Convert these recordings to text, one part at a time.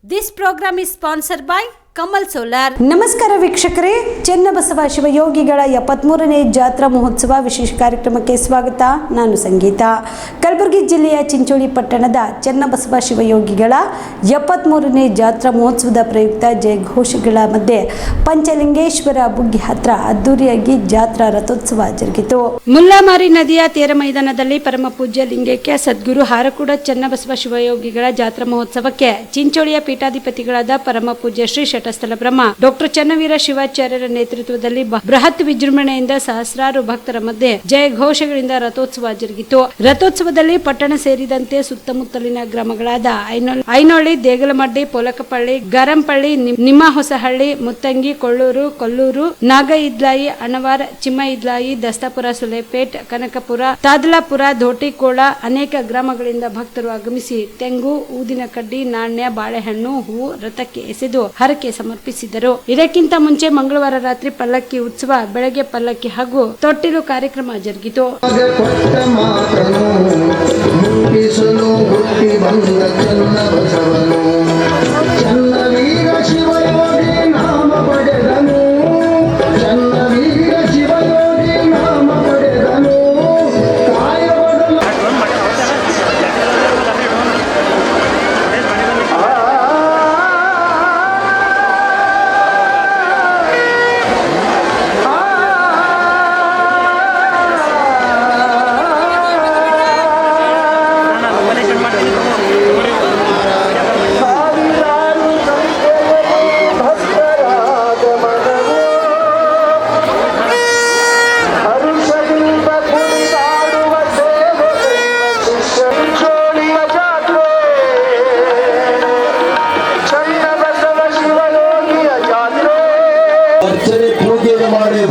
This program is sponsored by Kamal solar. ನಮಸ್ಕಾರ ವೀಕ್ಷಕರೇ, ಚನ್ನಬಸವ ಶಿವಯೋಗಿಗಳ 73ನೇ ಜಾತ್ರಾ ಮಹೋತ್ಸವ ವಿಶೇಷ ಕಾರ್ಯಕ್ರಮಕ್ಕೆ ಸ್ವಾಗತ. ನಾನು ಸಂಗೀತ. ಕಲಬುರಗಿ ಜಿಲ್ಲೆಯ ಚಿಂಚೋಳಿ ಪಟ್ಟಣದ ಚನ್ನಬಸವ ಶಿವಯೋಗಿಗಳ 73ನೇ ಜಾತ್ರಾ ಮಹೋತ್ಸವದ ಪ್ರಯುಕ್ತ ಜಯಘೋಷಗಳ ಮಧ್ಯೆ ಪಂಚಲಿಂಗೇಶ್ವರ ಬುಗ್ಗಿ ಹತ್ರ ಅದ್ದೂರಿಯಾಗಿ ಜಾತ್ರಾ ರಥೋತ್ಸವ ಜರುಗಿತು. ಮುಲ್ಲಾಮಾರಿ ನದಿಯ ತೇರ ಮೈದಾನದಲ್ಲಿ ಪರಮ ಪೂಜ್ಯ ಲಿಂಗೈಕ್ಯ ಸದ್ಗುರು ಹಾರಕೂಡ ಚನ್ನಬಸವ ಶಿವಯೋಗಿಗಳ ಜಾತ್ರಾ ಮಹೋತ್ಸವಕ್ಕೆ ಚಿಂಚೋಳಿಯ ಪೀಠಾಧಿಪತಿಗಳಾದ ಪರಮ ಪೂಜ್ಯ ಶ್ರೀ ಶಟಸ್ಥಲ ಬ್ರಹ್ಮ ಡಾಕ್ಟರ್ ಚನ್ನವೀರ ಶಿವಾಚಾರ್ಯರ ನೇತೃತ್ವದಲ್ಲಿ ಬೃಹತ್ ವಿಜೃಂಭಣೆಯಿಂದ ಸಹಸ್ರಾರು ಭಕ್ತರ ಮಧ್ಯೆ ಜಯಘೋಷಗಳಿಂದ ರಥೋತ್ಸವ ಜರುಗಿತು. ರಥೋತ್ಸವದಲ್ಲಿ ಪಟ್ಟಣ ಸೇರಿದಂತೆ ಸುತ್ತಮುತ್ತಲಿನ ಗ್ರಾಮಗಳಾದ ಐನೋಳಿ, ದೇಗಲಮಡ್ಡಿ, ಪೋಲಕಪಳ್ಳಿ, ಗರಂಪಳ್ಳಿ, ನಿಮ್ಮಹೊಸಹಳ್ಳಿ, ಮುತ್ತಂಗಿ, ಕೊಳ್ಳೂರು, ಕೊಲ್ಲೂರು, ನಾಗ ಇದ್ಲಾಯಿ, ಅಣವಾರ, ಚಿಮ್ಮ ಇದ್ಲಾಯಿ, ದಸ್ತಾಪುರ, ಸುಲೇಪೇಟ್, ಕನಕಪುರ, ತಾದಲಾಪುರ, ಧೋಟಿಕೋಳ ಅನೇಕ ಗ್ರಾಮಗಳಿಂದ ಭಕ್ತರು ಆಗಮಿಸಿ ತೆಂಗು, ಊದಿನ ಕಡ್ಡಿ, ನಾಣ್ಯ, ಬಾಳೆಹಣ್ಣು, ಹೂವು ರಥಕ್ಕೆ ಎಸೆದು ಹರಕೆ ಸಮರ್ಪಿಸಿದರು. ಇದಕ್ಕಿಂತ ಮುಂಚೆ ಮಂಗಳವಾರ ರಾತ್ರಿ ಪಲ್ಲಕ್ಕಿ ಉತ್ಸವ, ಬೆಳಗ್ಗೆ ಪಲ್ಲಕ್ಕಿ ಹಾಗೂ ತೊಟ್ಟಿಲು ಕಾರ್ಯಕ್ರಮ ಜರುಗಿತು.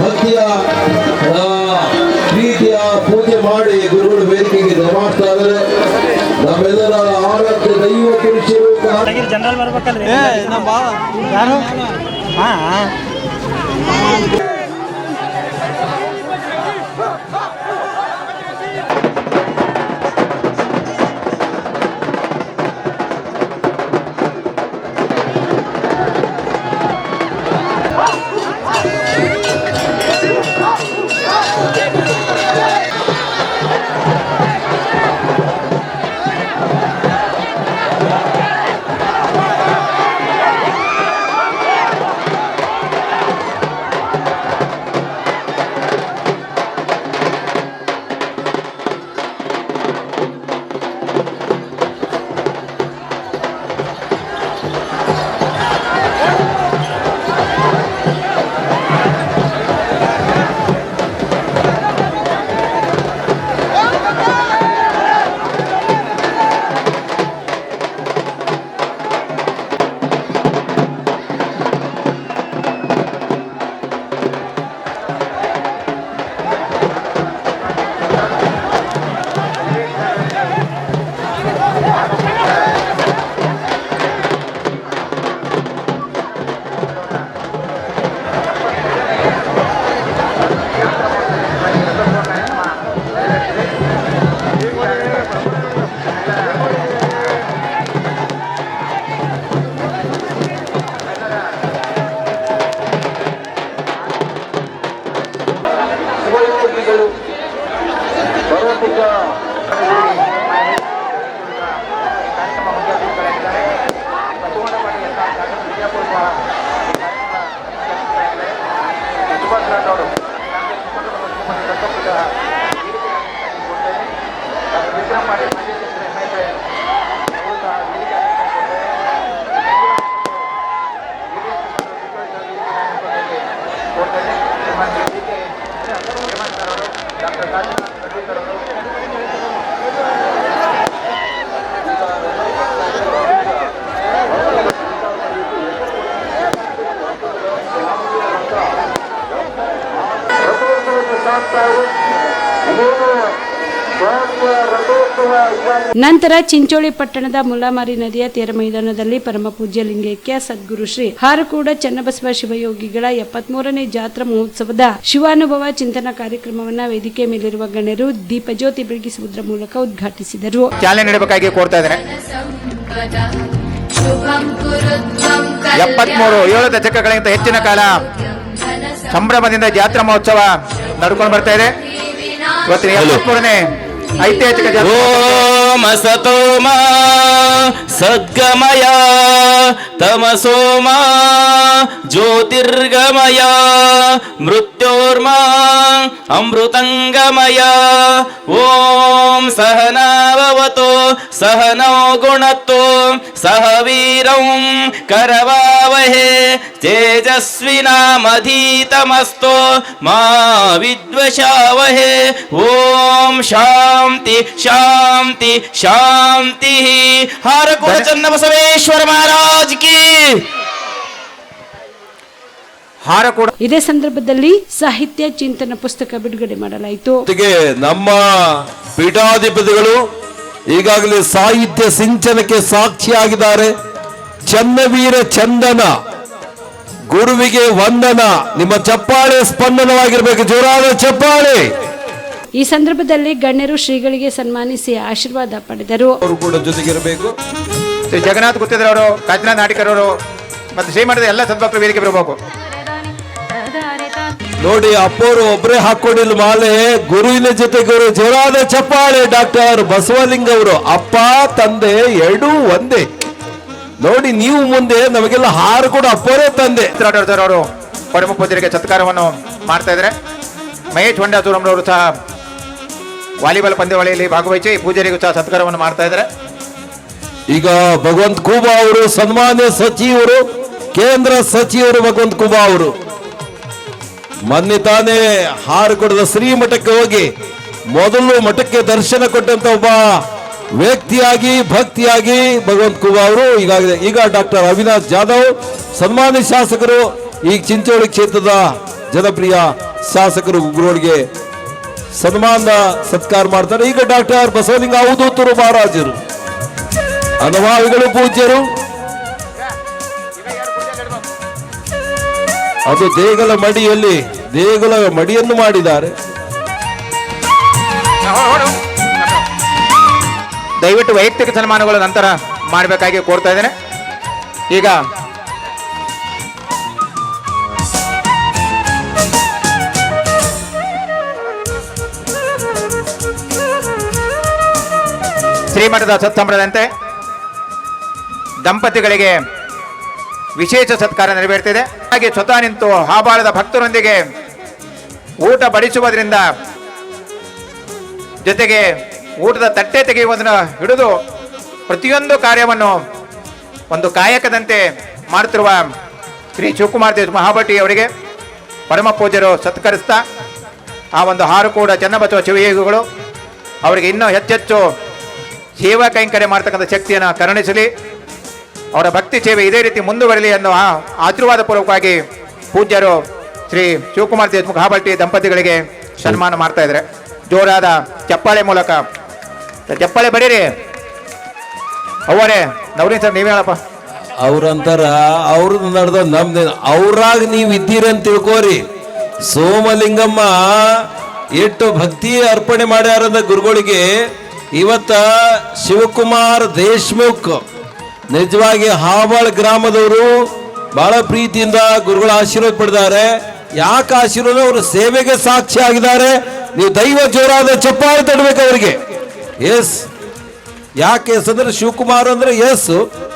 ಭಕ್ತಿಯ ಪ್ರೀತಿಯ ಪೂಜೆ ಮಾಡಿ ಗುರುಗಳು ವೇದಿಕೆಗೆ ಮಾಡ್ತಾ ಇದ್ದಾರೆ. ನಮ್ಮೆಲ್ಲರ ಆರೋಗ್ಯ ದೈವ ಪುರುಷರು ಜನರಲ್ ಬರ್ಬೇಕಲ್ರಿ ಯಾರು ನಂತರ ಚಿಂಚೋಳಿ ಪಟ್ಟಣದ ಮುಲ್ಲಾಮಾರಿ ನದಿಯ ತೇರ ಮೈದಾನದಲ್ಲಿ ಪರಮ ಪೂಜ್ಯ ಲಿಂಗೈಕ್ಯ ಸದ್ಗುರು ಶ್ರೀ ಹಾರಕೂಡ ಚನ್ನಬಸವ ಶಿವಯೋಗಿಗಳ 73ನೇ ಜಾತ್ರಾ ಮಹೋತ್ಸವದ ಶಿವಾನುಭವ ಚಿಂತನಾ ಕಾರ್ಯಕ್ರಮವನ್ನು ವೇದಿಕೆ ಮೇಲಿರುವ ಗಣ್ಯರು ದೀಪಜ್ಯೋತಿ ಬೆಳಗಿಸುವುದರ ಮೂಲಕ ಉದ್ಘಾಟಿಸಿದರು. ಚಾಲನೆ ನೀಡಬೇಕಾಗಿ ಕೋರ್ತಾ ಇದ್ದಾರೆ. ಏಳು ದಶಕಗಳಿಗಿಂತ ಹೆಚ್ಚಿನ ಕಾಲ ಸಂಭ್ರಮದಿಂದ ಜಾತ್ರಾ ಮಹೋತ್ಸವ ನಡ್ಕೊಂಡು ಬರ್ತಾ ಇದೆ. ಇವತ್ತಿನ 73ನೇ ಐತಿಹಾಸಿಕ ಜಾತ್ರಾ ಓಂ ಅಸತೋಮ ಸದ್ಗಮಯ ತಮಸೋಮ ಜ್ಯೋತಿರ್ಗಮಯ ಮೃತ್ಯೋರ್ಮ ಅಮೃತಂಗಮಯ. ಓಂ ಸಹನಾವವತು ಸಹನೋ ಗುಣತ್ತು ಸಹ ವೀರಂ ಕರವಾವಹೇ ತೇಜಸ್ವಿನಾಮಧೀತಮಸ್ತು ಮಾ ವಿದ್ವಷಾವಹೇ. ಓಂ ಶಾಂತಿ ಶಾಂತಿ ಶಾಂತಿ. ಹಾರಕೂಡ ಚನ್ನಬಸವೇಶ್ವರ ಮಹಾರಾಜ್ ಕಿ. ಹಾರಕೂಡ ಇದೇ ಸಂದರ್ಭದಲ್ಲಿ ಸಾಹಿತ್ಯ ಚಿಂತನ ಪುಸ್ತಕ ಬಿಡುಗಡೆ ಮಾಡಲಾಯಿತು. ನಮ್ಮ ಪೀಠಾಧಿಪತಿಗಳು ಈಗಾಗಲೇ ಸಾಹಿತ್ಯ ಸಿಂಚನಕ್ಕೆ ಸಾಕ್ಷಿಯಾಗಿದ್ದಾರೆ. ಚನ್ನವೀರ ಚಂದನ ಗುರುವಿಗೆ ವಂದನ. ನಿಮ್ಮ ಚಪ್ಪಾಳೆ ಸ್ಪಂದನವಾಗಿರ್ಬೇಕು, ಜೋರಾದ ಚಪ್ಪಾಳೆ. ಈ ಸಂದರ್ಭದಲ್ಲಿ ಗಣ್ಯರು ಶ್ರೀಗಳಿಗೆ ಸನ್ಮಾನಿಸಿ ಆಶೀರ್ವಾದ ಪಡೆದರು. ಅವರು ಕೂಡ ಜೊತೆಗಿರಬೇಕು. ಶ್ರೀ ಜಗನ್ನಾಥ್ ಗುತ್ತಿದ್ರವರು, ಕಾಂಚನಾಥ್ ನಾಟಿಕರವರು ಮತ್ತು ಶ್ರೀಮಠದ ಎಲ್ಲ ಸದ್ಭಕ್ತರು ವೇದಿಕೆ ಬರಬೇಕು. ನೋಡಿ, ಅಪ್ಪವರು ಒಬ್ಬರೇ ಹಾಕೊಂಡಿಲ್ಲ ಮಾಲೆ, ಗುರುವಿನ ಜೊತೆ ಗುರು. ಜೋರಾದ ಚಪ್ಪಾಳೆ. ಡಾಕ್ಟರ್ ಬಸವಲಿಂಗ ಅವರು ಅಪ್ಪ ತಂದೆ ಎರಡೂ ಒಂದೇ. ನೋಡಿ, ನೀವು ಮುಂದೆ ನಮಗೆಲ್ಲ ಹಾರ ಕೂಡ ಅಪ್ಪರೇ ತಂದೆ. ಅವರು ಪರಮ ಪೂಜ್ಯರಿಗೆ ಸತ್ಕಾರವನ್ನು ಮಾಡ್ತಾ ಇದ್ದಾರೆ. ಮಹೇಶ್ ಹೊಂಡಾಸೂರಮ್ರವರು ಸಹ ವಾಲಿಬಾಲ್ ಪಂದ್ಯಾವಳಿಯಲ್ಲಿ ಭಾಗವಹಿಸಿ ಪೂಜಾರಿಗೂ ಸಹ ಸತ್ಕಾರವನ್ನು ಮಾಡ್ತಾ ಇದ್ದಾರೆ. ಈಗ ಭಗವಂತ ಖೂಬಾ ಅವರು ಸನ್ಮಾನ್ಯ ಸಚಿವರು, ಕೇಂದ್ರ ಸಚಿವರು ಭಗವಂತ ಖೂಬಾ ಅವರು ಮೊನ್ನೆ ತಾನೇ ಹಾರಕೊಡದ ಶ್ರೀಮಠಕ್ಕೆ ಹೋಗಿ ಮೊದಲು ಮಠಕ್ಕೆ ದರ್ಶನ ಕೊಟ್ಟಂತ ಒಬ್ಬ ವ್ಯಕ್ತಿಯಾಗಿ ಭಕ್ತಿಯಾಗಿ ಭಗವಂತ ಖೂಬಾ ಅವರು ಈಗ ಡಾಕ್ಟರ್ ಅವಿನಾಶ್ ಜಾಧವ್ ಸನ್ಮಾನ್ಯ ಶಾಸಕರು, ಈಗ ಚಿಂಚೋಳಿ ಕ್ಷೇತ್ರದ ಜನಪ್ರಿಯ ಶಾಸಕರು ಗುರುಗಳಿಗೆ ಸನ್ಮಾನ ಸತ್ಕಾರ ಮಾಡ್ತಾರೆ. ಈಗ ಡಾಕ್ಟರ್ ಬಸವಲಿಂಗ ಅವಧೂತರು ಮಹಾರಾಜರು, ಅನುಭಾವಿಗಳು, ಪೂಜ್ಯರು. ಅದು ದೇಗುಲ ಮಡಿಯಲ್ಲಿ ದೇಗುಲ ಮಡಿಯನ್ನು ಮಾಡಿದ್ದಾರೆ. ದಯವಿಟ್ಟು ವೈಯಕ್ತಿಕ ಸನ್ಮಾನಗಳು ನಂತರ ಮಾಡಬೇಕಾಗಿ ಕೋರ್ತಾ ಇದ್ದೇನೆ. ಈಗ ಶ್ರೀಮಠದ ಸತ್ಸಂಪ್ರದಾಯಂತೆ ದಂಪತಿಗಳಿಗೆ ವಿಶೇಷ ಸತ್ಕಾರ ನೆರವೇರ್ತಿದೆ. ಹಾಗೆ ಸ್ವತಃ ನಿಂತು ಹಾಬಾಳದ ಭಕ್ತರೊಂದಿಗೆ ಊಟ ಬಡಿಸುವುದರಿಂದ ಜೊತೆಗೆ ಊಟದ ತಟ್ಟೆ ತೆಗೆಯುವುದನ್ನು ಹಿಡಿದು ಪ್ರತಿಯೊಂದು ಕಾರ್ಯವನ್ನು ಒಂದು ಕಾಯಕದಂತೆ ಮಾಡುತ್ತಿರುವ ಶ್ರೀ ಶಿವಕುಮಾರ್ ದೇಶ್ ಮಹಾಭಟ್ಟಿ ಅವರಿಗೆ ಪರಮ ಪೂಜ್ಯರು ಸತ್ಕರಿಸ್ತಾ ಆ ಒಂದು ಹಾರಕೂಡ ಚನ್ನಬಸವ ಶಿವಯೋಗಿಗಳು ಅವರಿಗೆ ಇನ್ನೂ ಹೆಚ್ಚೆಚ್ಚು ಸೇವಾ ಕೈಂಕರ್ಯ ಮಾಡ್ತಕ್ಕಂಥ ಶಕ್ತಿಯನ್ನು ಕರುಣಿಸಲಿ. ಅವರ ಭಕ್ತಿ ಸೇವೆ ಇದೇ ರೀತಿ ಮುಂದುವರಲಿ ಅನ್ನೋ ಆಶೀರ್ವಾದ ಪೂರ್ವಕವಾಗಿ ಪೂಜ್ಯರು ಶ್ರೀ ಶಿವಕುಮಾರ್ ದೇಶಮುಖ ಹಾಬಟ್ಟಿ ದಂಪತಿಗಳಿಗೆ ಸನ್ಮಾನ ಮಾಡ್ತಾ ಇದ್ದಾರೆ. ಜೋರಾದ ಚಪ್ಪಾಳೆ ಮೂಲಕ ಚಪ್ಪಾಳೆ ಬರೀರಿ. ಅವರೇ ನವರೀನ್ ಸರ್ ನೀವೇ ಹೇಳಪ್ಪ. ಅವ್ರಂತಾರ ಅವ್ರದ್ದು ನಡೆದ ನಮ್ದು ಅವ್ರಾಗ ನೀವು ಇದ್ದೀರಂತ ತಿಳ್ಕೋರಿ. ಸೋಮಲಿಂಗಮ್ಮ ಎಷ್ಟು ಭಕ್ತಿ ಅರ್ಪಣೆ ಮಾಡ್ಯಾರಂದ ಗುರುಗಳಿಗೆ. ಇವತ್ತ ಶಿವಕುಮಾರ್ ದೇಶ್ಮುಖ್ ನಿಜವಾಗಿ ಹಾಬಾಳ್ ಗ್ರಾಮದವರು ಬಹಳ ಪ್ರೀತಿಯಿಂದ ಗುರುಗಳ ಆಶೀರ್ವಾದ ಪಡೆದಾರೆ. ಯಾಕೆ ಆಶೀರ್ವಾದ? ಅವರು ಸೇವೆಗೆ ಸಾಕ್ಷಿ ಆಗಿದ್ದಾರೆ. ನೀವು ದೈವ ಜೋರಾದ ಚಪ್ಪಾಳೆ ತಡಬೇಕು ಅವರಿಗೆ. ಎಸ್, ಯಾಕೆ ಎಸ್ ಅಂದ್ರೆ ಶಿವಕುಮಾರ್ ಅಂದ್ರೆ ಎಸ್,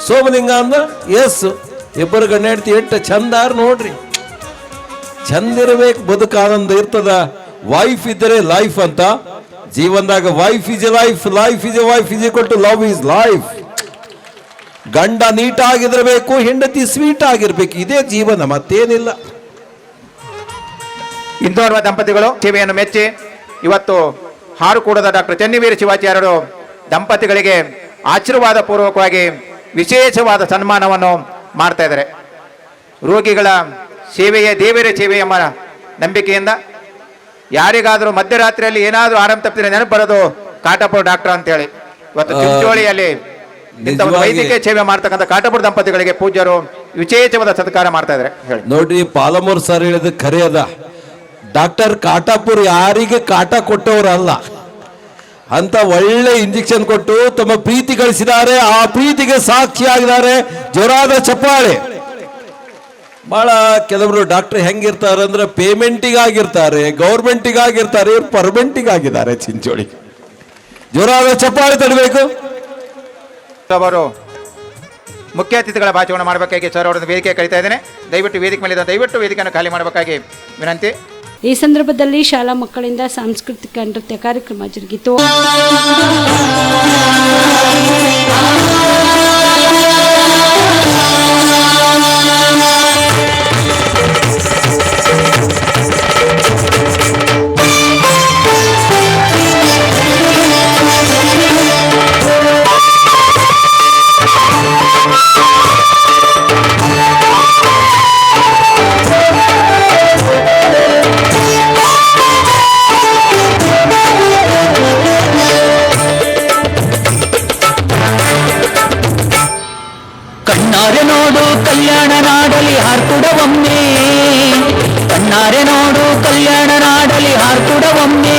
ಸೋಮಲಿಂಗ ಅಂದ್ರೆ ಎಸ್. ಇಬ್ಬರು ಗಂಡ ಹೆಂಡತಿ ಎಷ್ಟು ಚಂದಾರ ನೋಡ್ರಿ. ಚಂದ ಇರಬೇಕು, ಬದುಕು ಆನಂದ ಇರ್ತದ. ವೈಫ್ ಇದ್ದರೆ ಲೈಫ್ ಅಂತ ಜೀವನದಾಗ. Wife is a life, life is a wife is equal to love is life. ಗಂಡ ನೀಟ್ ಆಗಿರಬೇಕು, ಹೆಂಡತಿ ಸ್ವೀಟ್ ಆಗಿರ್ಬೇಕು. ಇದೇ ಜೀವನ, ಮತ್ತೇನಿಲ್ಲ. ಇಂದೋರ್ವ ದಂಪತಿಗಳು ಸೇವೆಯನ್ನು ಮೆಚ್ಚಿ ಇವತ್ತು ಹಾರುಕೂಡದ ಡಾಕ್ಟರ್ ಚನ್ನವೀರ ಶಿವಾಚಾರ್ಯರು ದಂಪತಿಗಳಿಗೆ ಆಶೀರ್ವಾದ ಪೂರ್ವಕವಾಗಿ ವಿಶೇಷವಾದ ಸನ್ಮಾನವನ್ನು ಮಾಡ್ತಾ ಇದ್ದಾರೆ. ರೋಗಿಗಳ ಸೇವೆಯೇ ದೇವರ ಸೇವೆ ಎಂಬ ನಂಬಿಕೆಯಿಂದ ಯಾರಿಗಾದರೂ ಮಧ್ಯರಾತ್ರಿಯಲ್ಲಿ ಏನಾದರೂ ಆರಾಮ ತಪ್ಪಿದ್ರೆ ನೆನಪು ಬರೋದು ಕಾಟಪುರ ಡಾಕ್ಟರ್ ಅಂತೇಳಿ ಇವತ್ತು ಚಿಂಚೋಳಿಯಲ್ಲಿ ವೈದ್ಯಕೀಯ ಸೇವೆ ಮಾಡ್ತಕ್ಕಂಥ ಕಾಟಪುರ ದಂಪತಿಗಳಿಗೆ ಪೂಜ್ಯರು ವಿಶೇಷವಾದ ಸತ್ಕಾರ ಮಾಡ್ತಾ ಇದ್ದಾರೆ. ಹೇಳಿ ನೋಡ್ರಿ, ಪಾಲಮೂರ್ ಸರ್ ಹೇಳಿದ ಖರೆ ಅದ. ಡಾಕ್ಟರ್ ಕಾಟಾಪುರ್ ಯಾರಿಗೆ ಕಾಟ ಕೊಟ್ಟವ್ರಲ್ಲ, ಅಂತ ಒಳ್ಳೆ ಇಂಜೆಕ್ಷನ್ ಕೊಟ್ಟು ತಮ್ಮ ಪ್ರೀತಿ ಗಳಿಸಿದ್ದಾರೆ. ಆ ಪ್ರೀತಿಗೆ ಸಾಕ್ಷಿಯಾಗಿದ್ದಾರೆ. ಜೋರಾದ ಚಪ್ಪಾಳೆ. ಬಹಳ ಕೆಲವರು ಡಾಕ್ಟರ್ ಹೆಂಗಿರ್ತಾರೆ ಅಂದ್ರೆ ಪೇಮೆಂಟಿಗಾಗಿರ್ತಾರೆ, ಗೌರ್ಮೆಂಟಿಗಾಗಿರ್ತಾರೆ, ಇವ್ರು ಪರ್ಮೆಂಟಿಗಾಗಿದ್ದಾರೆ ಚಿಂಚೋಳಿ. ಜೋರಾದ ಚಪ್ಪಾಳೆ ತಡಬೇಕು. ಅವರು ಮುಖ್ಯ ಅತಿಥಿಗಳ ಭಾಷಣವನ್ನು ಮಾಡಬೇಕಾಗಿ ಸರ್ ಅವರನ್ನು ವೇದಿಕೆ ಕರೀತಾ ಇದ್ದೇನೆ. ದಯವಿಟ್ಟು ವೇದಿಕೆಯನ್ನು ಖಾಲಿ ಮಾಡಬೇಕಾಗಿ ವಿನಂತಿ. ಈ ಸಂದರ್ಭದಲ್ಲಿ ಶಾಲಾ ಮಕ್ಕಳಿಂದ ಸಾಂಸ್ಕೃತಿಕ ನೃತ್ಯ ಕಾರ್ಯಕ್ರಮ ಜರುಗಿತು. ಕಣ್ಣಾರೆ ನೋಡು ಕಲ್ಯಾಣ ನಾಡಲಿ ಹಾರ್ಕುಡವೊಮ್ಮೆ, ಕಣ್ಣಾರೆ ನೋಡು ಕಲ್ಯಾಣ ನಾಡಲಿ ಹಾರ್ಕುಡವೊಮ್ಮೆ,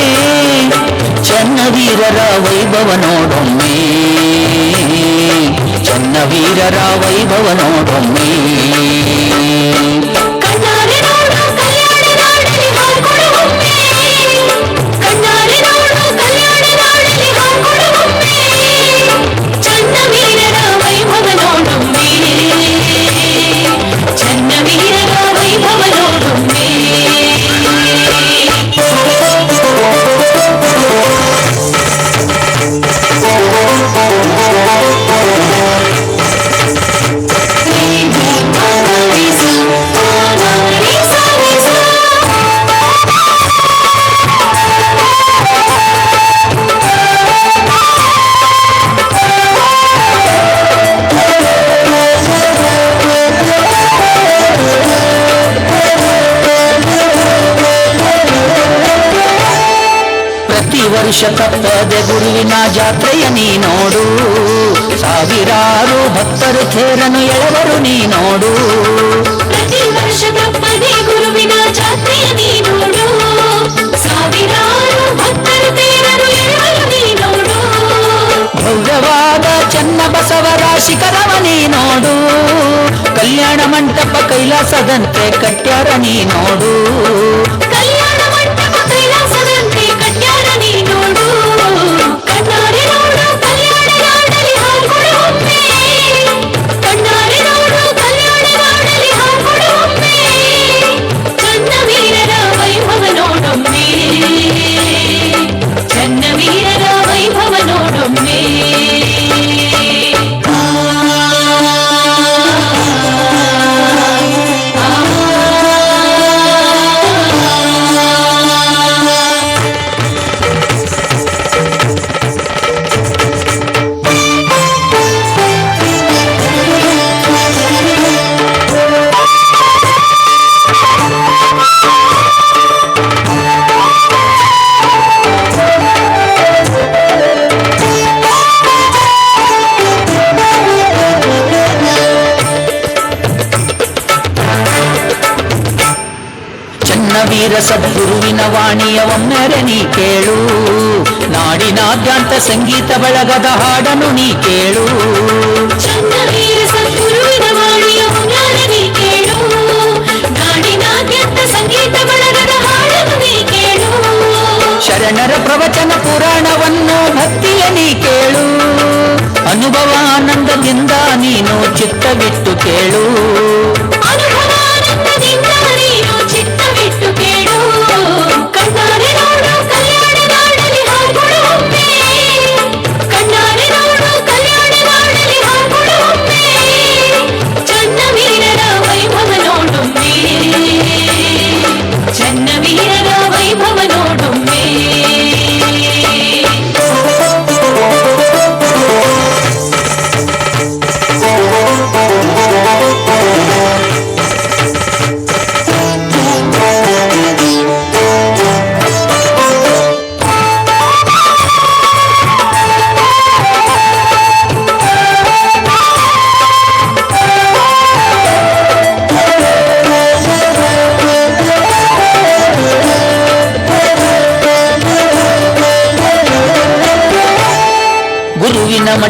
ಚನ್ನವೀರರ ವೈಭವ ನೋಡೊಮ್ಮೆ, ಚನ್ನವೀರರ ವೈಭವ ನೋಡೊಮ್ಮೆ. ವರ್ಷ ತಪ್ಪದೆ ಗುರುವಿನ ಜಾತ್ರೆಯ ನೀ ನೋಡು, ಸಾವಿರಾರು ಭಕ್ತರು ಥೇರನು ಎಳವರು ನೀ ನೋಡು. ಪ್ರತಿ ವರ್ಷ ತಪ್ಪದೆ ಗುರುವಿನ ಜಾತ್ರೆಯ ನೀ ನೋಡು, ಸಾವಿರಾರು ಭಕ್ತರು ಥೇರನು ಎಳವರು ನೀ ನೋಡು. ಭವ್ಯವಾದ ಚನ್ನಬಸವರ ಶಿಖರವ ನೀ ನೋಡು, ಕಲ್ಯಾಣ ಮಂಟಪ ಕೈಲಾಸದಂತೆ ಕಟ್ಯಾರ ನೀ ನೋಡು. ಕಲ್ಯಾಣ ಮಂಟಪ ಕೈಲಾಸದಂತೆ ಕಟ್ಯಾರ ನೀ ನೋಡು. ಕಣ್ಣಾರೆ ನೋಡು ಕಲ್ಯಾಣ ನಾಡಲಿ ಹಾರ್ಕೊಡುವೊಮ್ಮೆ, ಕಣ್ಣಾರೆ ನೋಡು ಕಲ್ಯಾಣ ನಾಡಲಿ ಹಾರ್ಕೊಡುವೊಮ್ಮೆ, ಚನ್ನವೀರರ ವೈಭವ ನೋಡೊಮ್ಮೆ, ಚನ್ನವೀರರ ವೈಭವ ನೋಡೊಮ್ಮೆ. ವೀರ ಸದ್ಗುರುವಿನ ವಾಣಿಯ ಒಮ್ಮೆರೆ ನೀ ಕೇಳು, ನಾಡಿನಾದ್ಯಂತ ಸಂಗೀತ ಬಳಗದ ಹಾಡನ್ನು ನೀ ಕೇಳು. ಚನ್ನವೀರ ಸದ್ಗುರುವಿನ ವಾಣಿಯ ಒಮ್ಮೆರೆ ನೀ ಕೇಳು, ನಾಡಿನಾದ್ಯಂತ ಸಂಗೀತ ಬಳಗದ ಹಾಡನ್ನು ನೀ ಕೇಳು. ಶರಣರ ಪ್ರವಚನ ಪುರಾಣವನ್ನು ಭಕ್ತಿಯ ನೀ ಕೇಳು, ಅನುಭವ ಆನಂದದಿಂದ ನೀನು ಚಿತ್ತವಿಟ್ಟು ಕೇಳು. ಅನುಭವಾನಂದದಿಂದ ನೀನು ಚಿತ್ತವಿಟ್ಟು ಕೇಳು. ಕಣ್ಣಾರೆ ನೋಡು ಕಲ್ಯಾಣ ನಾಡಲಿ ಹಾರ್ಕೊಡುವೊಮ್ಮೆ, ಕಣ್ಣಾರೆ ನೋಡು ಕಲ್ಯಾಣ ನಾಡಲಿ ಹಾರ್ಕೊಡುವೊಮ್ಮೆ, ಚನ್ನವೀರರ ವೈಭವ ನೋಡೊಮ್ಮೆ, ಚನ್ನವೀರರ ವೈಭವ ನೋಡೊಮ್ಮೆ.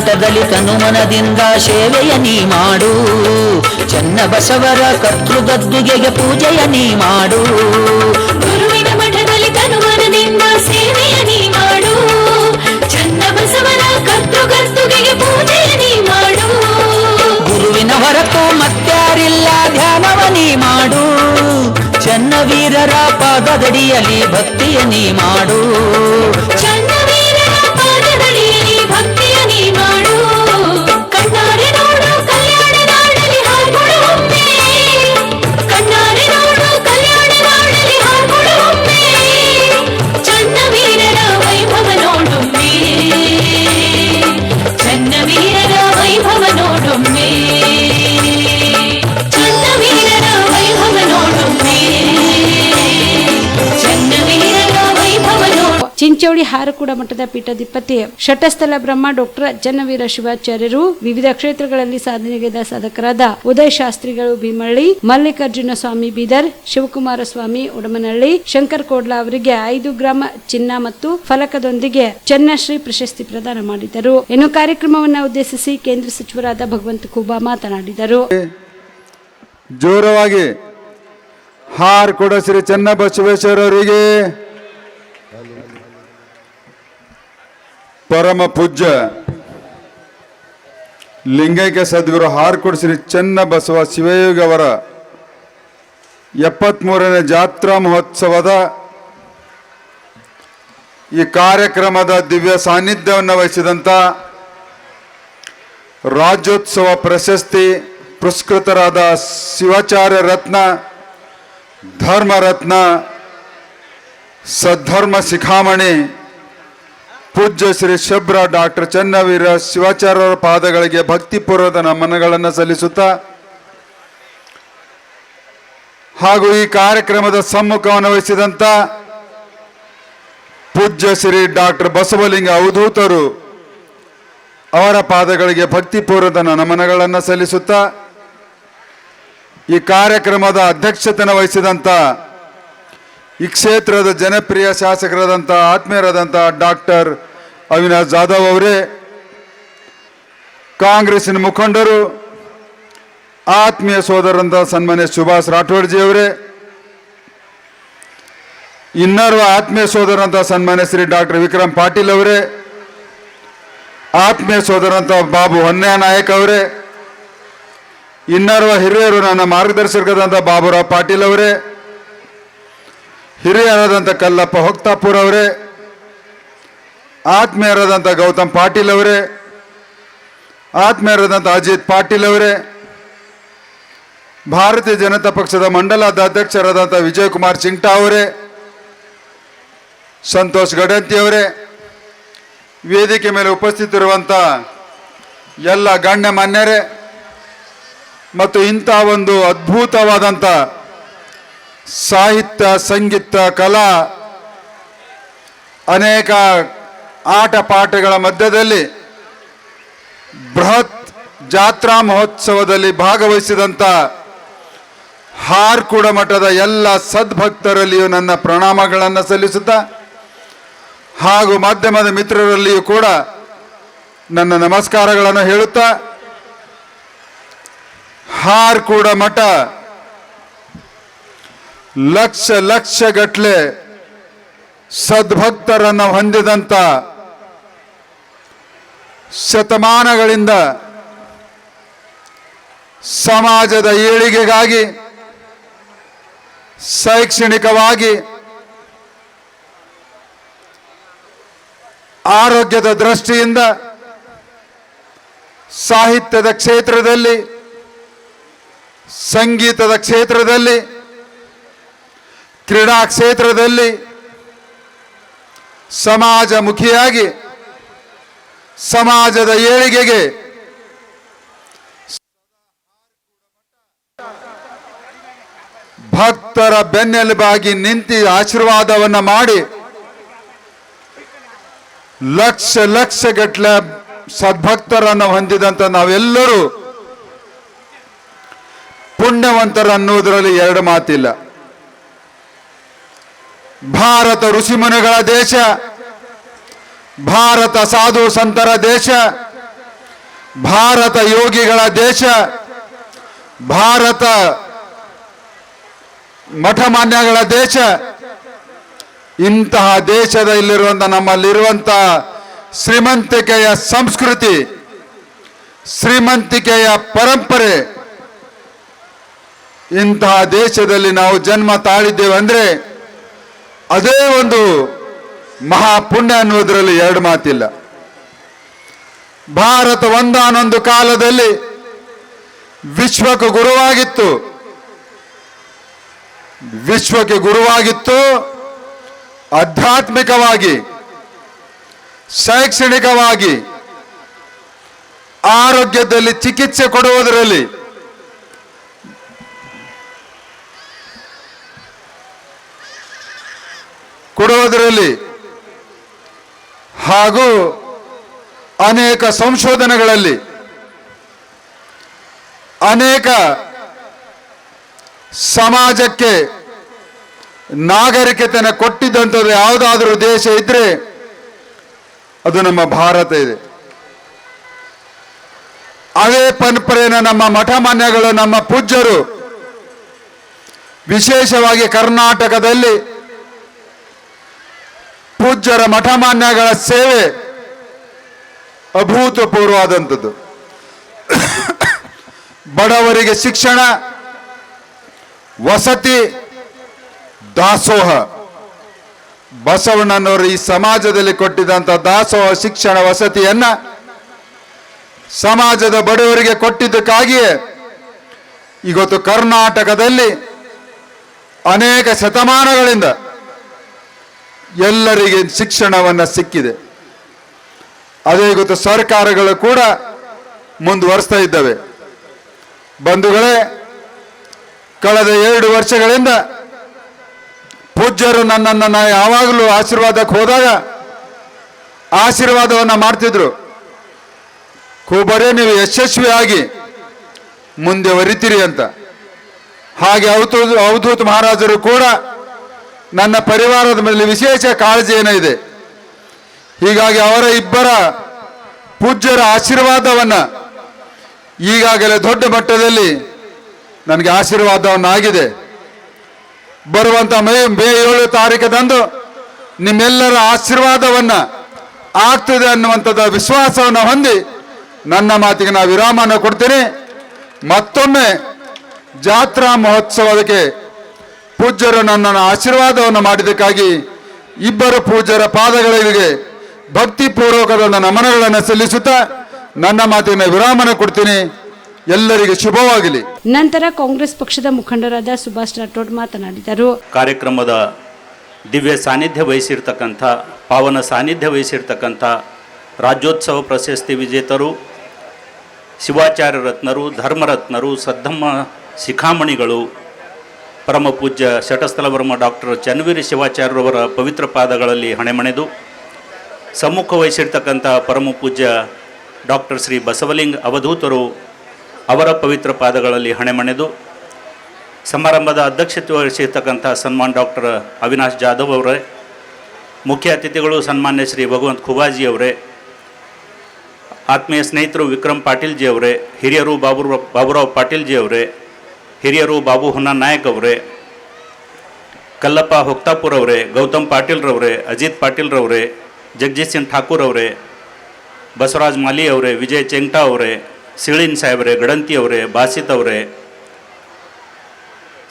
ಮಠದಲ್ಲಿ ತನುಮನದಿಂದ ಸೇವೆಯ ನೀ ಮಾಡು. ಚನ್ನಬಸವರ ಕರ್ತೃಗದ್ದುಗೆಗೆ ಪೂಜೆಯ ನೀ ಮಾಡು. ಗುರುವಿನ ಮಠದಲ್ಲಿ ತನುಮನದಿಂದ ಸೇವೆಯ ನೀ ಮಾಡು. ಚನ್ನಬಸವನ ಕರ್ತೃಗರ್ತುಗೆಗೆ ಪೂಜೆಯ ನೀ ಮಾಡು. ಗುರುವಿನ ಹೊರತು ಮತ್ಯಾರಿಲ್ಲ ಧ್ಯಾನವ ನೀ ಮಾಡು. ಚನ್ನವೀರರ ಪಾದದಡಿಯಲ್ಲಿ ಭಕ್ತಿಯ ನೀ ಮಾಡು. ಚನ್ನವೀರರ ಪಾದದಡಿಯಲ್ಲಿ ಭಕ್ತಿಯ ನೀ ಮಾಡು. ಕಣ್ಣಾರೆ ನೋಡು ಕಲ್ಯಾಣ ನಾಡಲಿ ಹಾರ್ಕೊಡು ಒಮ್ಮೆ. ಕಣ್ಣಾರೆ ನೋಡು ಕಲ್ಯಾಣ ನಾಡಲಿ ಹಾರ್ಕೊಡು ಒಮ್ಮೆ. ಚನ್ನವೀರರ ವೈಭವ ನೋಡೊಮ್ಮೆ. ಚನ್ನವೀರರ ವೈಭವ ನೋಡೊಮ್ಮೆ. ಚನ್ನವೀರರ ವೈಭವ ನೋಡೊಮ್ಮೆ. ಚನ್ನವೀರರ ವೈಭವ ನೋಡು. ಚಿಂಚೋಳಿ ಹಾರಕೂಡ ಮಠದ ಪೀಠಾಧಿಪತಿ ಶಟಸ್ಥಲ ಬ್ರಹ್ಮ ಡಾಕ್ಟರ್ ಚನ್ನವೀರ ಶಿವಾಚಾರ್ಯರು ವಿವಿಧ ಕ್ಷೇತ್ರಗಳಲ್ಲಿ ಸಾಧನೆಗೈದ ಸಾಧಕರಾದ ಉದಯ ಶಾಸ್ತ್ರಿಗಳು ಭೀಮಳ್ಳಿ, ಮಲ್ಲಿಕಾರ್ಜುನ ಸ್ವಾಮಿ ಬೀದರ್, ಶಿವಕುಮಾರ ಸ್ವಾಮಿ ಉಡಮನಹಳ್ಳಿ, ಶಂಕರ್ ಕೋಡ್ಲಾ ಅವರಿಗೆ 5 ಗ್ರಾಮ ಚಿನ್ನ ಮತ್ತು ಫಲಕದೊಂದಿಗೆ ಚನ್ನಶ್ರೀ ಪ್ರಶಸ್ತಿ ಪ್ರದಾನ ಮಾಡಿದರು. ಇನ್ನು ಕಾರ್ಯಕ್ರಮವನ್ನು ಉದ್ದೇಶಿಸಿ ಕೇಂದ್ರ ಸಚಿವರಾದ ಭಗವಂತ ಖೂಬಾ ಮಾತನಾಡಿದರು. ಜೋರವಾಗಿ ಹಾರಕೂಡ ಶ್ರೀ ಚನ್ನಬಸವೇಶ್ವರರಿಗೆ ಪರಮ ಪೂಜ್ಯ ಲಿಂಗೈಕ್ಯ ಸದ್ಗುರು ಹಾರಕೂಡ ಶ್ರೀ ಚನ್ನಬಸವ ಶಿವಯೋಗಿ ಅವರ 73ನೇ ಜಾತ್ರಾ ಮಹೋತ್ಸವದ ಈ ಕಾರ್ಯಕ್ರಮದ ದಿವ್ಯ ಸಾನ್ನಿಧ್ಯವನ್ನು ವಹಿಸಿದಂಥ ರಾಜ್ಯೋತ್ಸವ ಪ್ರಶಸ್ತಿ ಪುರಸ್ಕೃತರಾದ ಶಿವಾಚಾರ್ಯ ರತ್ನ, ಧರ್ಮರತ್ನ, ಸದ್ಧರ್ಮ ಶಿಖಾಮಣಿ ಪೂಜ್ಯ ಶ್ರೀ ಶಬ್ರ ಡಾಕ್ಟರ್ ಚನ್ನವೀರ ಶಿವಾಚಾರ್ಯರ ಪಾದಗಳಿಗೆ ಭಕ್ತಿಪೂರ್ವದ ನಮನಗಳನ್ನು ಸಲ್ಲಿಸುತ್ತಾ ಹಾಗೂ ಈ ಕಾರ್ಯಕ್ರಮದ ಸಮ್ಮುಖವನ್ನು ವಹಿಸಿದಂಥ ಪೂಜ್ಯ ಶ್ರೀ ಡಾಕ್ಟರ್ ಬಸವಲಿಂಗ ಅವಧೂತರು ಅವರ ಪಾದಗಳಿಗೆ ಭಕ್ತಿಪೂರ್ವದ ನಮನಗಳನ್ನು ಸಲ್ಲಿಸುತ್ತಾ ಈ ಕಾರ್ಯಕ್ರಮದ ಅಧ್ಯಕ್ಷತೆಯನ್ನು ವಹಿಸಿದಂಥ ಈ ಕ್ಷೇತ್ರದ ಜನಪ್ರಿಯ ಶಾಸಕರಾದಂಥ ಆತ್ಮೀಯರಾದಂಥ ಡಾಕ್ಟರ್ ಅವಿನಾಶ್ ಜಾಧವ್ ಅವರೇ, ಕಾಂಗ್ರೆಸ್ಸಿನ ಮುಖಂಡರು, ಆತ್ಮೀಯ ಸೋದರಂತ ಸನ್ಮಾನ್ಯ ಸುಭಾಷ್ ರಾಠೋಡ್ಜಿ ಅವರೇ, ಇನ್ನೋರ್ವ ಆತ್ಮೀಯ ಸೋದರಂತ ಸನ್ಮಾನ್ಯ ಶ್ರೀ ಡಾಕ್ಟರ್ ವಿಕ್ರಮ್ ಪಾಟೀಲ್ ಅವರೇ, ಆತ್ಮೀಯ ಸೋದರಂತ ಬಾಬು ಹೊನ್ಯ ನಾಯಕ್ ಅವರೇ, ಇನ್ನೋರ್ವ ಹಿರಿಯರು ನನ್ನ ಮಾರ್ಗದರ್ಶಕರಾದಂಥ ಬಾಬುರಾವ್ ಪಾಟೀಲ್ ಅವರೇ, ಹಿರಿಯರಾದಂಥ ಕಲ್ಲಪ್ಪ ಹೊಕ್ತಾಪುರ್ ಅವರೇ, ಆತ್ಮೀಯರಾದಂಥ ಗೌತಮ್ ಪಾಟೀಲ್ ಅವರೇ, ಆತ್ಮೀಯರಾದಂಥ ಅಜಿತ್ ಪಾಟೀಲ್ ಅವರೇ, ಭಾರತೀಯ ಜನತಾ ಪಕ್ಷದ ಮಂಡಲದ ಅಧ್ಯಕ್ಷರಾದಂಥ ವಿಜಯ್ ಕುಮಾರ್ ಚಿಂಗ್ಟಾ ಅವರೇ, ಸಂತೋಷ್ ಗಡಂತಿ ಅವರೇ, ವೇದಿಕೆ ಮೇಲೆ ಉಪಸ್ಥಿತರಿರುವಂಥ ಎಲ್ಲ ಗಣ್ಯಮಾನ್ಯರೇ ಮತ್ತು ಇಂಥ ಒಂದು ಅದ್ಭುತವಾದಂಥ ಸಾಹಿತ್ಯ, ಸಂಗೀತ, ಕಲಾ, ಅನೇಕ ಆಟ ಪಾಠಗಳ ಮಧ್ಯದಲ್ಲಿ ಬೃಹತ್ ಜಾತ್ರಾ ಮಹೋತ್ಸವದಲ್ಲಿ ಭಾಗವಹಿಸಿದಂಥ ಹಾರಕೂಡ ಮಠದ ಎಲ್ಲ ಸದ್ಭಕ್ತರಲ್ಲಿಯೂ ನನ್ನ ಪ್ರಣಾಮಗಳನ್ನು ಸಲ್ಲಿಸುತ್ತಾ ಹಾಗೂ ಮಾಧ್ಯಮದ ಮಿತ್ರರಲ್ಲಿಯೂ ಕೂಡ ನನ್ನ ನಮಸ್ಕಾರಗಳನ್ನು ಹೇಳುತ್ತಾ, ಹಾರಕೂಡ ಮಠ ಲಕ್ಷ ಲಕ್ಷ ಗಟ್ಟಲೆ ಸದ್ಭಕ್ತರನ್ನು ಹೊಂದಿದಂಥ ಶತಮಾನಗಳಿಂದ ಸಮಾಜದ ಏಳಿಗೆಗಾಗಿ, ಶೈಕ್ಷಣಿಕವಾಗಿ, ಆರೋಗ್ಯದ ದೃಷ್ಟಿಯಿಂದ, ಸಾಹಿತ್ಯದ ಕ್ಷೇತ್ರದಲ್ಲಿ, ಸಂಗೀತದ ಕ್ಷೇತ್ರದಲ್ಲಿ, ಕ್ರೀಡಾ ಕ್ಷೇತ್ರದಲ್ಲಿ ಸಮಾಜಮುಖಿಯಾಗಿ ಸಮಾಜದ ಏಳಿಗೆಗೆ ಭಕ್ತರ ಬೆನ್ನೆಲುಬಾಗಿ ನಿಂತು ಆಶೀರ್ವಾದವನ್ನು ಮಾಡಿ ಲಕ್ಷ ಲಕ್ಷ ಗಟ್ಟಲೆ ಸದ್ಭಕ್ತರನ್ನು ಹೊಂದಿದಂತ ನಾವೆಲ್ಲರೂ ಪುಣ್ಯವಂತರನ್ನುವುದರಲ್ಲಿ ಎರಡು ಮಾತಿಲ್ಲ. ಭಾರತ ಋಷಿಮುನಿಗಳ ದೇಶ, ಭಾರತ ಸಾಧು ಸಂತರ ದೇಶ, ಭಾರತ ಯೋಗಿಗಳ ದೇಶ, ಭಾರತ ಮಠಮಾನ್ಯಗಳ ದೇಶ. ಇಂತಹ ದೇಶದಲ್ಲಿರುವಂಥ ನಮ್ಮಲ್ಲಿರುವಂಥ ಶ್ರೀಮಂತಿಕೆಯ ಸಂಸ್ಕೃತಿ, ಶ್ರೀಮಂತಿಕೆಯ ಪರಂಪರೆ, ಇಂತಹ ದೇಶದಲ್ಲಿ ನಾವು ಜನ್ಮ ತಾಳಿದ್ದೇವೆ ಅಂದರೆ ಅದೇ ಒಂದು ಮಹಾಪುಣ್ಯ ಅನ್ನುವುದರಲ್ಲಿ ಎರಡು ಮಾತಿಲ್ಲ. ಭಾರತ ಒಂದಾನೊಂದು ಕಾಲದಲ್ಲಿ ವಿಶ್ವಕ್ಕೆ ಗುರುವಾಗಿತ್ತು, ವಿಶ್ವಕ್ಕೆ ಗುರುವಾಗಿತ್ತು. ಆಧ್ಯಾತ್ಮಿಕವಾಗಿ, ಶೈಕ್ಷಣಿಕವಾಗಿ, ಆರೋಗ್ಯದಲ್ಲಿ ಚಿಕಿತ್ಸೆ ಕೊಡುವುದರಲ್ಲಿ ಹಾಗೂ ಅನೇಕ ಸಂಶೋಧನೆಗಳಲ್ಲಿ ಅನೇಕ ಸಮಾಜಕ್ಕೆ ನಾಗರಿಕತೆಯನ್ನು ಕೊಟ್ಟಿದ್ದಂಥದ್ದು ಯಾವುದಾದ್ರೂ ದೇಶ ಇದ್ರೆ ಅದು ನಮ್ಮ ಭಾರತ ಇದೆ. ಅದೇ ಪರಂಪರೆಯನ್ನು ನಮ್ಮ ಮಠಮಾನ್ಯಗಳು, ನಮ್ಮ ಪೂಜ್ಯರು, ವಿಶೇಷವಾಗಿ ಕರ್ನಾಟಕದಲ್ಲಿ ಪೂಜ್ಯರ ಮಠಮಾನ್ಯಗಳ ಸೇವೆ ಅಭೂತಪೂರ್ವವಾದಂಥದ್ದು. ಬಡವರಿಗೆ ಶಿಕ್ಷಣ, ವಸತಿ, ದಾಸೋಹ. ಬಸವಣ್ಣನವರು ಈ ಸಮಾಜದಲ್ಲಿ ಕೊಟ್ಟಿದ್ದಂಥ ದಾಸೋಹ, ಶಿಕ್ಷಣ, ವಸತಿಯನ್ನ ಸಮಾಜದ ಬಡವರಿಗೆ ಕೊಟ್ಟಿದ್ದಕ್ಕಾಗಿಯೇ ಇವತ್ತು ಕರ್ನಾಟಕದಲ್ಲಿ ಅನೇಕ ಶತಮಾನಗಳಿಂದ ಎಲ್ಲರಿಗೆ ಶಿಕ್ಷಣವನ್ನು ಸಿಕ್ಕಿದೆ. ಅದೇ ಇವತ್ತು ಸರ್ಕಾರಗಳು ಕೂಡ ಮುಂದುವರಿಸ್ತಾ ಇದ್ದಾವೆ. ಬಂಧುಗಳೇ, ಕಳೆದ 2 ವರ್ಷಗಳಿಂದ ಪೂಜ್ಯರು ನನ್ನನ್ನು ಯಾವಾಗಲೂ ಆಶೀರ್ವಾದಕ್ಕೆ ಹೋದಾಗ ಆಶೀರ್ವಾದವನ್ನು ಮಾಡ್ತಿದ್ರು. ಬರೇ ನೀವು ಯಶಸ್ವಿಯಾಗಿ ಮುಂದೆ ವರಿತೀರಿ ಅಂತ. ಹಾಗೆ ಅವಧೂತ ಮಹಾರಾಜರು ಕೂಡ ನನ್ನ ಪರಿವಾರದ ಮೇಲೆ ವಿಶೇಷ ಕಾಳಜಿ ಏನಿದೆ. ಹೀಗಾಗಿ ಅವರ ಇಬ್ಬರ ಪೂಜ್ಯರ ಆಶೀರ್ವಾದವನ್ನು ಈಗಾಗಲೇ ದೊಡ್ಡ ಮಟ್ಟದಲ್ಲಿ ನನಗೆ ಆಶೀರ್ವಾದವನ್ನಾಗಿದೆ. ಬರುವಂಥ ಮೇ 7 ತಾರೀಕದಂದು ನಿಮ್ಮೆಲ್ಲರ ಆಶೀರ್ವಾದವನ್ನು ಆಗ್ತದೆ ಅನ್ನುವಂಥದ್ದು ವಿಶ್ವಾಸವನ್ನು ಹೊಂದಿ ನನ್ನ ಮಾತಿಗೆ ನಾನು ವಿರಾಮವನ್ನು ಕೊಡ್ತೀನಿ. ಮತ್ತೊಮ್ಮೆ ಜಾತ್ರಾ ಮಹೋತ್ಸವಕ್ಕೆ ಪೂಜ್ಯರು ನನ್ನನ್ನು ಆಶೀರ್ವಾದವನ್ನು ಮಾಡಿದ್ದಕ್ಕಾಗಿ ಇಬ್ಬರು ಪೂಜ್ಯರ ಪಾದಗಳಿಗೆ ಭಕ್ತಿಪೂರ್ವಕದ ನಮನಗಳನ್ನು ಸಲ್ಲಿಸುತ್ತಾ ನನ್ನ ಮಾತಿನ ವಿರಾಮನ ಕೊಡ್ತೀನಿ. ಎಲ್ಲರಿಗೆ ಶುಭವಾಗಲಿ. ನಂತರ ಕಾಂಗ್ರೆಸ್ ಪಕ್ಷದ ಮುಖಂಡರಾದ ಸುಭಾಷ್ ರಾಠೋಡ್ ಮಾತನಾಡಿದರು. ಕಾರ್ಯಕ್ರಮದ ದಿವ್ಯ ಸಾನ್ನಿಧ್ಯ ವಹಿಸಿರ್ತಕ್ಕಂಥ, ಪಾವನ ಸಾನ್ನಿಧ್ಯ ವಹಿಸಿರ್ತಕ್ಕಂಥ ರಾಜ್ಯೋತ್ಸವ ಪ್ರಶಸ್ತಿ ವಿಜೇತರು, ಶಿವಾಚಾರ್ಯ ರತ್ನರು, ಧರ್ಮರತ್ನರು, ಸದ್ಧಮ್ಮ ಶಿಖಾಮಣಿಗಳು, ಪರಮ ಪೂಜ್ಯ ಶಟಸ್ಥಲವರ್ಮ ಡಾಕ್ಟರ್ ಚನ್ನವೀರ ಶಿವಾಚಾರ್ಯರವರ ಪವಿತ್ರ ಪಾದಗಳಲ್ಲಿ ಹಣೆಮಣೆದು, ಸಮ್ಮುಖ ವಹಿಸಿರ್ತಕ್ಕಂಥ ಪರಮ ಪೂಜ್ಯ ಡಾಕ್ಟರ್ ಶ್ರೀ ಬಸವಲಿಂಗ ಅವಧೂತರು ಅವರ ಪವಿತ್ರ ಪಾದಗಳಲ್ಲಿ ಹಣೆಮಣೆದು, ಸಮಾರಂಭದ ಅಧ್ಯಕ್ಷತೆ ವಹಿಸಿರ್ತಕ್ಕಂಥ ಸನ್ಮಾನ್ ಡಾಕ್ಟರ್ ಅವಿನಾಶ್ ಜಾಧವ್ ಅವರೇ, ಮುಖ್ಯ ಅತಿಥಿಗಳು ಸನ್ಮಾನ್ಯ ಶ್ರೀ ಭಗವಂತ ಖುಬಾಜಿ ಅವರೇ, ಆತ್ಮೀಯ ಸ್ನೇಹಿತರು ವಿಕ್ರಮ್ ಪಾಟೀಲ್ ಜಿ ಅವರೇ, ಹಿರಿಯರು ಬಾಬುರಾವ್ ಪಾಟೀಲ್ ಜಿ ಅವರೇ, ಹಿರಿಯರು ಬಾಬು ಹುನ್ನ ನಾಯಕ್ ಅವರೇ, ಕಲ್ಲಪ್ಪ ಹೊಕ್ತಾಪುರ್ ಅವರೇ, ಗೌತಮ್ ಪಾಟೀಲ್ರವರೇ, ಅಜಿತ್ ಪಾಟೀಲ್ರವರೇ, ಜಗಜೀತ್ ಸಿಂಗ್ ಠಾಕೂರ್ ಅವರೇ, ಬಸವರಾಜ್ ಮಾಲಿ ಅವರೇ, ವಿಜಯ್ ಚೆಂಗ್ಟಾ ಅವರೇ, ಸಿಳಿನ್ ಸಾಹೇಬ್ರೆ, ಗಡಂತಿ ಅವರೇ, ಬಾಸಿತ್ ಅವರೇ,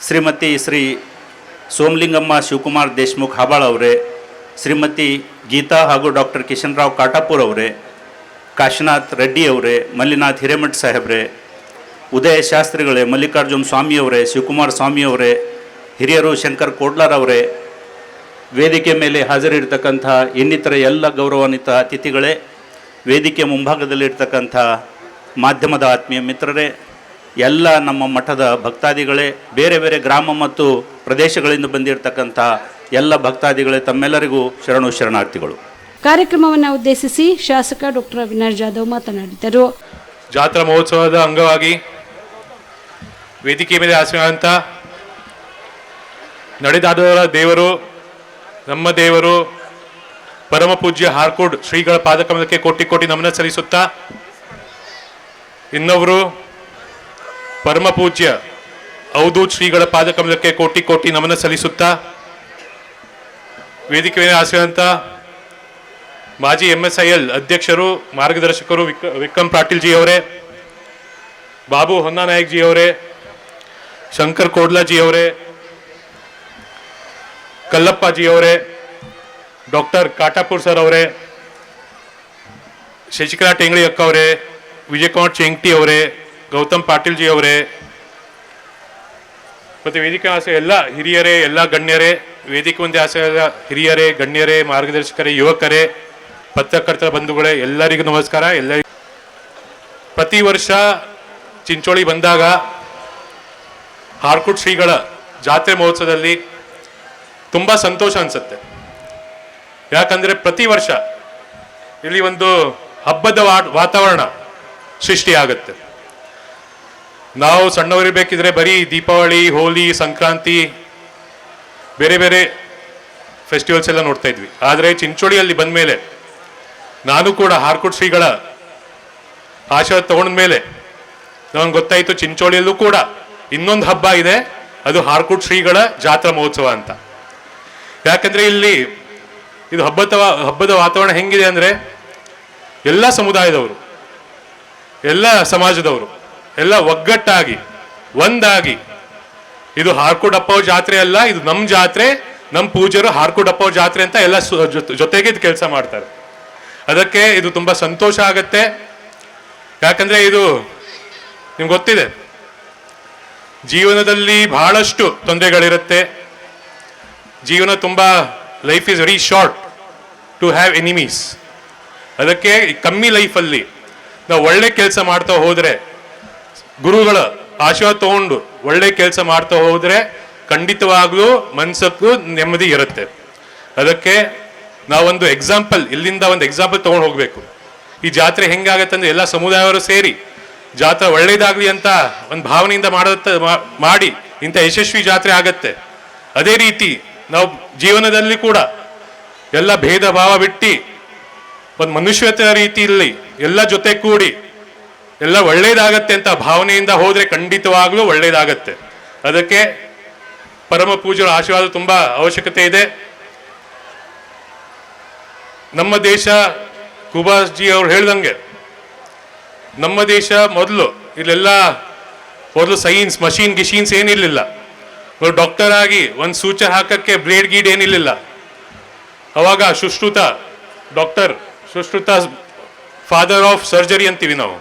ಶ್ರೀಮತಿ ಶ್ರೀ ಸೋಮಲಿಂಗಮ್ಮ ಶಿವಕುಮಾರ್ ದೇಶ್ಮುಖ್ ಹಾಬಾಳ್ ಅವರೇ, ಶ್ರೀಮತಿ ಗೀತಾ ಹಾಗೂ ಡಾಕ್ಟರ್ ಕಿಶನ್ ರಾವ್ ಕಾಟಾಪುರ್ ಅವರೇ, ಕಾಶಿನಾಥ್ ರೆಡ್ಡಿ ಅವರೇ, ಮಲ್ಲಿನಾಥ್ ಹಿರೇಮಠ್ ಸಾಹೇಬ್ರೆ, ಉದಯ ಶಾಸ್ತ್ರಿಗಳೇ, ಮಲ್ಲಿಕಾರ್ಜುನ್ ಸ್ವಾಮಿ ಅವರೇ, ಶಿವಕುಮಾರ್ ಸ್ವಾಮಿ ಅವರೇ, ಹಿರಿಯರು ಶಂಕರ್ ಕೋಡ್ಲಾರ್ ಅವರೇ, ವೇದಿಕೆ ಮೇಲೆ ಹಾಜರಿರ್ತಕ್ಕಂಥ ಇನ್ನಿತರ ಎಲ್ಲ ಗೌರವಾನ್ವಿತ ಅತಿಥಿಗಳೇ, ವೇದಿಕೆ ಮುಂಭಾಗದಲ್ಲಿರ್ತಕ್ಕಂಥ ಮಾಧ್ಯಮದ ಆತ್ಮೀಯ ಮಿತ್ರರೇ, ಎಲ್ಲ ನಮ್ಮ ಮಠದ ಭಕ್ತಾದಿಗಳೇ, ಬೇರೆ ಬೇರೆ ಗ್ರಾಮ ಮತ್ತು ಪ್ರದೇಶಗಳಿಂದ ಬಂದಿರತಕ್ಕಂಥ ಎಲ್ಲ ಭಕ್ತಾದಿಗಳೇ, ತಮ್ಮೆಲ್ಲರಿಗೂ ಶರಣು ಶರಣಾರ್ಥಿಗಳು. ಕಾರ್ಯಕ್ರಮವನ್ನು ಉದ್ದೇಶಿಸಿ ಶಾಸಕ ಡಾಕ್ಟರ್ ಅವಿನಾಶ್ ಜಾಧವ್ ಮಾತನಾಡಿದರು. ಜಾತ್ರಾ ಮಹೋತ್ಸವದ ಅಂಗವಾಗಿ ವೇದಿಕೆ ಮೇಲೆ ಆಸೀನಂತ ನಡೆದಾದವರ ದೇವರು, ನಮ್ಮ ದೇವರು ಪರಮ ಪೂಜ್ಯ ಹಾರ್ಕೋಡ್ ಶ್ರೀಗಳ ಪಾದಕಮಲಕ್ಕೆ ಕೋಟಿ ಕೋಟಿ ನಮನ ಸಲ್ಲಿಸುತ್ತಾ ಇನ್ನೊಬ್ಬರು ಪರಮ ಪೂಜ್ಯ ಅವಧೂತ್ ಶ್ರೀಗಳ ಪಾದಕಮಲಕ್ಕೆ ಕೋಟಿ ಕೋಟಿ ನಮನ ಸಲ್ಲಿಸುತ್ತಾ, ವೇದಿಕೆ ಮೇಲೆ ಆಸೆಯಂತ ಮಾಜಿ MSIL ಅಧ್ಯಕ್ಷರು ಮಾರ್ಗದರ್ಶಕರು ವಿಕ್ರಮ್ ಪಾಟೀಲ್ ಜಿ ಅವರೇ, ಬಾಬು ಹೊನ್ನಾನಾಯಕ್ ಜಿ ಅವರೇ, ಶಂಕರ್ ಕೋಡ್ಲಾ ಜಿ ಅವರೇ, ಕಲ್ಲಪ್ಪ ಜಿ ಅವರೇ, ಡಾಕ್ಟರ್ ಕಾಟಾಪುರ್ ಸರ್ ಅವರೇ, ಶಶಿಕಲಾ ಟೆಂಗಳಿ ಅಕ್ಕ ಅವರೇ, ವಿಜಯಕುಮಾರ್ ಚೆಂಗ್ಟಿ ಅವರೇ, ಗೌತಮ್ ಪಾಟೀಲ್ ಜಿ ಅವರೇ, ಮತ್ತು ವೇದಿಕೆ ಆಸೆ ಎಲ್ಲ ಹಿರಿಯರೇ, ಎಲ್ಲ ಗಣ್ಯರೇ, ವೇದಿಕೆ ಮುಂದೆ ಆಸೆ ಹಿರಿಯರೇ, ಗಣ್ಯರೇ, ಮಾರ್ಗದರ್ಶಕರೇ, ಯುವಕರೇ, ಪತ್ರಕರ್ತರ ಬಂಧುಗಳೇ, ಎಲ್ಲರಿಗೂ ನಮಸ್ಕಾರ. ಎಲ್ಲರಿಗೂ ಪ್ರತಿ ವರ್ಷ ಚಿಂಚೋಳಿ ಬಂದಾಗ ಹಾರ್ಕುಟ್ ಶ್ರೀಗಳ ಜಾತ್ರೆ ಮಹೋತ್ಸವದಲ್ಲಿ ತುಂಬ ಸಂತೋಷ ಅನಿಸುತ್ತೆ. ಯಾಕಂದರೆ ಪ್ರತಿ ವರ್ಷ ಇಲ್ಲಿ ಒಂದು ಹಬ್ಬದ ವಾತಾವರಣ ಸೃಷ್ಟಿಯಾಗುತ್ತೆ. ನಾವು ಸಣ್ಣವರಿರ್ಬೇಕಿದ್ರೆ ಬರೀ ದೀಪಾವಳಿ, ಹೋಲಿ, ಸಂಕ್ರಾಂತಿ, ಬೇರೆ ಬೇರೆ ಫೆಸ್ಟಿವಲ್ಸ್ ಎಲ್ಲ ನೋಡ್ತಾ ಇದ್ವಿ. ಆದರೆ ಚಿಂಚೋಳಿಯಲ್ಲಿ ಬಂದ ಮೇಲೆ ನಾನು ಕೂಡ ಹಾರ್ಕುಟ್ ಶ್ರೀಗಳ ಆಶೀರ್ವಾದ ತಗೊಂಡ ಮೇಲೆ ನನಗೆ ಗೊತ್ತಾಯಿತು ಚಿಂಚೋಳಿಯಲ್ಲೂ ಕೂಡ ಇನ್ನೊಂದು ಹಬ್ಬ ಇದೆ, ಅದು ಹಾರ್ಕುಟ್ ಶ್ರೀಗಳ ಜಾತ್ರಾ ಮಹೋತ್ಸವ ಅಂತ. ಯಾಕಂದರೆ ಇಲ್ಲಿ ಇದು ಹಬ್ಬದ ವಾತಾವರಣ ಹೆಂಗಿದೆ ಅಂದರೆ ಎಲ್ಲ ಸಮುದಾಯದವರು, ಎಲ್ಲ ಸಮಾಜದವರು ಎಲ್ಲ ಒಗ್ಗಟ್ಟಾಗಿ ಒಂದಾಗಿ, ಇದು ಹಾರ್ಕುಟ್ ಅಪ್ಪ ಜಾತ್ರೆ ಅಲ್ಲ, ಇದು ನಮ್ಮ ಜಾತ್ರೆ, ನಮ್ಮ ಪೂಜಾರು ಹಾರ್ಕುಟ್ ಅಪ್ಪ ಜಾತ್ರೆ ಅಂತ ಎಲ್ಲ ಜೊತೆಗೆ ಇದು ಕೆಲಸ ಮಾಡ್ತಾರೆ. ಅದಕ್ಕೆ ಇದು ತುಂಬ ಸಂತೋಷ ಆಗತ್ತೆ. ಯಾಕಂದರೆ ಇದು ನಿಮ್ಗೆ ಗೊತ್ತಿದೆ, ಜೀವನದಲ್ಲಿ ಬಹಳಷ್ಟು ತೊಂದರೆಗಳಿರುತ್ತೆ. ಜೀವನ ತುಂಬ, life is very short to have enemies. ಅದಕ್ಕೆ ಕಮ್ಮಿ ಲೈಫಲ್ಲಿ ನಾವು ಒಳ್ಳೆ ಕೆಲಸ ಮಾಡ್ತಾ ಹೋದರೆ, ಗುರುಗಳ ಆಶೀರ್ವಾದ ತಗೊಂಡು ಒಳ್ಳೆ ಕೆಲಸ ಮಾಡ್ತಾ ಹೋದರೆ ಖಂಡಿತವಾಗ್ಲೂ ಮನಸ್ಸಕ್ಕೂ ನೆಮ್ಮದಿ ಇರುತ್ತೆ. ಅದಕ್ಕೆ ನಾವೊಂದು ಎಕ್ಸಾಂಪಲ್, ಇಲ್ಲಿಂದ ಒಂದು ಎಕ್ಸಾಂಪಲ್ ತೊಗೊಂಡು ಹೋಗಬೇಕು. ಈ ಜಾತ್ರೆ ಹೆಂಗಾಗತ್ತೆ ಅಂದರೆ ಎಲ್ಲ ಸಮುದಾಯವರು ಸೇರಿ ಜಾತ್ರೆ ಒಳ್ಳೇದಾಗಲಿ ಅಂತ ಒಂದು ಭಾವನೆಯಿಂದ ಮಾಡಿ ಇಂಥ ಯಶಸ್ವಿ ಜಾತ್ರೆ ಆಗತ್ತೆ. ಅದೇ ರೀತಿ ನಾವು ಜೀವನದಲ್ಲಿ ಕೂಡ ಎಲ್ಲ ಭೇದ ಭಾವ ಬಿಟ್ಟು ಒಂದು ಮನುಷ್ಯತೆಯ ರೀತಿಯಲ್ಲಿ ಎಲ್ಲ ಜೊತೆ ಕೂಡಿ ಎಲ್ಲ ಒಳ್ಳೇದಾಗತ್ತೆ ಅಂತ ಭಾವನೆಯಿಂದ ಹೋದರೆ ಖಂಡಿತವಾಗ್ಲೂ ಒಳ್ಳೇದಾಗತ್ತೆ. ಅದಕ್ಕೆ ಪರಮ ಪೂಜ್ಯರ ಆಶೀರ್ವಾದ ತುಂಬ ಅವಶ್ಯಕತೆ ಇದೆ. ನಮ್ಮ ದೇಶ, ಕುಬಾಸ್ ಜಿ ಅವ್ರು ಹೇಳ್ದಂಗೆ, ನಮ್ಮ ದೇಶ ಮೊದಲು ಸೈನ್ಸ್, ಮಷೀನ್ ಗಿಶೀನ್ಸ್ ಏನಿರಲಿಲ್ಲ. ಡಾಕ್ಟರ್ ಆಗಿ ಒಂದು ಸೂಚನೆ ಹಾಕಕ್ಕೆ ಬ್ಲೇಡ್ ಗೀಡ್ ಏನಿರಲಿಲ್ಲ. ಅವಾಗ doctor Sushruta father of surgery ಅಂತೀವಿ ನಾವು.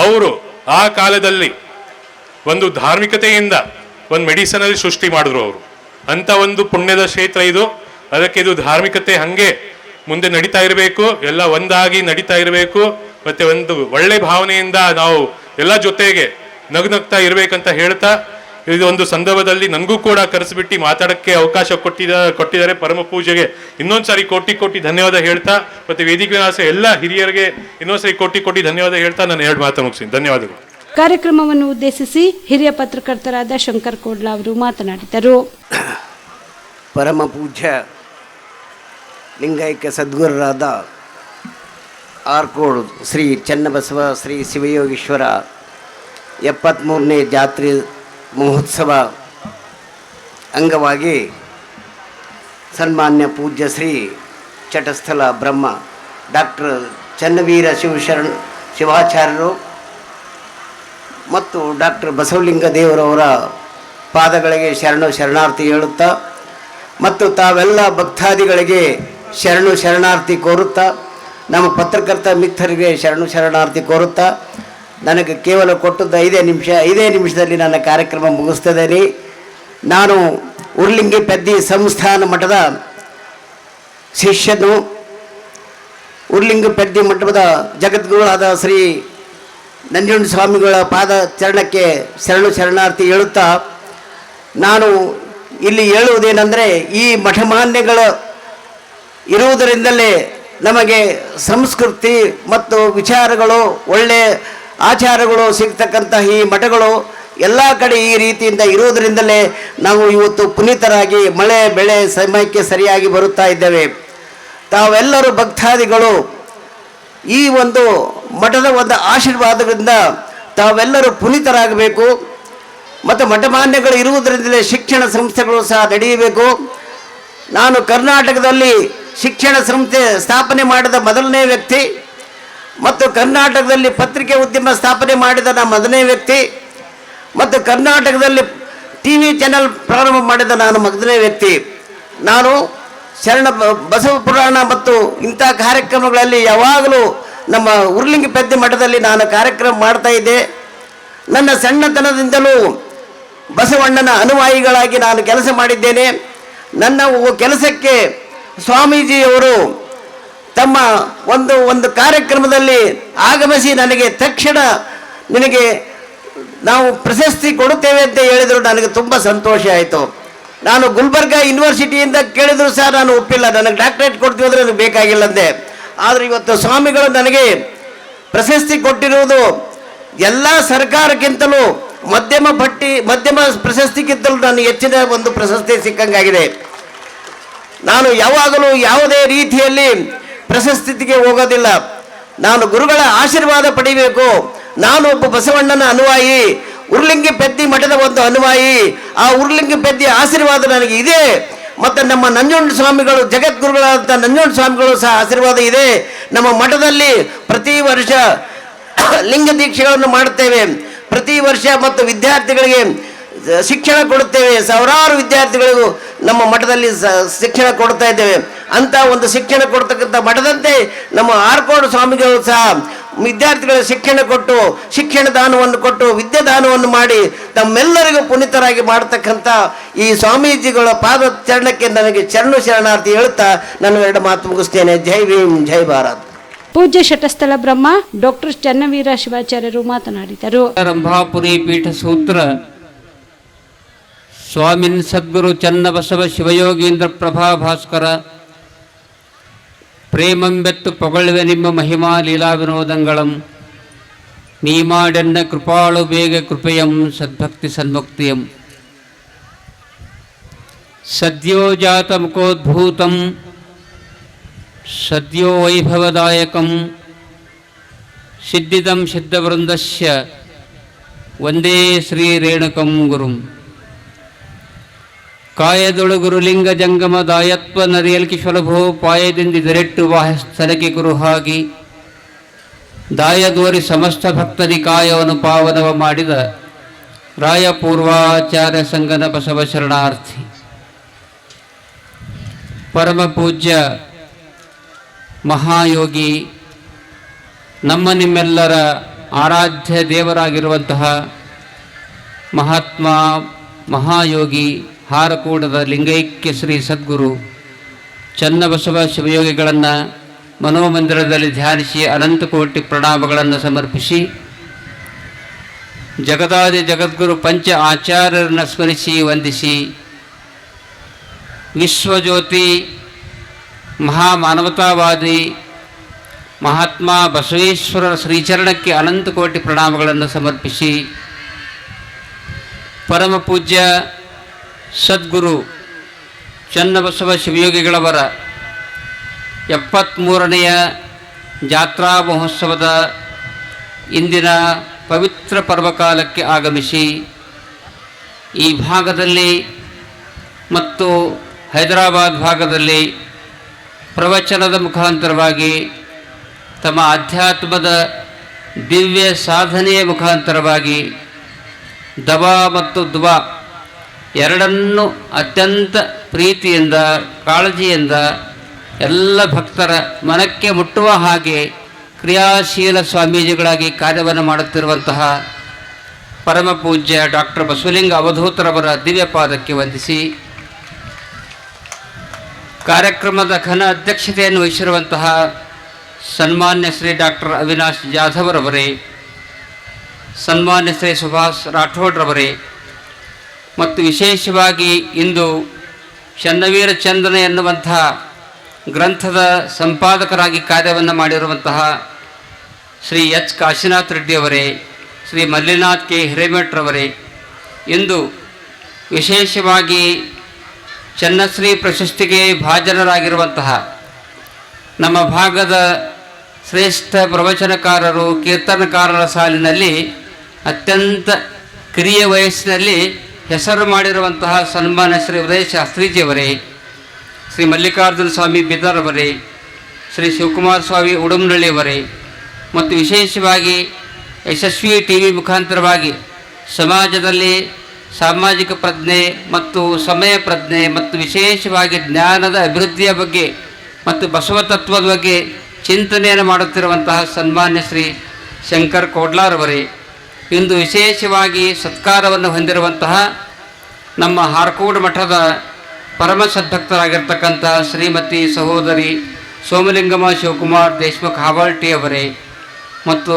ಅವರು ಆ ಕಾಲದಲ್ಲಿ ಒಂದು ಧಾರ್ಮಿಕತೆಯಿಂದ ಒಂದು ಮೆಡಿಸನಲ್ಲಿ ಸೃಷ್ಟಿ ಮಾಡಿದ್ರು ಅವರು. ಅಂತ ಒಂದು ಪುಣ್ಯದ ಕ್ಷೇತ್ರ ಇದು. ಅದಕ್ಕೆ ಇದು ಧಾರ್ಮಿಕತೆ ಹಾಗೆ ಮುಂದೆ ನಡೀತಾ ಇರಬೇಕು, ಎಲ್ಲ ಒಂದಾಗಿ ನಡೀತಾ ಇರಬೇಕು. ಮತ್ತೆ ಒಂದು ಒಳ್ಳೆ ಭಾವನೆಯಿಂದ ನಾವು ಎಲ್ಲ ಜೊತೆಗೆ ನಗ್ನಗ್ತಾ ಇರಬೇಕಂತ ಹೇಳ್ತಾ, ಇದು ಒಂದು ಸಂದರ್ಭದಲ್ಲಿ ನನಗೂ ಕೂಡ ಕರೆಸಿಬಿಟ್ಟು ಮಾತಾಡೋಕ್ಕೆ ಅವಕಾಶ ಕೊಟ್ಟಿದ್ದಾರೆ ಪರಮ ಪೂಜೆಗೆ ಇನ್ನೊಂದ್ಸರಿ ಕೋಟಿ ಕೋಟಿ ಧನ್ಯವಾದ ಹೇಳ್ತಾ, ಮತ್ತೆ ವೇದಿಕೆ ಎಲ್ಲ ಹಿರಿಯರಿಗೆ ಇನ್ನೊಂದ್ಸರಿ ಕೋಟಿ ಕೋಟಿ ಧನ್ಯವಾದ ಹೇಳ್ತಾ ನಾನು 2 ಮಾತು ಮುಗಿಸ್ತೀನಿ. ಧನ್ಯವಾದಗಳು. ಕಾರ್ಯಕ್ರಮವನ್ನು ಉದ್ದೇಶಿಸಿ ಹಿರಿಯ ಪತ್ರಕರ್ತರಾದ ಶಂಕರ್ ಕೋಡ್ಲಾ ಅವರು ಮಾತನಾಡಿದರು. ಪರಮ ಪೂಜ್ಯ ಲಿಂಗೈಕ್ಯ ಸದ್ಗುರುರಾದ ಆರ್ಕೋಡ್ ಶ್ರೀ ಚನ್ನಬಸವ ಶ್ರೀ ಶಿವಯೋಗೀಶ್ವರ 73ನೇ ಜಾತ್ರೆ ಮಹೋತ್ಸವ ಅಂಗವಾಗಿ ಸನ್ಮಾನ್ಯ ಪೂಜ್ಯ ಶ್ರೀ ಚಟಸ್ಥಲ ಬ್ರಹ್ಮ ಡಾಕ್ಟರ್ ಚನ್ನವೀರ ಶಿವಾಚಾರ್ಯರು ಮತ್ತು ಡಾಕ್ಟರ್ ಬಸವಲಿಂಗ ದೇವರವರ ಪಾದಗಳಿಗೆ ಶರಣಾರ್ಥಿ ಹೇಳುತ್ತಾ, ಮತ್ತು ತಾವೆಲ್ಲ ಭಕ್ತಾದಿಗಳಿಗೆ ಶರಣಾರ್ಥಿ ಕೋರುತ್ತಾ, ನಮ್ಮ ಪತ್ರಕರ್ತ ಮಿತ್ರರಿಗೆ ಶರಣಾರ್ಥಿ ಕೋರುತ್ತಾ, ನನಗೆ ಕೇವಲ ಕೊಟ್ಟದ್ದು 5 ನಿಮಿಷದಲ್ಲಿ ನನ್ನ ಕಾರ್ಯಕ್ರಮ ಮುಗಿಸ್ತೇನೆ. ನಾನು ಉರ್ಲಿಂಗಿ ಪೆದ್ದಿ ಸಂಸ್ಥಾನ ಮಠದ ಶಿಷ್ಯನು. ಉರ್ಲಿಂಗಿ ಪೆದ್ದಿ ಮಠದ ಜಗದ್ಗುರುಗಳಾದ ಶ್ರೀ ನಂಜುಂಡ ಸ್ವಾಮಿಗಳ ಪಾದ ಚರಣಕ್ಕೆ ಶರಣಾರ್ಥಿ ಹೇಳುತ್ತಾ, ನಾನು ಇಲ್ಲಿ ಹೇಳುವುದೇನೆಂದರೆ, ಈ ಮಠಮಾನ್ಯಗಳು ಇರುವುದರಿಂದಲೇ ನಮಗೆ ಸಂಸ್ಕೃತಿ ಮತ್ತು ವಿಚಾರಗಳು, ಒಳ್ಳೆಯ ಆಚಾರಗಳು ಸಿಗ್ತಕ್ಕಂತಹ ಈ ಮಠಗಳು ಎಲ್ಲ ಕಡೆ ಈ ರೀತಿಯಿಂದ ಇರುವುದರಿಂದಲೇ ನಾವು ಇವತ್ತು ಪುನೀತರಾಗಿ ಮಳೆ ಬೆಳೆ ಸಮಯಕ್ಕೆ ಸರಿಯಾಗಿ ಬರುತ್ತಾ ಇದ್ದೇವೆ. ತಾವೆಲ್ಲರೂ ಭಕ್ತಾದಿಗಳು ಈ ಒಂದು ಮಠದ ಒಂದು ಆಶೀರ್ವಾದದಿಂದ ತಾವೆಲ್ಲರೂ ಪುನೀತರಾಗಬೇಕು. ಮತ್ತು ಮಠಮಾನ್ಯಗಳು ಇರುವುದರಿಂದಲೇ ಶಿಕ್ಷಣ ಸಂಸ್ಥೆಗಳು ಸಹ ನಡೆಯಬೇಕು. ನಾನು ಕರ್ನಾಟಕದಲ್ಲಿ ಶಿಕ್ಷಣ ಸಂಸ್ಥೆ ಸ್ಥಾಪನೆ ಮಾಡಿದ ಮೊದಲನೇ ವ್ಯಕ್ತಿ ಮತ್ತು ಕರ್ನಾಟಕದಲ್ಲಿ ಪತ್ರಿಕೆ ಉದ್ಯಮ ಸ್ಥಾಪನೆ ಮಾಡಿದ ನಾನು ಮೊದಲನೇ ವ್ಯಕ್ತಿ ಮತ್ತು ಕರ್ನಾಟಕದಲ್ಲಿ TV ಚಾನೆಲ್ ಪ್ರಾರಂಭ ಮಾಡಿದ ನಾನು ಮೊದಲನೇ ವ್ಯಕ್ತಿ. ನಾನು ಬಸವ ಪುರಾಣ ಮತ್ತು ಇಂಥ ಕಾರ್ಯಕ್ರಮಗಳಲ್ಲಿ ಯಾವಾಗಲೂ ನಮ್ಮ ಉರ್ಲಿಂಗಪೆದ್ದೆ ಮಠದಲ್ಲಿ ನಾನು ಕಾರ್ಯಕ್ರಮ ಮಾಡ್ತಾ ಇದ್ದೆ. ನನ್ನ ಸಣ್ಣತನದಿಂದಲೂ ಬಸವಣ್ಣನ ಅನುಯಾಯಿಗಳಾಗಿ ನಾನು ಕೆಲಸ ಮಾಡಿದ್ದೇನೆ. ನನ್ನ ಕೆಲಸಕ್ಕೆ ಸ್ವಾಮೀಜಿಯವರು ತಮ್ಮ ಒಂದು ಕಾರ್ಯಕ್ರಮದಲ್ಲಿ ಆಗಮಿಸಿ ನನಗೆ ತಕ್ಷಣ ನಿನಗೆ ನಾವು ಪ್ರಶಸ್ತಿ ಕೊಡುತ್ತೇವೆ ಅಂತ ಹೇಳಿದರು. ನನಗೆ ತುಂಬ ಸಂತೋಷ ಆಯಿತು. ನಾನು ಗುಲ್ಬರ್ಗ ಯೂನಿವರ್ಸಿಟಿಯಿಂದ ಕೇಳಿದ್ರು ಸಹ ನಾನು ಒಪ್ಪಿಲ್ಲ, ನನಗೆ ಡಾಕ್ಟರೇಟ್ ಕೊಡ್ತೀವಿ ಅಂದರೆ ನನಗೆ ಬೇಕಾಗಿಲ್ಲ ಅಂದೆ. ಆದರೆ ಇವತ್ತು ಸ್ವಾಮಿಗಳು ನನಗೆ ಪ್ರಶಸ್ತಿ ಕೊಟ್ಟಿರುವುದು ಎಲ್ಲ ಸರ್ಕಾರಕ್ಕಿಂತಲೂ ಮಧ್ಯಮ ಪ್ರಶಸ್ತಿಗಿಂತಲೂ ನನಗೆ ಹೆಚ್ಚಿನ ಒಂದು ಪ್ರಶಸ್ತಿ ಸಿಕ್ಕಂಗಾಗಿದೆ. ನಾನು ಯಾವಾಗಲೂ ಯಾವುದೇ ರೀತಿಯಲ್ಲಿ ಪ್ರಶಸ್ತಿಗೆ ಹೋಗೋದಿಲ್ಲ. ನಾನು ಗುರುಗಳ ಆಶೀರ್ವಾದ ಪಡಿಬೇಕು. ನಾನು ಒಬ್ಬ ಬಸವಣ್ಣನ ಅನುಯಾಯಿ, ಉರ್ಲಿಂಗಪೆದ್ದಿ ಮಠದ ಒಂದು ಅನುಯಾಯಿ. ಆ ಉರ್ಲಿಂಗಪೆದ್ದಿ ಆಶೀರ್ವಾದ ನನಗೆ ಇದೆ. ಮತ್ತು ನಮ್ಮ ನಂಜುಂಡ ಸ್ವಾಮಿಗಳು, ಜಗದ್ಗುರುಗಳಾದಂಥ ನಂಜುಂಡ ಸ್ವಾಮಿಗಳು ಸಹ ಆಶೀರ್ವಾದ ಇದೆ. ನಮ್ಮ ಮಠದಲ್ಲಿ ಪ್ರತಿ ವರ್ಷ ಲಿಂಗ ದೀಕ್ಷೆಗಳನ್ನು ಮಾಡುತ್ತೇವೆ. ಪ್ರತಿ ವರ್ಷ ಮತ್ತು ವಿದ್ಯಾರ್ಥಿಗಳಿಗೆ ಶಿಕ್ಷಣ ಕೊಡುತ್ತೇವೆ. ಸಾವಿರಾರು ವಿದ್ಯಾರ್ಥಿಗಳಿಗೂ ನಮ್ಮ ಮಠದಲ್ಲಿ ಶಿಕ್ಷಣ ಕೊಡ್ತಾ ಇದ್ದೇವೆ. ಅಂತ ಒಂದು ಶಿಕ್ಷಣ ಕೊಡ್ತಕ್ಕಂಥ ಮಠದಂತೆ ನಮ್ಮ ಆರ್ಕೋಡ್ ಸ್ವಾಮಿಗಳು ಸಹ ವಿದ್ಯಾರ್ಥಿಗಳ ಶಿಕ್ಷಣ ದಾನವನ್ನು ಕೊಟ್ಟು ವಿದ್ಯಾದಾನವನ್ನು ಮಾಡಿ ತಮ್ಮೆಲ್ಲರಿಗೂ ಪುನೀತರಾಗಿ ಮಾಡತಕ್ಕಂಥ ಈ ಸ್ವಾಮೀಜಿಗಳ ಪಾದ ಚರಣಕ್ಕೆ ನನಗೆ ಶರಣಾರ್ಥಿ ಹೇಳುತ್ತಾ ನಾನು ಎರಡು ಮಾತು ಮುಗಿಸ್ತೇನೆ. ಜೈ ಭೀಮ್, ಜೈ ಭಾರತ್. ಪೂಜ್ಯ ಶಟಸ್ಥಲ ಬ್ರಹ್ಮ ಡಾಕ್ಟರ್ ಚನ್ನವೀರ ಶಿವಾಚಾರ್ಯರು ಮಾತನಾಡಿದರು. ರಂಭಾಪುರಿ ಪೀಠ ಸೂತ್ರ ಸ್ವಾಮಿನ್ ಸದ್ಗುರು ಚನ್ನಬಸವ ಶಿವಯೋಗೀಂದ್ರ ಪ್ರಭಾ ಭಾಸ್ಕರ ಪ್ರೇಮಂಬೆತ್ತು ಪೊಗಳುವೆ ನಿಮ್ಮ ಮಹಿಮಾ ಲೀಲಾ ವಿನೋದಂಗಳಂ ನೀಮಾಡೆನ್ನ ಕೃಪಾಳು ಬೇಗ ಕೃಪೆಯಂ ಸದ್ಭಕ್ತಿ ಸನ್ಮುಕ್ತಿಯಂ ಸದ್ಯೋ ಜಾತ ಮುಖೋದ್ಭೂತಂ ಸದ್ಯೋ ವೈಭವದಾಯಕಂ ಸಿದ್ಧಿದಂ ಸಿದ್ಧವೃಂದಸ್ಯ ವಂದೇ ಶ್ರೀ ರೇಣುಕಂ ಗುರುಂ ಕಾಯದೊಳು ಗುರುಲಿಂಗ ಜಂಗಮ ದಾಯತ್ವ ನರಿಯಲ್ಕಿ ಸ್ವಲಭೋ ಪಾಯದಿಂದಿದರೆಟ್ಟು ವಾಹಸ್ಥಳಕ್ಕೆ ಗುರುಹಾಗಿ ದಾಯದೋರಿ ಸಮಸ್ತ ಭಕ್ತರಿ ಕಾಯವನ್ನು ಪಾವನವ ಮಾಡಿದ ರಾಯಪೂರ್ವಾಚಾರ್ಯ ಸಂಗನ ಬಸವ ಶರಣಾರ್ಥಿ ಪರಮ ಪೂಜ್ಯ ಮಹಾಯೋಗಿ ನಿಮ್ಮೆಲ್ಲರ ಆರಾಧ್ಯ ದೇವರಾಗಿರುವಂತಹ ಮಹಾತ್ಮ ಮಹಾಯೋಗಿ ಹಾರಕೂಡದ ಲಿಂಗೈಕ್ಯ ಶ್ರೀ ಸದ್ಗುರು ಚನ್ನಬಸವ ಶಿವಯೋಗಿಗಳನ್ನು ಮನೋಮಂದಿರದಲ್ಲಿ ಧ್ಯಾನಿಸಿ ಅನಂತಕೋಟಿ ಪ್ರಣಾಮಗಳನ್ನು ಸಮರ್ಪಿಸಿ ಜಗದಾದಿ ಜಗದ್ಗುರು ಪಂಚ ಆಚಾರ್ಯರನ್ನು ಸ್ಮರಿಸಿ ವಂದಿಸಿ ವಿಶ್ವಜ್ಯೋತಿ ಮಹಾಮಾನವತಾವಾದಿ ಮಹಾತ್ಮ ಬಸವೇಶ್ವರರ ಶ್ರೀಚರಣಕ್ಕೆ ಅನಂತಕೋಟಿ ಪ್ರಣಾಮಗಳನ್ನು ಸಮರ್ಪಿಸಿ ಪರಮ ಪೂಜ್ಯ ಸದ್ಗುರು ಚನ್ನಬಸವ ಶಿವಯೋಗಿಗಳವರ 73ನೆಯ ಜಾತ್ರಾ ಮಹೋತ್ಸವದ ಇಂದಿನ ಪವಿತ್ರ ಪರ್ವಕಾಲಕ್ಕೆ ಆಗಮಿಸಿ ಈ ಭಾಗದಲ್ಲಿ ಮತ್ತು ಹೈದರಾಬಾದ್ ಭಾಗದಲ್ಲಿ ಪ್ರವಚನದ ಮುಖಾಂತರವಾಗಿ ತಮ್ಮ ಆಧ್ಯಾತ್ಮದ ದಿವ್ಯ ಸಾಧನೆಯ ಮುಖಾಂತರವಾಗಿ ದವಾ ಮತ್ತು ದುವಾ ಎರಡನ್ನೂ ಅತ್ಯಂತ ಪ್ರೀತಿಯಿಂದ ಕಾಳಜಿಯಿಂದ ಎಲ್ಲ ಭಕ್ತರ ಮನಕ್ಕೆ ಮುಟ್ಟುವ ಹಾಗೆ ಕ್ರಿಯಾಶೀಲ ಸ್ವಾಮೀಜಿಗಳಾಗಿ ಕಾರ್ಯವನ್ನು ಮಾಡುತ್ತಿರುವಂತಹ ಪರಮ ಪೂಜ್ಯ ಡಾಕ್ಟರ್ ಬಸವಲಿಂಗ ಅವಧೂತರವರ ದಿವ್ಯ ಪಾದಕ್ಕೆ ವಂದಿಸಿ ಕಾರ್ಯಕ್ರಮದ ಘನ ಅಧ್ಯಕ್ಷತೆಯನ್ನು ವಹಿಸಿರುವಂತಹ ಸನ್ಮಾನ್ಯ ಶ್ರೀ ಡಾಕ್ಟರ್ ಅವಿನಾಶ್ ಜಾಧವರವರೇ, ಸನ್ಮಾನ್ಯ ಶ್ರೀ ಸುಭಾಷ್ ರಾಠೋಡ್ರವರೇ ಮತ್ತು ವಿಶೇಷವಾಗಿ ಇಂದು ಚನ್ನವೀರ ಚಂದನ ಎನ್ನುವಂತಹ ಗ್ರಂಥದ ಸಂಪಾದಕರಾಗಿ ಕಾರ್ಯವನ್ನು ಮಾಡಿರುವಂತಹ ಶ್ರೀ ಎಚ್ ಕಾಶಿನಾಥ್ ರೆಡ್ಡಿಯವರೇ, ಶ್ರೀ ಮಲ್ಲಿನಾಥ್ ಕೆ ಹಿರೇಮಠರವರೇ, ಇಂದು ವಿಶೇಷವಾಗಿ ಚನ್ನಶ್ರೀ ಪ್ರಶಸ್ತಿಗೆ ಭಾಜನರಾಗಿರುವಂತಹ ನಮ್ಮ ಭಾಗದ ಶ್ರೇಷ್ಠ ಪ್ರವಚನಕಾರರು, ಕೀರ್ತನಕಾರರ ಸಾಲಿನಲ್ಲಿ ಅತ್ಯಂತ ಕಿರಿಯ ವಯಸ್ಸಿನಲ್ಲಿ ಹೆಸರು ಮಾಡಿರುವಂತಹ ಸನ್ಮಾನ್ಯ ಶ್ರೀ ಉದಯ ಶಾಸ್ತ್ರೀಜಿಯವರೇ, ಶ್ರೀ ಮಲ್ಲಿಕಾರ್ಜುನ ಸ್ವಾಮಿ ಬಿದರ್ ಅವರೇ, ಶ್ರೀ ಶಿವಕುಮಾರ ಸ್ವಾಮಿ ಉಡುಮನಳ್ಳಿಯವರೇ ಮತ್ತು ವಿಶೇಷವಾಗಿ ಯಶಸ್ವಿ ಟಿ ವಿ ಮುಖಾಂತರವಾಗಿ ಸಮಾಜದಲ್ಲಿ ಸಾಮಾಜಿಕ ಪ್ರಜ್ಞೆ ಮತ್ತು ಸಮಯ ಪ್ರಜ್ಞೆ ಮತ್ತು ವಿಶೇಷವಾಗಿ ಜ್ಞಾನದ ಅಭಿವೃದ್ಧಿಯ ಬಗ್ಗೆ ಮತ್ತು ಬಸವ ತತ್ವದ ಬಗ್ಗೆ ಚಿಂತನೆಯನ್ನು ಮಾಡುತ್ತಿರುವಂತಹ ಸನ್ಮಾನ್ಯ ಶ್ರೀ ಶಂಕರ್ ಕೋಡ್ಲಾರವರೇ, ಇಂದು ವಿಶೇಷವಾಗಿ ಸತ್ಕಾರವನ್ನು ಹೊಂದಿರುವಂತಹ ನಮ್ಮ ಹಾರ್ಕೋಡ್ ಮಠದ ಪರಮ ಸದ್ಭಕ್ತರಾಗಿರ್ತಕ್ಕಂಥ ಶ್ರೀಮತಿ ಸಹೋದರಿ ಸೋಮಲಿಂಗಮ್ಮ ಶಿವಕುಮಾರ್ ದೇಶಮುಖ್ ಹಾಬಾಳ್ಟಿ ಅವರೇ ಮತ್ತು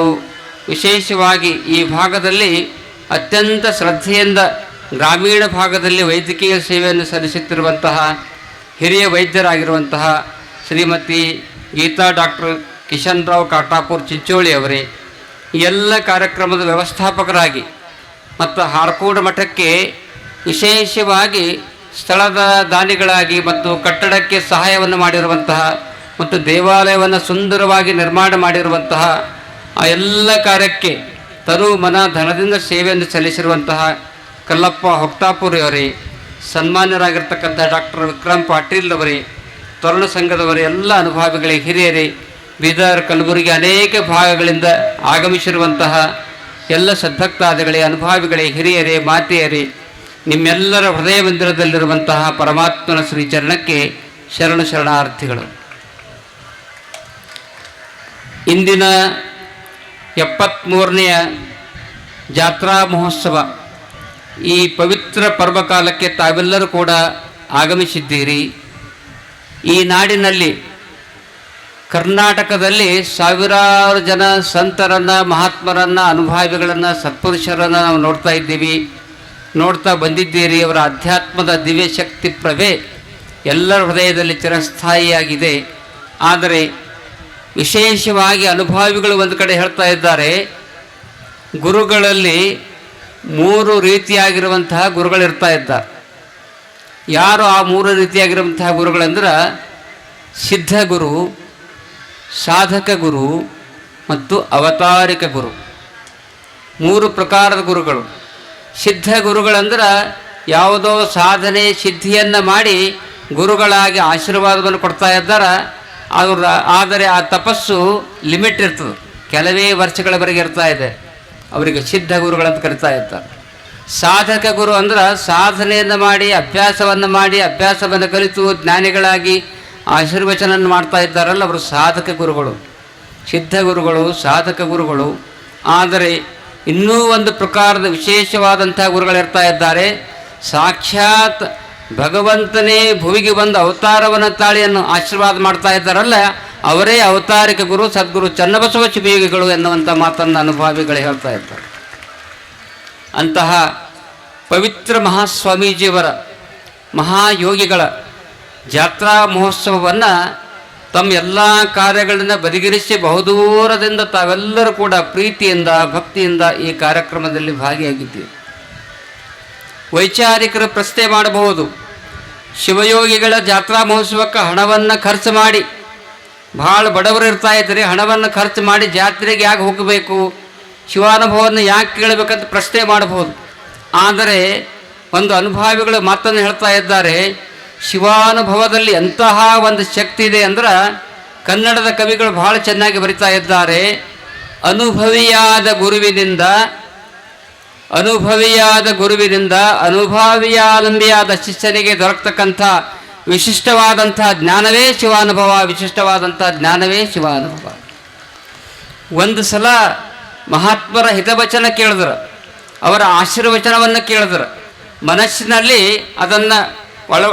ವಿಶೇಷವಾಗಿ ಈ ಭಾಗದಲ್ಲಿ ಅತ್ಯಂತ ಶ್ರದ್ಧೆಯಿಂದ ಗ್ರಾಮೀಣ ಭಾಗದಲ್ಲಿ ವೈದ್ಯಕೀಯ ಸೇವೆಯನ್ನು ಸಲ್ಲಿಸುತ್ತಿರುವಂತಹ ಹಿರಿಯ ವೈದ್ಯರಾಗಿರುವಂತಹ ಶ್ರೀಮತಿ ಗೀತಾ ಡಾಕ್ಟರ್ ಕಿಶನ್ ರಾವ್ ಕಾಟಾಪುರ್ ಚಿಂಚೋಳಿ ಅವರೇ, ಎಲ್ಲ ಕಾರ್ಯಕ್ರಮದ ವ್ಯವಸ್ಥಾಪಕರಾಗಿ ಮತ್ತು ಹಾರ್ಕೋಡ್ ಮಠಕ್ಕೆ ವಿಶೇಷವಾಗಿ ಸ್ಥಳದ ದಾನಿಗಳಾಗಿ ಮತ್ತು ಕಟ್ಟಡಕ್ಕೆ ಸಹಾಯವನ್ನು ಮಾಡಿರುವಂತಹ ಮತ್ತು ದೇವಾಲಯವನ್ನು ಸುಂದರವಾಗಿ ನಿರ್ಮಾಣ ಮಾಡಿರುವಂತಹ ಆ ಎಲ್ಲ ಕಾರ್ಯಕ್ಕೆ ತನು ಮನ ಧನದಿಂದ ಸೇವೆಯನ್ನು ಸಲ್ಲಿಸಿರುವಂತಹ ಕಲ್ಲಪ್ಪ ಹೊಕ್ತಾಪುರಿ ಅವರೇ, ಸನ್ಮಾನ್ಯರಾಗಿರ್ತಕ್ಕಂಥ ಡಾಕ್ಟರ್ ವಿಕ್ರಮ್ ಪಾಟೀಲ್ ಅವರೇ, ತರುಣ ಸಂಘದವರೇ, ಎಲ್ಲ ಅನುಭಾವಿಗಳಿಗೆ ಹಿರಿಯರೇ, ಬೀದರ್ ಕಲಬುರಗಿ ಅನೇಕ ಭಾಗಗಳಿಂದ ಆಗಮಿಸಿರುವಂತಹ ಎಲ್ಲ ಸದ್ಭಕ್ತಾದಿಗಳೇ, ಅನುಭಾವಿಗಳೇ, ಹಿರಿಯರೇ, ಮಾತೆಯರೇ, ನಿಮ್ಮೆಲ್ಲರ ಹೃದಯ ಮಂದಿರದಲ್ಲಿರುವಂತಹ ಪರಮಾತ್ಮನ ಶ್ರೀಚರಣಕ್ಕೆ ಶರಣು ಶರಣಾರ್ಥಿಗಳು. ಇಂದಿನ 73ನೆಯ ಜಾತ್ರಾ ಮಹೋತ್ಸವ ಈ ಪವಿತ್ರ ಪರ್ವಕಾಲಕ್ಕೆ ತಾವೆಲ್ಲರೂ ಕೂಡ ಆಗಮಿಸಿದ್ದೀರಿ. ಈ ನಾಡಿನಲ್ಲಿ ಕರ್ನಾಟಕದಲ್ಲಿ ಸಾವಿರಾರು ಜನ ಸಂತರನ್ನು, ಮಹಾತ್ಮರನ್ನು, ಅನುಭಾವಿಗಳನ್ನು, ಸತ್ಪುರುಷರನ್ನು ನಾವು ನೋಡ್ತಾ ಇದ್ದೀವಿ, ನೋಡ್ತಾ ಬಂದಿದ್ದೀರಿ. ಅವರ ಅಧ್ಯಾತ್ಮದ ದಿವ್ಯ ಶಕ್ತಿ ಪ್ರಭೆ ಎಲ್ಲರ ಹೃದಯದಲ್ಲಿ ಚಿರಸ್ಥಾಯಿಯಾಗಿದೆ. ಆದರೆ ವಿಶೇಷವಾಗಿ ಅನುಭಾವಿಗಳು ಒಂದು ಕಡೆ ಹೇಳ್ತಾ ಇದ್ದಾರೆ, ಗುರುಗಳಲ್ಲಿ 3 ರೀತಿಯಾಗಿರುವಂತಹ ಗುರುಗಳಿರ್ತಾ ಇದ್ದಾರೆ. ಯಾರು ಆ 3 ರೀತಿಯಾಗಿರುವಂತಹ ಗುರುಗಳಂದ್ರೆ ಸಿದ್ಧ ಗುರು, ಸಾಧಕ ಗುರು ಮತ್ತು ಅವತಾರಿಕ ಗುರು. 3 ಪ್ರಕಾರದ ಗುರುಗಳು. ಸಿದ್ಧ ಗುರುಗಳಂದ್ರೆ ಯಾವುದೋ ಸಾಧನೆ ಸಿದ್ಧಿಯನ್ನು ಮಾಡಿ ಗುರುಗಳಾಗಿ ಆಶೀರ್ವಾದವನ್ನು ಕೊಡ್ತಾ ಇದ್ದಾರೆ. ಆದರೆ ಆ ತಪಸ್ಸು ಲಿಮಿಟ್ ಇರ್ತದೆ, ಕೆಲವೇ ವರ್ಷಗಳವರೆಗೆ ಇರ್ತಾ ಇದೆ. ಅವರಿಗೆ ಸಿದ್ಧ ಗುರುಗಳಂತ ಕರಿತಾ ಇರ್ತಾರೆ. ಸಾಧಕ ಗುರು ಅಂದ್ರೆ ಸಾಧನೆಯನ್ನು ಮಾಡಿ ಅಭ್ಯಾಸವನ್ನು ಕಲಿತು ಜ್ಞಾನಿಗಳಾಗಿ ಆಶೀರ್ವಚನ ಮಾಡ್ತಾ ಇದ್ದಾರಲ್ಲ, ಅವರು ಸಾಧಕ ಗುರುಗಳು, ಸಿದ್ಧ ಗುರುಗಳು, ಸಾಧಕ ಗುರುಗಳು. ಆದರೆ ಇನ್ನೂ ಒಂದು ಪ್ರಕಾರದ ವಿಶೇಷವಾದಂಥ ಗುರುಗಳಿರ್ತಾ ಇದ್ದಾರೆ. ಸಾಕ್ಷಾತ್ ಭಗವಂತನೇ ಭುವಿಗೆ ಬಂದು ಅವತಾರವನ್ನು ತಾಳಿಯನ್ನು ಆಶೀರ್ವಾದ ಮಾಡ್ತಾ ಇದ್ದಾರಲ್ಲ, ಅವರೇ ಅವತಾರಿಕ ಗುರು ಸದ್ಗುರು ಚನ್ನಬಸವ ಶಿವಯೋಗಿಗಳು ಎನ್ನುವಂಥ ಮಾತನ್ನು ಅನುಭಾವಿಗಳು ಹೇಳ್ತಾ ಇದ್ದಾರೆ. ಅಂತಹ ಪವಿತ್ರ ಮಹಾಸ್ವಾಮೀಜಿಯವರ ಮಹಾಯೋಗಿಗಳ ಜಾತ್ರಾ ಮಹೋತ್ಸವವನ್ನು ತಮ್ಮ ಎಲ್ಲ ಕಾರ್ಯಗಳನ್ನು ಬದಿಗಿರಿಸಿ ಬಹುದೂರದಿಂದ ತಾವೆಲ್ಲರೂ ಕೂಡ ಪ್ರೀತಿಯಿಂದ ಭಕ್ತಿಯಿಂದ ಈ ಕಾರ್ಯಕ್ರಮದಲ್ಲಿ ಭಾಗಿಯಾಗಿದ್ದೀವಿ. ವೈಚಾರಿಕರು ಪ್ರಶ್ನೆ ಮಾಡಬಹುದು, ಶಿವಯೋಗಿಗಳ ಜಾತ್ರಾ ಮಹೋತ್ಸವಕ್ಕೆ ಹಣವನ್ನು ಖರ್ಚು ಮಾಡಿ, ಭಾಳ ಬಡವರು ಇರ್ತಾ ಇದ್ದಾರೆ, ಹಣವನ್ನು ಖರ್ಚು ಮಾಡಿ ಜಾತ್ರೆಗೆ ಯಾಕೆ ಹೋಗಬೇಕು, ಶಿವಾನುಭವವನ್ನು ಯಾಕೆ ಕೇಳಬೇಕಂತ ಪ್ರಶ್ನೆ ಮಾಡಬಹುದು. ಆದರೆ ಒಂದು ಅನುಭಾವಿಗಳು ಮಾತನ್ನು ಹೇಳ್ತಾ ಇದ್ದಾರೆ, ಶಿವಾನುಭವದಲ್ಲಿ ಎಂತಹ ಒಂದು ಶಕ್ತಿ ಇದೆ ಅಂದ್ರೆ ಕನ್ನಡದ ಕವಿಗಳು ಭಾಳ ಚೆನ್ನಾಗಿ ಬರಿತಾ ಇದ್ದಾರೆ. ಅನುಭವಿಯಾದ ಗುರುವಿನಿಂದ ಅನುಭಾವಿಯಾಲಂಬಿಯಾದ ಶಿಷ್ಯನಿಗೆ ದೊರಕತಕ್ಕಂಥ ವಿಶಿಷ್ಟವಾದಂಥ ಜ್ಞಾನವೇ ಶಿವಾನುಭವ, ವಿಶಿಷ್ಟವಾದಂಥ ಜ್ಞಾನವೇ ಶಿವಾನುಭವ. ಒಂದು ಸಲ ಮಹಾತ್ಮರ ಹಿತವಚನ ಕೇಳಿದ್ರು, ಅವರ ಆಶೀರ್ವಚನವನ್ನು ಕೇಳಿದ್ರು, ಮನಸ್ಸಿನಲ್ಲಿ ಅದನ್ನು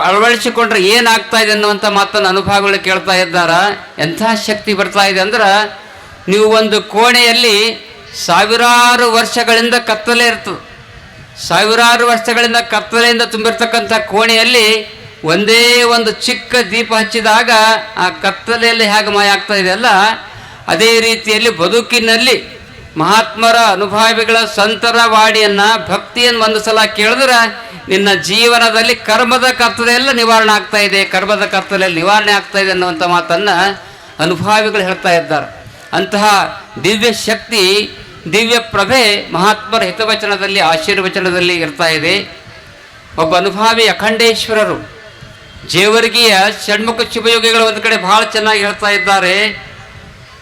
ಅಳವಡಿಸಿಕೊಂಡ್ರೆ ಏನಾಗ್ತಾ ಇದೆ ಅನ್ನುವಂಥ ಮಾತನ್ನು ಅನುಭವಗಳು ಕೇಳ್ತಾ ಇದ್ದಾರೆ. ಎಂಥ ಶಕ್ತಿ ಬರ್ತಾ ಇದೆ ಅಂದ್ರೆ, ನೀವು ಒಂದು ಕೋಣೆಯಲ್ಲಿ ಸಾವಿರಾರು ವರ್ಷಗಳಿಂದ ಕತ್ತಲೆ ಇರ್ತದೆ, ಸಾವಿರಾರು ವರ್ಷಗಳಿಂದ ಕತ್ತಲೆಯಿಂದ ತುಂಬಿರ್ತಕ್ಕಂಥ ಕೋಣೆಯಲ್ಲಿ ಒಂದೇ ಒಂದು ಚಿಕ್ಕ ದೀಪ ಹಚ್ಚಿದಾಗ ಆ ಕತ್ತಲೆಯಲ್ಲಿ ಹೇಗೆ ಮಾಯ ಆಗ್ತಾ ಇದೆಯಲ್ಲ, ಅದೇ ರೀತಿಯಲ್ಲಿ ಬದುಕಿನಲ್ಲಿ ಮಹಾತ್ಮರ ಅನುಭಾವಿಗಳ ಸಂತರ ವಾಣಿಯನ್ನು ಭಕ್ತಿಯನ್ನು ಒಂದು ಸಲ ಕೇಳಿದ್ರೆ ನಿನ್ನ ಜೀವನದಲ್ಲಿ ಕರ್ಮದ ಕತ್ತಲೆಯೆಲ್ಲ ನಿವಾರಣೆ ಆಗ್ತಾ ಇದೆ, ಕರ್ಮದ ಕತ್ತಲೆಯಲ್ಲಿ ನಿವಾರಣೆ ಆಗ್ತಾ ಇದೆ ಅನ್ನುವಂಥ ಮಾತನ್ನು ಅನುಭಾವಿಗಳು ಹೇಳ್ತಾ ಇದ್ದಾರೆ. ಅಂತಹ ದಿವ್ಯ ಶಕ್ತಿ ದಿವ್ಯ ಪ್ರಭೆ ಮಹಾತ್ಮರ ಹಿತವಚನದಲ್ಲಿ ಆಶೀರ್ವಚನದಲ್ಲಿ ಇರ್ತಾ ಇದೆ. ಒಬ್ಬ ಅನುಭಾವಿ ಅಖಂಡೇಶ್ವರರು ಜೇವರ್ಗಿಯ ಷಣ್ಮುಖ ಶಿವಯೋಗಿಗಳು ಒಂದು ಕಡೆ ಬಹಳ ಚೆನ್ನಾಗಿ ಹೇಳ್ತಾ ಇದ್ದಾರೆ.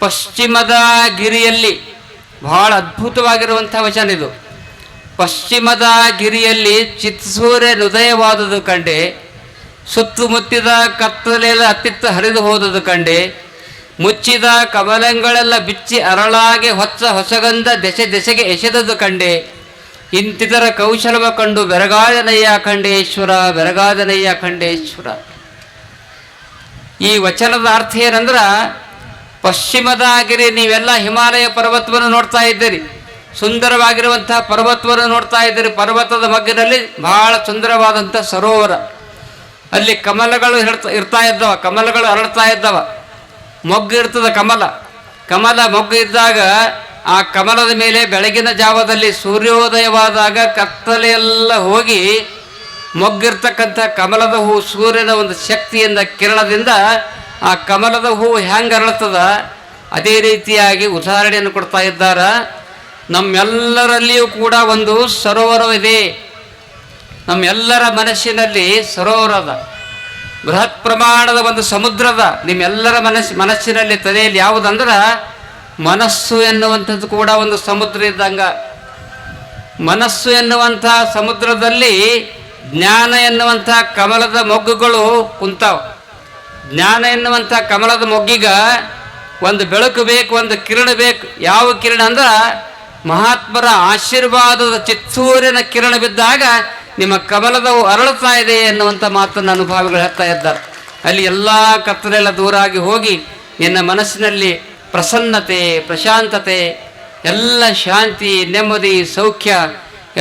ಪಶ್ಚಿಮದ ಗಿರಿಯಲ್ಲಿ ಬಹಳ ಅದ್ಭುತವಾಗಿರುವಂಥ ವಚನ ಇದು. ಪಶ್ಚಿಮದ ಗಿರಿಯಲ್ಲಿ ಚಿತ್ಸೂರ್ಯನ ಉದಯವಾದುದು ಕಂಡೆ, ಸುತ್ತಮುತ್ತಿದ ಕತ್ತಲೆಲ್ಲ ಅತ್ತಿತ್ತ ಹರಿದು ಹೋದುದು ಕಂಡೆ, ಮುಚ್ಚಿದ ಕಮಲಗಳೆಲ್ಲ ಬಿಚ್ಚಿ ಅರಳಾಗೆ ಹೊಚ್ಚ ಹೊಸಗಂಧ ದೆಸೆ ದೆಸೆಗೆ ಎಸೆದದು ಕಂಡೆ, ಇಂತಿತರ ಕೌಶಲವ ಕಂಡು ಬೆರಗಾದನಯ್ಯ ಖಂಡೇಶ್ವರ, ಬೆರಗಾದನಯ್ಯ ಖಂಡೇಶ್ವರ. ಈ ವಚನದ ಅರ್ಥ ಏನಂದ್ರೆ, ಪಶ್ಚಿಮದ ಗಿರಿ ನೀವೆಲ್ಲ ಹಿಮಾಲಯ ಪರ್ವತವನ್ನು ನೋಡ್ತಾ ಇದ್ದೀರಿ, ಸುಂದರವಾಗಿರುವಂತಹ ಪರ್ವತವನ್ನು ನೋಡ್ತಾ ಇದ್ದೀರಿ. ಪರ್ವತದ ಮಗ್ಗಿನಲ್ಲಿ ಬಹಳ ಸುಂದರವಾದಂಥ ಸರೋವರ, ಅಲ್ಲಿ ಕಮಲಗಳು ಇರ್ತಾ ಇದ್ದವ, ಕಮಲಗಳು ಅರಳ್ತಾ ಇದ್ದವ, ಮೊಗ್ಗು ಇರ್ತದ ಕಮಲ ಮೊಗ್ಗು ಇದ್ದಾಗ ಆ ಕಮಲದ ಮೇಲೆ ಬೆಳಗಿನ ಜಾವದಲ್ಲಿ ಸೂರ್ಯೋದಯವಾದಾಗ ಕತ್ತಲೆಯೆಲ್ಲ ಹೋಗಿ ಮೊಗ್ಗಿರ್ತಕ್ಕಂಥ ಕಮಲದ ಹೂ ಸೂರ್ಯನ ಒಂದು ಶಕ್ತಿಯಿಂದ ಕಿರಣದಿಂದ ಆ ಕಮಲದ ಹೂ ಹೆಂಗೆ ಅರಳುತ್ತದ ಅದೇ ರೀತಿಯಾಗಿ ಉದಾಹರಣೆಯನ್ನು ಕೊಡ್ತಾ ಇದ್ದಾರ. ನಮ್ಮೆಲ್ಲರಲ್ಲಿಯೂ ಕೂಡ ಒಂದು ಸರೋವರವಿದೆ. ನಮ್ಮೆಲ್ಲರ ಮನಸ್ಸಿನಲ್ಲಿ ಸರೋವರದ ಬೃಹತ್ ಪ್ರಮಾಣದ ಒಂದು ಸಮುದ್ರದ ನಿಮ್ಮೆಲ್ಲರ ಮನಸ್ಸಿನಲ್ಲಿ ತಲೆಯಲ್ಲಿ ಯಾವುದಂದ್ರೆ ಮನಸ್ಸು ಎನ್ನುವಂಥದ್ದು ಕೂಡ ಒಂದು ಸಮುದ್ರ ಇದ್ದಂಗ. ಮನಸ್ಸು ಎನ್ನುವಂಥ ಸಮುದ್ರದಲ್ಲಿ ಜ್ಞಾನ ಎನ್ನುವಂಥ ಕಮಲದ ಮೊಗ್ಗುಗಳು ಕುಂತಾವ. ಜ್ಞಾನ ಎನ್ನುವಂಥ ಕಮಲದ ಮೊಗ್ಗಿಗ ಒಂದು ಬೆಳಕು ಬೇಕು, ಒಂದು ಕಿರಣ ಬೇಕು. ಯಾವ ಕಿರಣ ಅಂದ್ರೆ ಮಹಾತ್ಮರ ಆಶೀರ್ವಾದದ ಚಿತ್ತೂರಿನ ಕಿರಣ ಬಿದ್ದಾಗ ನಿಮ್ಮ ಕಮಲದವು ಅರಳುತ್ತಾ ಇದೆ ಎನ್ನುವಂಥ ಮಾತನ್ನು ಅನುಭಾವಿಗಳು ಹೇಳ್ತಾ ಇದ್ದಾರೆ. ಅಲ್ಲಿ ಎಲ್ಲ ಕತ್ತಲೆಲ್ಲ ದೂರ ಆಗಿ ಹೋಗಿ ನಿನ್ನ ಮನಸ್ಸಿನಲ್ಲಿ ಪ್ರಸನ್ನತೆ, ಪ್ರಶಾಂತತೆ, ಎಲ್ಲ ಶಾಂತಿ, ನೆಮ್ಮದಿ, ಸೌಖ್ಯ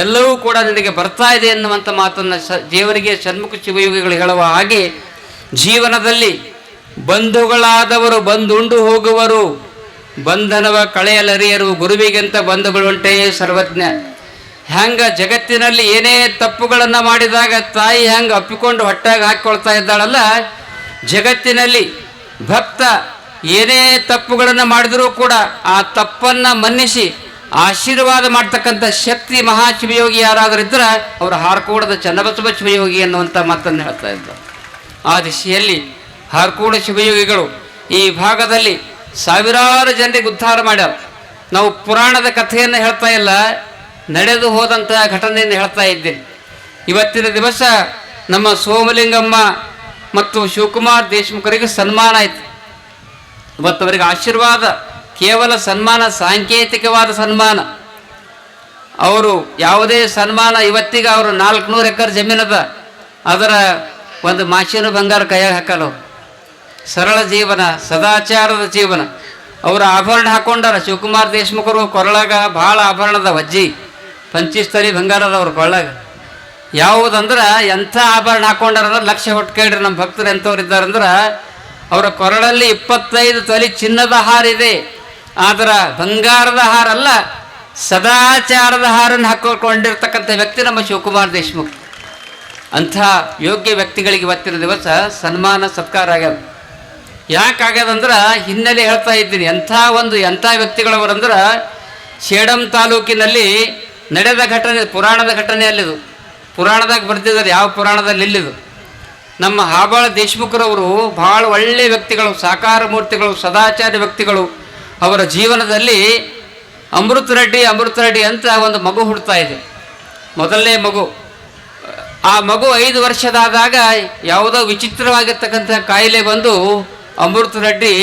ಎಲ್ಲವೂ ಕೂಡ ನಿನಗೆ ಬರ್ತಾ ಇದೆ ಎನ್ನುವಂಥ ಮಾತನ್ನು ದೇವರಿಗೆ ಷಣ್ಮುಖ ಶಿವಯೋಗಿಗಳು ಹೇಳುವ ಹಾಗೆ, ಜೀವನದಲ್ಲಿ ಬಂಧುಗಳಾದವರು ಬಂದುಂಡು ಹೋಗುವರು, ಬಂಧನವ ಕಳೆಯಲರಿಯರು, ಗುರುವಿಗಿಂತ ಬಂಧುಗಳುಂಟೇ ಸರ್ವಜ್ಞ. ಹೆಂಗ ಜಗತ್ತಿನಲ್ಲಿ ಏನೇ ತಪ್ಪುಗಳನ್ನು ಮಾಡಿದಾಗ ತಾಯಿ ಹೆಂಗೆ ಅಪ್ಪಿಕೊಂಡು ಹೊಟ್ಟಾಗ ಹಾಕಿಕೊಳ್ತಾ ಇದ್ದಾಳಲ್ಲ, ಜಗತ್ತಿನಲ್ಲಿ ಭಕ್ತ ಏನೇ ತಪ್ಪುಗಳನ್ನು ಮಾಡಿದರೂ ಕೂಡ ಆ ತಪ್ಪನ್ನು ಮನ್ನಿಸಿ ಆಶೀರ್ವಾದ ಮಾಡ್ತಕ್ಕಂಥ ಶಕ್ತಿ ಮಹಾಶಿವಯೋಗಿ ಯಾರಾದರೂ ಇದ್ರೆ ಅವರು ಹಾರ್ಕೋಡದ ಚನ್ನಬಸವ ಶಿವಯೋಗಿ ಅನ್ನುವಂಥ ಮಾತನ್ನು ಹೇಳ್ತಾ ಇದ್ದಾರೆ. ಆ ದಿಶೆಯಲ್ಲಿ ಹಾರ್ಕೋಡ ಶಿವಯೋಗಿಗಳು ಈ ಭಾಗದಲ್ಲಿ ಸಾವಿರಾರು ಜನರಿಗೆ ಉದ್ಧಾರ ಮಾಡ್ಯಾರ. ನಾವು ಪುರಾಣದ ಕಥೆಯನ್ನು ಹೇಳ್ತಾ ಇಲ್ಲ, ನಡೆದು ಹೋದಂತಹ ಘಟನೆಯನ್ನು ಹೇಳ್ತಾ ಇದ್ದೇನೆ. ಇವತ್ತಿನ ದಿವಸ ನಮ್ಮ ಸೋಮಲಿಂಗಮ್ಮ ಮತ್ತು ಶಿವಕುಮಾರ್ ದೇಶಮುಖರಿಗೆ ಸನ್ಮಾನ ಆಯಿತು. ಇವತ್ತು ಅವರಿಗೆ ಆಶೀರ್ವಾದ ಕೇವಲ ಸನ್ಮಾನ, ಸಾಂಕೇತಿಕವಾದ ಸನ್ಮಾನ. ಅವರು ಯಾವುದೇ ಸನ್ಮಾನ, ಇವತ್ತಿಗೆ ಅವರು 400 ಎಕರೆ ಜಮೀನದ, ಅದರ ಒಂದು ಮಾಶಿನ ಬಂಗಾರ ಕೈಯಾಗ ಹಾಕಲ್ಲ. ಸರಳ ಜೀವನ, ಸದಾಚಾರದ ಜೀವನ. ಅವರು ಆಭರಣ ಹಾಕೊಂಡಾರ. ಶಿವಕುಮಾರ್ ದೇಶಮುಖರು ಕೊರಳಾಗ ಭಾಳ ಆಭರಣದ ವಜ್ಜಿ ಪಂಚೀಸ್ತರಿ ಬಂಗಾರದ ಅವ್ರ ಕೊಳ್ಳಾಗ. ಯಾವುದಂದ್ರೆ ಎಂಥ ಆಭರಣ ಹಾಕೊಂಡಾರ ಲಕ್ಷ ಹೊಟ್ಕೇಳ್ರಿ ನಮ್ಮ ಭಕ್ತರು ಎಂಥವ್ರು ಇದ್ದಾರಂದ್ರೆ, ಅವರ ಕೊರಳಲ್ಲಿ 25 ತೊಲೆ ಚಿನ್ನದ ಹಾರ ಇದೆ. ಆದ್ರೆ ಬಂಗಾರದ ಹಾರ ಅಲ್ಲ, ಸದಾಚಾರದ ಹಾರನ್ನು ಹಾಕಿಕೊಂಡಿರ್ತಕ್ಕಂಥ ವ್ಯಕ್ತಿ ನಮ್ಮ ಶಿವಕುಮಾರ್ ದೇಶಮುಖ್. ಅಂಥ ಯೋಗ್ಯ ವ್ಯಕ್ತಿಗಳಿಗೆ ಇವತ್ತಿನ ದಿವಸ ಸನ್ಮಾನ ಸತ್ಕಾರ ಆಗ್ಯದ. ಯಾಕಾಗ್ಯದಂದ್ರೆ ಹಿನ್ನೆಲೆ ಹೇಳ್ತಾ ಇದ್ದೀನಿ. ಎಂಥ ವ್ಯಕ್ತಿಗಳವರಂದ್ರೆ, ಸೇಡಂ ತಾಲೂಕಿನಲ್ಲಿ ನಡೆದ ಘಟನೆ, ಪುರಾಣದ ಘಟನೆ ಅಲ್ಲಿದು. ಪುರಾಣದಾಗ ಬರ್ತಿದ್ದಾರೆ, ಯಾವ ಪುರಾಣದಲ್ಲಿ ಇಲ್ಲಿದು. ನಮ್ಮ ಹಾಬಾಳ ದೇಶಮುಖರವರು ಭಾಳ ಒಳ್ಳೆಯ ವ್ಯಕ್ತಿಗಳು, ಸಾಕಾರ ಮೂರ್ತಿಗಳು, ಸದಾಚಾರ ವ್ಯಕ್ತಿಗಳು. ಅವರ ಜೀವನದಲ್ಲಿ ಅಮೃತ ರೆಡ್ಡಿ ಅಂತ ಒಂದು ಮಗು ಹುಡ್ತಾ ಇದೆ, ಮೊದಲನೇ ಮಗು. ಆ ಮಗು 5 ವರ್ಷದಾದಾಗ ಯಾವುದೋ ವಿಚಿತ್ರವಾಗಿರ್ತಕ್ಕಂಥ ಕಾಯಿಲೆ ಬಂದು ಅಮೃತ ರೆಡ್ಡಿ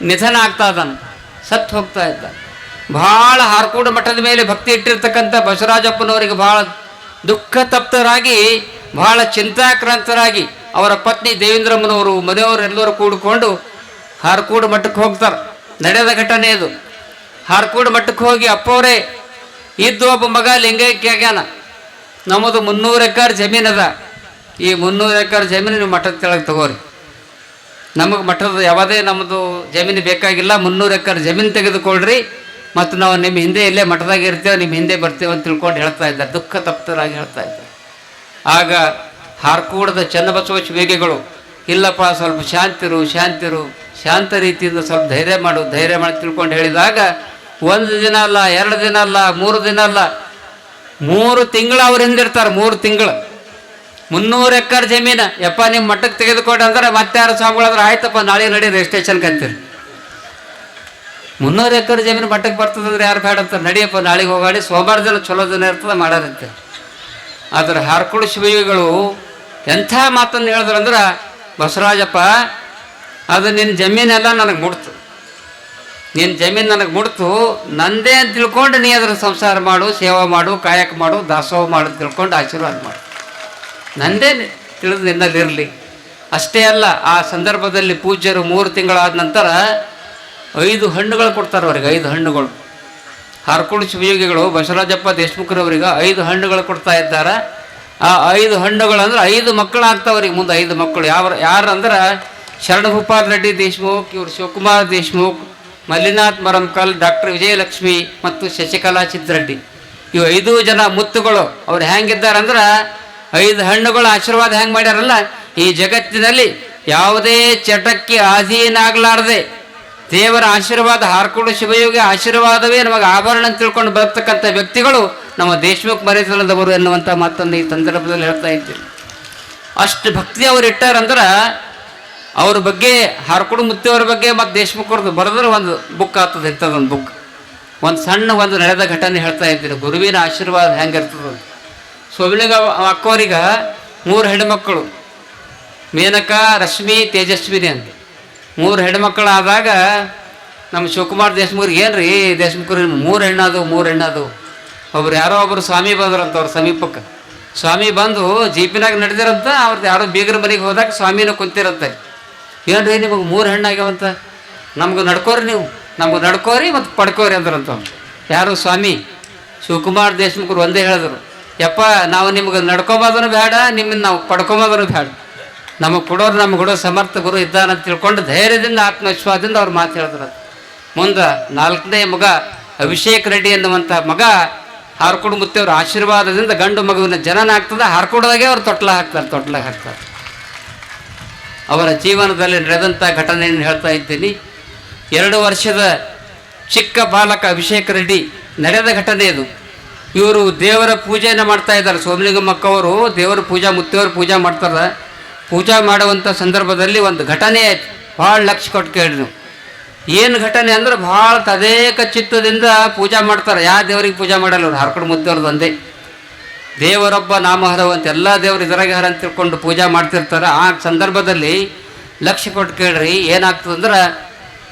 ನಿಧನ ಆಗ್ತಾ ಇದ್ದಾನೆ, ಸತ್ತು ಹೋಗ್ತಾ ಇದ್ದ. ಭಾಳ ಹಾರ್ಕೋಡು ಮಠದ ಮೇಲೆ ಭಕ್ತಿ ಇಟ್ಟಿರ್ತಕ್ಕಂಥ ಬಸವರಾಜಪ್ಪನವರಿಗೆ ಭಾಳ ದುಃಖ ತಪ್ತರಾಗಿ, ಭಾಳ ಚಿಂತಾಕ್ರಾಂತರಾಗಿ ಅವರ ಪತ್ನಿ ದೇವೇಂದ್ರಮ್ಮನವರು, ಮನೆಯವರು ಎಲ್ಲರೂ ಕೂಡಿಕೊಂಡು ಹಾರ್ಕೋಡು ಮಠಕ್ಕೆ ಹೋಗ್ತಾರೆ. ನಡೆದ ಘಟನೆ ಇದು. ಹಾರ್ಕೋಡು ಮಠಕ್ಕೆ ಹೋಗಿ ಅಪ್ಪವರೇ ಇದ್ದು ಒಬ್ಬ ಮಗ ಲಿಂಗೈಕ್ಯ ಆಗ್ಯಾನ, ನಮ್ಮದು 300 ಎಕರೆ ಜಮೀನದ, ಈ 300 ಎಕರೆ ಜಮೀನು ನೀವು ಮಠದ ಕೆಳಗೆ ತಗೋರಿ, ನಮಗೆ ಮಠದ ಯಾವುದೇ ನಮ್ಮದು ಜಮೀನು ಬೇಕಾಗಿಲ್ಲ, 300 ಎಕರೆ ಜಮೀನು ತೆಗೆದುಕೊಳ್ರಿ, ಮತ್ತು ನಾವು ನಿಮ್ಮ ಹಿಂದೆ ಇಲ್ಲೇ ಮಠದಾಗ ಇರ್ತೇವೆ, ನಿಮ್ಮ ಹಿಂದೆ ಬರ್ತೇವೆ ಅಂತ ತಿಳ್ಕೊಂಡು ಹೇಳ್ತಾ ಇದ್ದಾರೆ, ದುಃಖ ತಪ್ತರಾಗಿ ಹೇಳ್ತಾ ಇದ್ದಾರೆ. ಆಗ ಹಾರ್ಕೋಡದ ಚನ್ನಬಸವ ಶಿವಯೋಗಿಗಳು, ಇಲ್ಲಪ್ಪ ಸ್ವಲ್ಪ ಶಾಂತಿರು ಶಾಂತ ರೀತಿಯಿಂದ ಸ್ವಲ್ಪ ಧೈರ್ಯ ಮಾಡಿ ತಿಳ್ಕೊಂಡು ಹೇಳಿದಾಗ ಒಂದು ದಿನ ಅಲ್ಲ, 2 ದಿನ ಅಲ್ಲ, 3 ದಿನ ಅಲ್ಲ, 3 ತಿಂಗಳು ಅವ್ರು ಹಿಂದಿರ್ತಾರೆ. 3 ತಿಂಗಳು 300 ಎಕರೆ ಜಮೀನು. ಯಪ್ಪ ನಿಮ್ಮ ಮಟ್ಟಕ್ಕೆ ತೆಗೆದುಕೊಂಡು ಅಂದ್ರೆ ಮತ್ತೆ ಯಾರು ಸ್ವಾಮಿಗಳಂದ್ರೆ ಆಯ್ತಪ್ಪ ನಾಳೆ ನಡಿ ರಿಜಿಸ್ಟ್ರೇಷನ್ಗೆ ಅಂತೀರಿ. 300 ಎಕರೆ ಜಮೀನು ಮಟ್ಟಕ್ಕೆ ಬರ್ತದಂದ್ರೆ ಯಾರು ಬೇಡ ಅಂತಾರೆ. ನಡಿಯಪ್ಪ ನಾಳೆಗೆ ಹೋಗಾಡಿ, ಸೋಮವಾರ ದಿನ ಚಲೋ ದಿನ ಇರ್ತದೆ ಮಾಡೋದಂತೆ. ಆದರೆ ಹಾರ್ಕುಳು ಶಿವಯೋಗಿಗಳು ಎಂಥ ಮಾತನ್ನು ಹೇಳಿದ್ರಂದ್ರೆ, ಬಸವರಾಜಪ್ಪ ಅದು ನಿನ್ನ ಜಮೀನೆಲ್ಲ ನನಗೆ ಮುಡ್ತು, ನಿನ್ನ ಜಮೀನು ನನಗೆ ಮುಡ್ತು, ನಂದೇ ಅಂತ ತಿಳ್ಕೊಂಡು ನೀ ಅದರ ಸಂಸಾರ ಮಾಡು, ಸೇವಾ ಮಾಡು, ಕಾಯಕ ಮಾಡು, ದಾಸೋಹ ಮಾಡು ಅಂತ ತಿಳ್ಕೊಂಡು ಆಶೀರ್ವಾದ ಮಾಡು, ನಂದೇ ತಿಳಿದು ನಿನ್ನಲ್ಲಿರಲಿ. ಅಷ್ಟೇ ಅಲ್ಲ, ಆ ಸಂದರ್ಭದಲ್ಲಿ ಪೂಜ್ಯರು 3 ತಿಂಗಳಾದ ನಂತರ 5 ಹಣ್ಣುಗಳು ಕೊಡ್ತಾರೆ ಅವ್ರಿಗೆ. 5 ಹಣ್ಣುಗಳು. ಹಾರ್ಕುಳು ಶಿವಯೋಗಿಗಳು ಬಸವರಾಜಪ್ಪ ದೇಶಮುಖರವರಿಗೆ 5 ಹಣ್ಣುಗಳು ಕೊಡ್ತಾ ಇದ್ದಾರೆ. ಆ 5 ಹಣ್ಣುಗಳಂದ್ರೆ 5 ಮಕ್ಕಳು ಆಗ್ತಾವ್ರಿಗೆ ಮುಂದೆ. 5 ಮಕ್ಕಳು ಯಾರಂದ್ರೆ ಶರಣಭೂಪಾಲ್ ರೆಡ್ಡಿ ದೇಶಮುಖ್, ಇವರು ಶಿವಕುಮಾರ್ ದೇಶಮುಖ್, ಮಲ್ಲಿನಾಥ್ ಮರಂಕಲ್, ಡಾಕ್ಟರ್ ವಿಜಯಲಕ್ಷ್ಮಿ ಮತ್ತು ಶಶಿಕಲಾ ಚಿದ್ರೆಡ್ಡಿ. ಇವು 5 ಜನ ಮುತ್ತುಗಳು. ಅವ್ರು ಹೆಂಗಿದ್ದಾರೆ ಅಂದ್ರೆ 5 ಹಣ್ಣುಗಳ ಆಶೀರ್ವಾದ ಹೆಂಗೆ ಮಾಡ್ಯಾರಲ್ಲ, ಈ ಜಗತ್ತಿನಲ್ಲಿ ಯಾವುದೇ ಚಟಕ್ಕೆ ಆಧೀನಾಗಲಾರದೆ ದೇವರ ಆಶೀರ್ವಾದ, ಹಾರ್ಕುಳು ಶಿವಯೋಗಿ ಆಶೀರ್ವಾದವೇ ನಮಗೆ ಆಭರಣ ಅಂತ ತಿಳ್ಕೊಂಡು ಬರ್ತಕ್ಕಂಥ ವ್ಯಕ್ತಿಗಳು ನಮ್ಮ ದೇಶಮುಖ ಮರೆತಲದವರು ಎನ್ನುವಂಥ ಮಾತನ್ನು ಈ ಸಂದರ್ಭದಲ್ಲಿ ಹೇಳ್ತಾ ಇದ್ದೀನಿ. ಅಷ್ಟು ಭಕ್ತಿ ಅವ್ರು ಇಟ್ಟಾರಂದ್ರೆ ಅವ್ರ ಬಗ್ಗೆ, ಹಾರ್ಕುಳು ಮುತ್ತಿಯವ್ರ ಬಗ್ಗೆ ಮತ್ತು ದೇಶಮುಖವ್ರದ್ದು ಬರೆದ್ರೆ ಒಂದು ಬುಕ್ ಆಗ್ತದೆ. ಇಂಥದ್ದೊಂದು ಬುಕ್. ಒಂದು ಸಣ್ಣ ಒಂದು ನಡೆದ ಘಟನೆ ಹೇಳ್ತಾ ಇದ್ದೀನಿ, ಗುರುವಿನ ಆಶೀರ್ವಾದ ಹೆಂಗಿರ್ತದೆ. ಸೋಮಲಿಂಗ ಅಕ್ಕವರಿಗೆ 3 ಹೆಣ್ಮಕ್ಕಳು, ಮೇನಕಾ, ರಶ್ಮಿ, ತೇಜಸ್ವಿನಿ ಅಂತ 3 ಹೆಣ್ಮಕ್ಕಳಾದಾಗ ನಮ್ಮ ಶಿವಕುಮಾರ್ ದೇಶಮುಖರಿಗೆ ಏನ್ರಿ ದೇಶಮುಖರು 3 ಹೆಣ್ಣದು. ಒಬ್ರು ಯಾರೋ ಒಬ್ಬರು ಸ್ವಾಮಿ ಬಂದ್ರಂತ ಅವ್ರ ಸಮೀಪಕ್ಕೆ. ಸ್ವಾಮಿ ಬಂದು ಜೀಪಿನಾಗ ನಡೆದಿರಂತ. ಅವ್ರದ್ದು ಯಾರೋ ಬೀಗರ ಮನೆಗೆ ಹೋದಾಗ ಸ್ವಾಮಿನ ಕುಂತಿರಂತೆ. ಏನ್ರಿ ನಿಮಗೆ 3 ಹೆಣ್ಣಾಗ್ಯಾವಂತ, ನಮ್ಗೆ ನಡ್ಕೋರಿ, ನೀವು ನಮ್ಗೆ ನಡ್ಕೋರಿ ಮತ್ತು ಪಡ್ಕೋರಿ ಅಂದ್ರಂತ. ಯಾರು ಸ್ವಾಮಿ ಶಿವಕುಮಾರ್ ದೇಶಮುಖರು ಒಂದೇ ಹೇಳಿದ್ರು, ಯಪ್ಪ ನಾವು ನಿಮ್ಗೆ ನಡ್ಕೊಂಬೋದೂ ಬೇಡ, ನಿಮ್ಮನ್ನು ನಾವು ಪಡ್ಕೊಂಬೋದೂ ಬೇಡ, ನಮಗೆ ಕೊಡೋ ಸಮರ್ಥ ಗುರು ಇದ್ದಾನಂತ ತಿಳ್ಕೊಂಡು ಧೈರ್ಯದಿಂದ ಆತ್ಮವಿಶ್ವಾಸದಿಂದ ಅವ್ರು ಮಾತು ಹೇಳಿದ್ರು. ಮುಂದೆ 4ನೇ ಮಗ ಅಭಿಷೇಕ್ ರೆಡ್ಡಿ ಎನ್ನುವಂಥ ಮಗ ಹಾರ್ಕುಳು ಮುತ್ತಿಯವ್ರ ಆಶೀರ್ವಾದದಿಂದ ಗಂಡು ಮಗುವಿನ ಜನನ ಆಗ್ತದೆ. ಹಾರ್ಕುಳದಾಗೆ ಅವ್ರು ತೊಟ್ಲಾಗ ಹಾಕ್ತಾರೆ. ಅವರ ಜೀವನದಲ್ಲಿ ನಡೆದಂಥ ಘಟನೆಯನ್ನು ಹೇಳ್ತಾ ಇದ್ದೀನಿ. 2 ವರ್ಷದ ಚಿಕ್ಕ ಬಾಲಕ ಅಭಿಷೇಕ್ ರೆಡ್ಡಿ ನಡೆದ ಘಟನೆ ಇದು. ಇವರು ದೇವರ ಪೂಜೆಯನ್ನು ಮಾಡ್ತಾ ಇದ್ದಾರೆ. ಸೋಮಲಿಂಗಮ್ಮಕ್ಕವರು ದೇವರ ಪೂಜಾ, ಮುತ್ತಿಯವರು ಪೂಜಾ ಮಾಡ್ತಾರೆ. ಪೂಜಾ ಮಾಡುವಂಥ ಸಂದರ್ಭದಲ್ಲಿ ಒಂದು ಘಟನೆ ಆಯ್ತು. ಭಾಳ ಲಕ್ಷ ಕೊಟ್ಟು ಕೇಳಿ ನೀವು. ಏನು ಘಟನೆ ಅಂದ್ರೆ ಭಾಳ ತದೇಕ ಚಿತ್ತದಿಂದ ಪೂಜಾ ಮಾಡ್ತಾರೆ. ಯಾವ ದೇವರಿಗೆ ಪೂಜಾ ಮಾಡಲ್ಲ ಅವ್ರು, ಹಾರ್ಕುಳು ಮುತ್ತಿಯವ್ರದ್ದು ಒಂದೇ. ದೇವರೊಬ್ಬ ನಾಮಹರವು ಅಂತ ಎಲ್ಲ ದೇವರು ಇದರಾಗೆ ಹರ ಅಂತ ತಿಳ್ಕೊಂಡು ಪೂಜಾ ಮಾಡ್ತಿರ್ತಾರೆ. ಆ ಸಂದರ್ಭದಲ್ಲಿ ಲಕ್ಷ ಕೊಟ್ಟು ಕೇಳ್ರಿ ಏನಾಗ್ತದಂದ್ರೆ,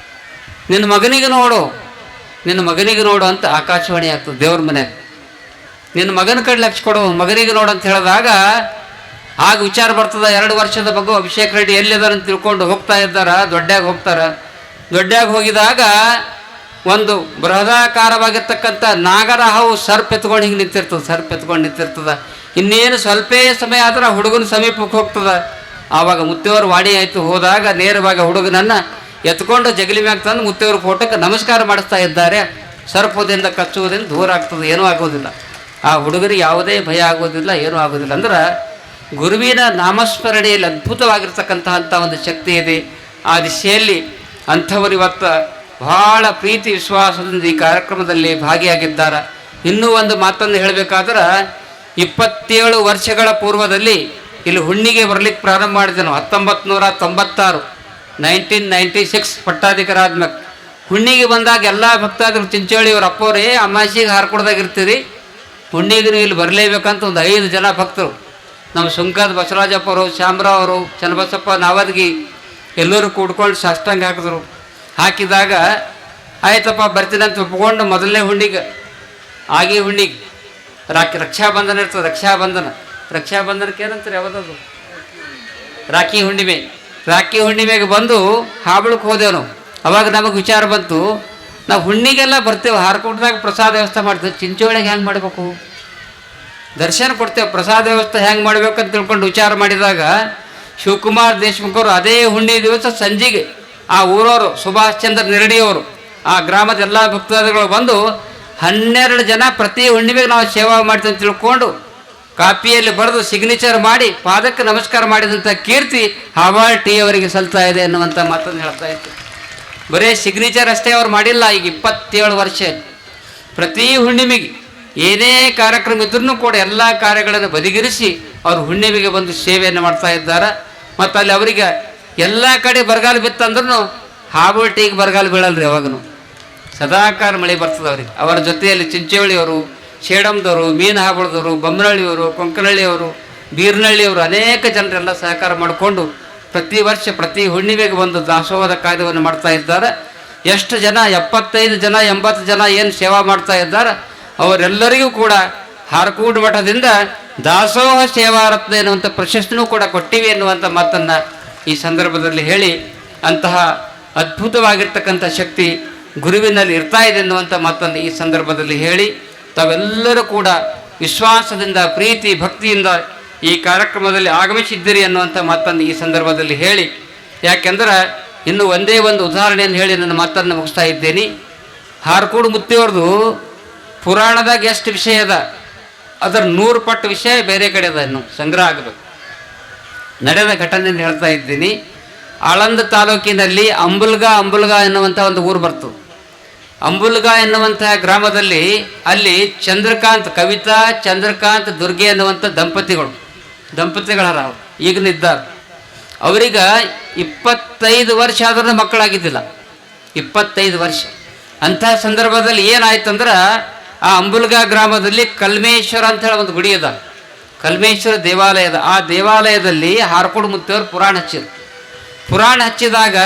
ನಿನ್ನ ಮಗನಿಗೆ ನೋಡು ಅಂತ ಆಕಾಶವಾಣಿ ಆಗ್ತದೆ ದೇವ್ರ ಮನೆ. ನಿನ್ನ ಮಗನ ಕಡೆ ಲಕ್ಷ ಕೊಡು, ಮಗನಿಗೆ ನೋಡು ಅಂತ ಹೇಳಿದಾಗ ಆಗ ವಿಚಾರ ಬರ್ತದೆ. 2 ವರ್ಷದ ಮಗು ಅಭಿಷೇಕ್ ರೆಡ್ಡಿ ಎಲ್ಲಿದ್ದಾರೆ ಅಂತ ತಿಳ್ಕೊಂಡು ಹೋಗ್ತಾ ಇದ್ದಾರೆ. ದೊಡ್ಡಾಗ ಹೋಗಿದಾಗ ಒಂದು ಬೃಹದಾಕಾರವಾಗಿರ್ತಕ್ಕಂಥ ನಾಗರ ಹಾವು ಸರ್ಪ್ ಎತ್ಕೊಂಡು ಹಿಂಗೆ ನಿಂತಿರ್ತದೆ. ಇನ್ನೇನು ಸ್ವಲ್ಪ ಸಮಯ ಆದ್ರೆ ಹುಡುಗನ ಸಮೀಪಕ್ಕೆ ಹೋಗ್ತದೆ. ಆವಾಗ ಮುತ್ತಿಯವರು ವಾಡಿ ಆಯಿತು. ಹೋದಾಗ ನೇರವಾಗಿ ಹುಡುಗನನ್ನು ಎತ್ಕೊಂಡು ಜಗಲಿ ಮ್ಯಾಗ ತಂದು ಮುತ್ತಿಯವ್ರ ಫೋಟೋಕ್ಕೆ ನಮಸ್ಕಾರ ಮಾಡಿಸ್ತಾ ಇದ್ದಾರೆ. ಸರ್ಪದಿಂದ ಕಚ್ಚುವುದರಿಂದ ದೂರ ಆಗ್ತದೆ, ಏನೂ ಆಗೋದಿಲ್ಲ. ಆ ಹುಡುಗರಿಗೆ ಯಾವುದೇ ಭಯ ಆಗೋದಿಲ್ಲ, ಏನೂ ಆಗೋದಿಲ್ಲ. ಅಂದ್ರೆ ಗುರುವಿನ ನಾಮಸ್ಮರಣೆಯಲ್ಲಿ ಅದ್ಭುತವಾಗಿರ್ತಕ್ಕಂತಹ ಒಂದು ಶಕ್ತಿ ಇದೆ. ಆ ದಿಶೆಯಲ್ಲಿ ಅಂಥವರು ಇವತ್ತು ಬಹಳ ಪ್ರೀತಿ ವಿಶ್ವಾಸದಿಂದ ಈ ಕಾರ್ಯಕ್ರಮದಲ್ಲಿ ಭಾಗಿಯಾಗಿದ್ದಾರೆ. ಇನ್ನೂ ಒಂದು ಮಾತನ್ನು ಹೇಳಬೇಕಾದ್ರೆ, 27 ವರ್ಷಗಳ ಪೂರ್ವದಲ್ಲಿ ಇಲ್ಲಿ ಹುಣ್ಣಿಗೆ ಬರಲಿಕ್ಕೆ ಪ್ರಾರಂಭ ಮಾಡಿದೆ ನಾವು. 1996 1996 ಪಟ್ಟಾಧಿಕಾರ ಆದ್ಮೇಲೆ ಹುಣ್ಣಿಗೆ ಬಂದಾಗ ಎಲ್ಲ ಭಕ್ತಾದರು ಚಿಂಚೋಳಿಯವ್ರ ಅಪ್ಪವರೇ ಅಮಾಸಿಗೆ ಹಾರ್ಕೊಡ್ದಾಗಿರ್ತೀರಿ, ಹುಣ್ಣಿಗೆ ಇಲ್ಲಿ ಬರಲೇಬೇಕಂತ ಒಂದು 5 ಜನ ಭಕ್ತರು ನಮ್ಮ ಸುಂಕದ ಬಸವರಾಜಪ್ಪ ಅವರು, ಶ್ಯಾಮರಾವ್ ಅವರು, ಚನ್ನಬಸಪ್ಪ ನಾವದ್ಗಿ ಎಲ್ಲರೂ ಕೂಡ್ಕೊಂಡು ಸಾಷ್ಟಾಂಗ ಹಾಕಿದಾಗ ಆಯ್ತಪ್ಪ ಬರ್ತೀನಿ ಅಂತ ಒಪ್ಕೊಂಡು ಮೊದಲನೇ ಹುಣ್ಣಿಗೆ ಆಗಿ ಹುಣ್ಣಿಗೆ ರಕ್ಷಾಬಂಧನ ಇರ್ತದೆ. ರಕ್ಷಾಬಂಧನಕ್ಕೆ ಏನಂತಾರೆ ಯಾವ್ದದು, ರಾಖಿ ಹುಣ್ಣಿಮೆಗೆ ಬಂದು ಹಾಬಳಕ್ಕೆ ಹೋದೆವು ನಾವು. ಅವಾಗ ನಮಗೆ ವಿಚಾರ ಬಂತು, ನಾವು ಹುಣ್ಣಿಗೆಲ್ಲ ಬರ್ತೇವೆ, ಹಾರ್ಕೊಟ್ದಾಗ ಪ್ರಸಾದ ವ್ಯವಸ್ಥೆ ಮಾಡ್ತೇವೆ, ಚಿಂಚೋಳಿಗೆ ಹೆಂಗೆ ಮಾಡಬೇಕು, ದರ್ಶನ ಕೊಡ್ತೇವೆ, ಪ್ರಸಾದ ವ್ಯವಸ್ಥೆ ಹೆಂಗೆ ಮಾಡ್ಬೇಕಂತ ತಿಳ್ಕೊಂಡು ವಿಚಾರ ಮಾಡಿದಾಗ ಶಿವಕುಮಾರ್ ದೇಶಮುಖವರು ಅದೇ ಹುಣ್ಣಿ ದಿವಸ ಸಂಜೆಗೆ ಆ ಊರವರು ಸುಭಾಷ್ ಚಂದ್ರ ನಿರಡಿಯವರು ಆ ಗ್ರಾಮದ ಎಲ್ಲ ಭಕ್ತಾದಿಗಳು ಬಂದು 12 ಜನ ಪ್ರತಿ ಹುಣ್ಣಿಮೆಗೆ ನಾವು ಸೇವಾ ಮಾಡ್ತೀವಿ ಅಂತ ತಿಳ್ಕೊಂಡು ಕಾಪಿಯಲ್ಲಿ ಬರೆದು ಸಿಗ್ನೇಚರ್ ಮಾಡಿ ಪಾದಕ್ಕೆ ನಮಸ್ಕಾರ ಮಾಡಿದಂಥ ಕೀರ್ತಿ ಹಾವಾಳ್ ಟಿ ಅವರಿಗೆ ಸಲ್ತಾ ಇದೆ ಅನ್ನುವಂಥ ಮಾತನ್ನು ಹೇಳ್ತಾ ಇತ್ತು. ಬರೀ ಸಿಗ್ನೇಚರ್ ಅಷ್ಟೇ ಅವ್ರು ಮಾಡಿಲ್ಲ. ಈಗ 27 ವರ್ಷ ಪ್ರತಿ ಹುಣ್ಣಿಮೆಗೆ ಏನೇ ಕಾರ್ಯಕ್ರಮ ಇದ್ರೂ ಕೂಡ ಎಲ್ಲ ಕಾರ್ಯಗಳನ್ನು ಬದಿಗಿರಿಸಿ ಅವರು ಹುಣ್ಣಿಮೆಗೆ ಬಂದು ಸೇವೆಯನ್ನು ಮಾಡ್ತಾ ಇದ್ದಾರೆ. ಮತ್ತು ಅಲ್ಲಿ ಅವರಿಗೆ ಎಲ್ಲ ಕಡೆ ಬರಗಾಲ ಬಿತ್ತಂದ್ರೂ ಹಾಬೋಟಿಗೆ ಬರಗಾಲ ಬೀಳಲ್ರಿ. ಯಾವಾಗೂ ಸದಾಕಾಲ ಮಳೆ ಬರ್ತದೆ ಅವ್ರಿಗೆ. ಅವರ ಜೊತೆಯಲ್ಲಿ ಚಿಂಚೋಳಿಯವರು, ಶೇಡಮ್ದವರು, ಮೀನು ಹಾಬಳದವರು, ಬೊಮ್ಮನಹಳ್ಳಿಯವರು, ಕೊಂಕನಹಳ್ಳಿಯವರು, ಬೀರ್ನಹಳ್ಳಿಯವರು ಅನೇಕ ಜನರೆಲ್ಲ ಸಹಕಾರ ಮಾಡಿಕೊಂಡು ಪ್ರತಿ ವರ್ಷ ಪ್ರತಿ ಹುಣ್ಣಿಮೆಗೆ ಒಂದು ದಾಸೋಹದ ಕಾರ್ಯವನ್ನು ಮಾಡ್ತಾ ಇದ್ದಾರೆ. ಎಷ್ಟು ಜನ 75 ಜನ 80 ಜನ ಏನು ಸೇವಾ ಮಾಡ್ತಾ ಇದ್ದಾರೆ ಅವರೆಲ್ಲರಿಗೂ ಕೂಡ ಹಾರಕೂಡು ಮಠದಿಂದ ದಾಸೋಹ ಸೇವಾ ರತ್ನ ಎನ್ನುವಂಥ ಪ್ರಶಸ್ತಿನೂ ಕೂಡ ಕೊಟ್ಟಿವೆ ಎನ್ನುವಂಥ ಮಾತನ್ನು ಈ ಸಂದರ್ಭದಲ್ಲಿ ಹೇಳಿ, ಅಂತಹ ಅದ್ಭುತವಾಗಿರ್ತಕ್ಕಂಥ ಶಕ್ತಿ ಗುರುವಿನಲ್ಲಿ ಇರ್ತಾ ಇದೆ ಎನ್ನುವಂಥ ಮಾತನ್ನು ಈ ಸಂದರ್ಭದಲ್ಲಿ ಹೇಳಿ, ತಾವೆಲ್ಲರೂ ಕೂಡ ವಿಶ್ವಾಸದಿಂದ ಪ್ರೀತಿ ಭಕ್ತಿಯಿಂದ ಈ ಕಾರ್ಯಕ್ರಮದಲ್ಲಿ ಆಗಮಿಸಿದ್ದೀರಿ ಅನ್ನುವಂಥ ಮಾತನ್ನು ಈ ಸಂದರ್ಭದಲ್ಲಿ ಹೇಳಿ, ಯಾಕೆಂದ್ರೆ ಇನ್ನು ಒಂದೇ ಒಂದು ಉದಾಹರಣೆಯನ್ನು ಹೇಳಿ ನನ್ನ ಮಾತನ್ನು ಮುಗಿಸ್ತಾ ಇದ್ದೇನೆ. ಹಾರಕೂಡು ಮುತ್ತಿಯವ್ರದ್ದು ಪುರಾಣದಾಗ ಎಷ್ಟು ವಿಷಯ ಅದ ಅದರ 100 ಪಟ್ಟು ವಿಷಯ ಬೇರೆ ಕಡೆ ಅದ, ಇನ್ನು ಸಂಗ್ರಹ ಆಗಬೇಕು. ನಡೆದ ಘಟನೆಯನ್ನು ಹೇಳ್ತಾ ಇದ್ದೀನಿ. ಆಳಂದ ತಾಲೂಕಿನಲ್ಲಿ ಅಂಬುಲ್ಗ ಎನ್ನುವಂಥ ಒಂದು ಊರು ಬರ್ತದೆ. ಅಂಬುಲ್ಗ ಎನ್ನುವಂತಹ ಗ್ರಾಮದಲ್ಲಿ ಅಲ್ಲಿ ಚಂದ್ರಕಾಂತ್, ಕವಿತಾ ಚಂದ್ರಕಾಂತ್ ದುರ್ಗೆ ಎನ್ನುವಂಥ ದಂಪತಿಗಳಾರ ಈಗನಿದ್ದಾರೆ. ಅವರಿಗೆ 25 ವರ್ಷ ಆದ್ರೂ ಮಕ್ಕಳಾಗಿದ್ದಿಲ್ಲ. 25 ವರ್ಷ. ಅಂಥ ಸಂದರ್ಭದಲ್ಲಿ ಏನಾಯ್ತಂದ್ರೆ ಆ ಅಂಬುಲ್ಗ ಗ್ರಾಮದಲ್ಲಿ ಕಲ್ಮೇಶ್ವರ ಅಂತ ಹೇಳಿ ಒಂದು ಗುಡಿ ಅದ, ಕಲ್ಮೇಶ್ವರ ದೇವಾಲಯದ. ಆ ದೇವಾಲಯದಲ್ಲಿ ಹಾರಕೂಡು ಮುತ್ತಿಯವರು ಪುರಾಣ ಹಚ್ಚಿದಾಗ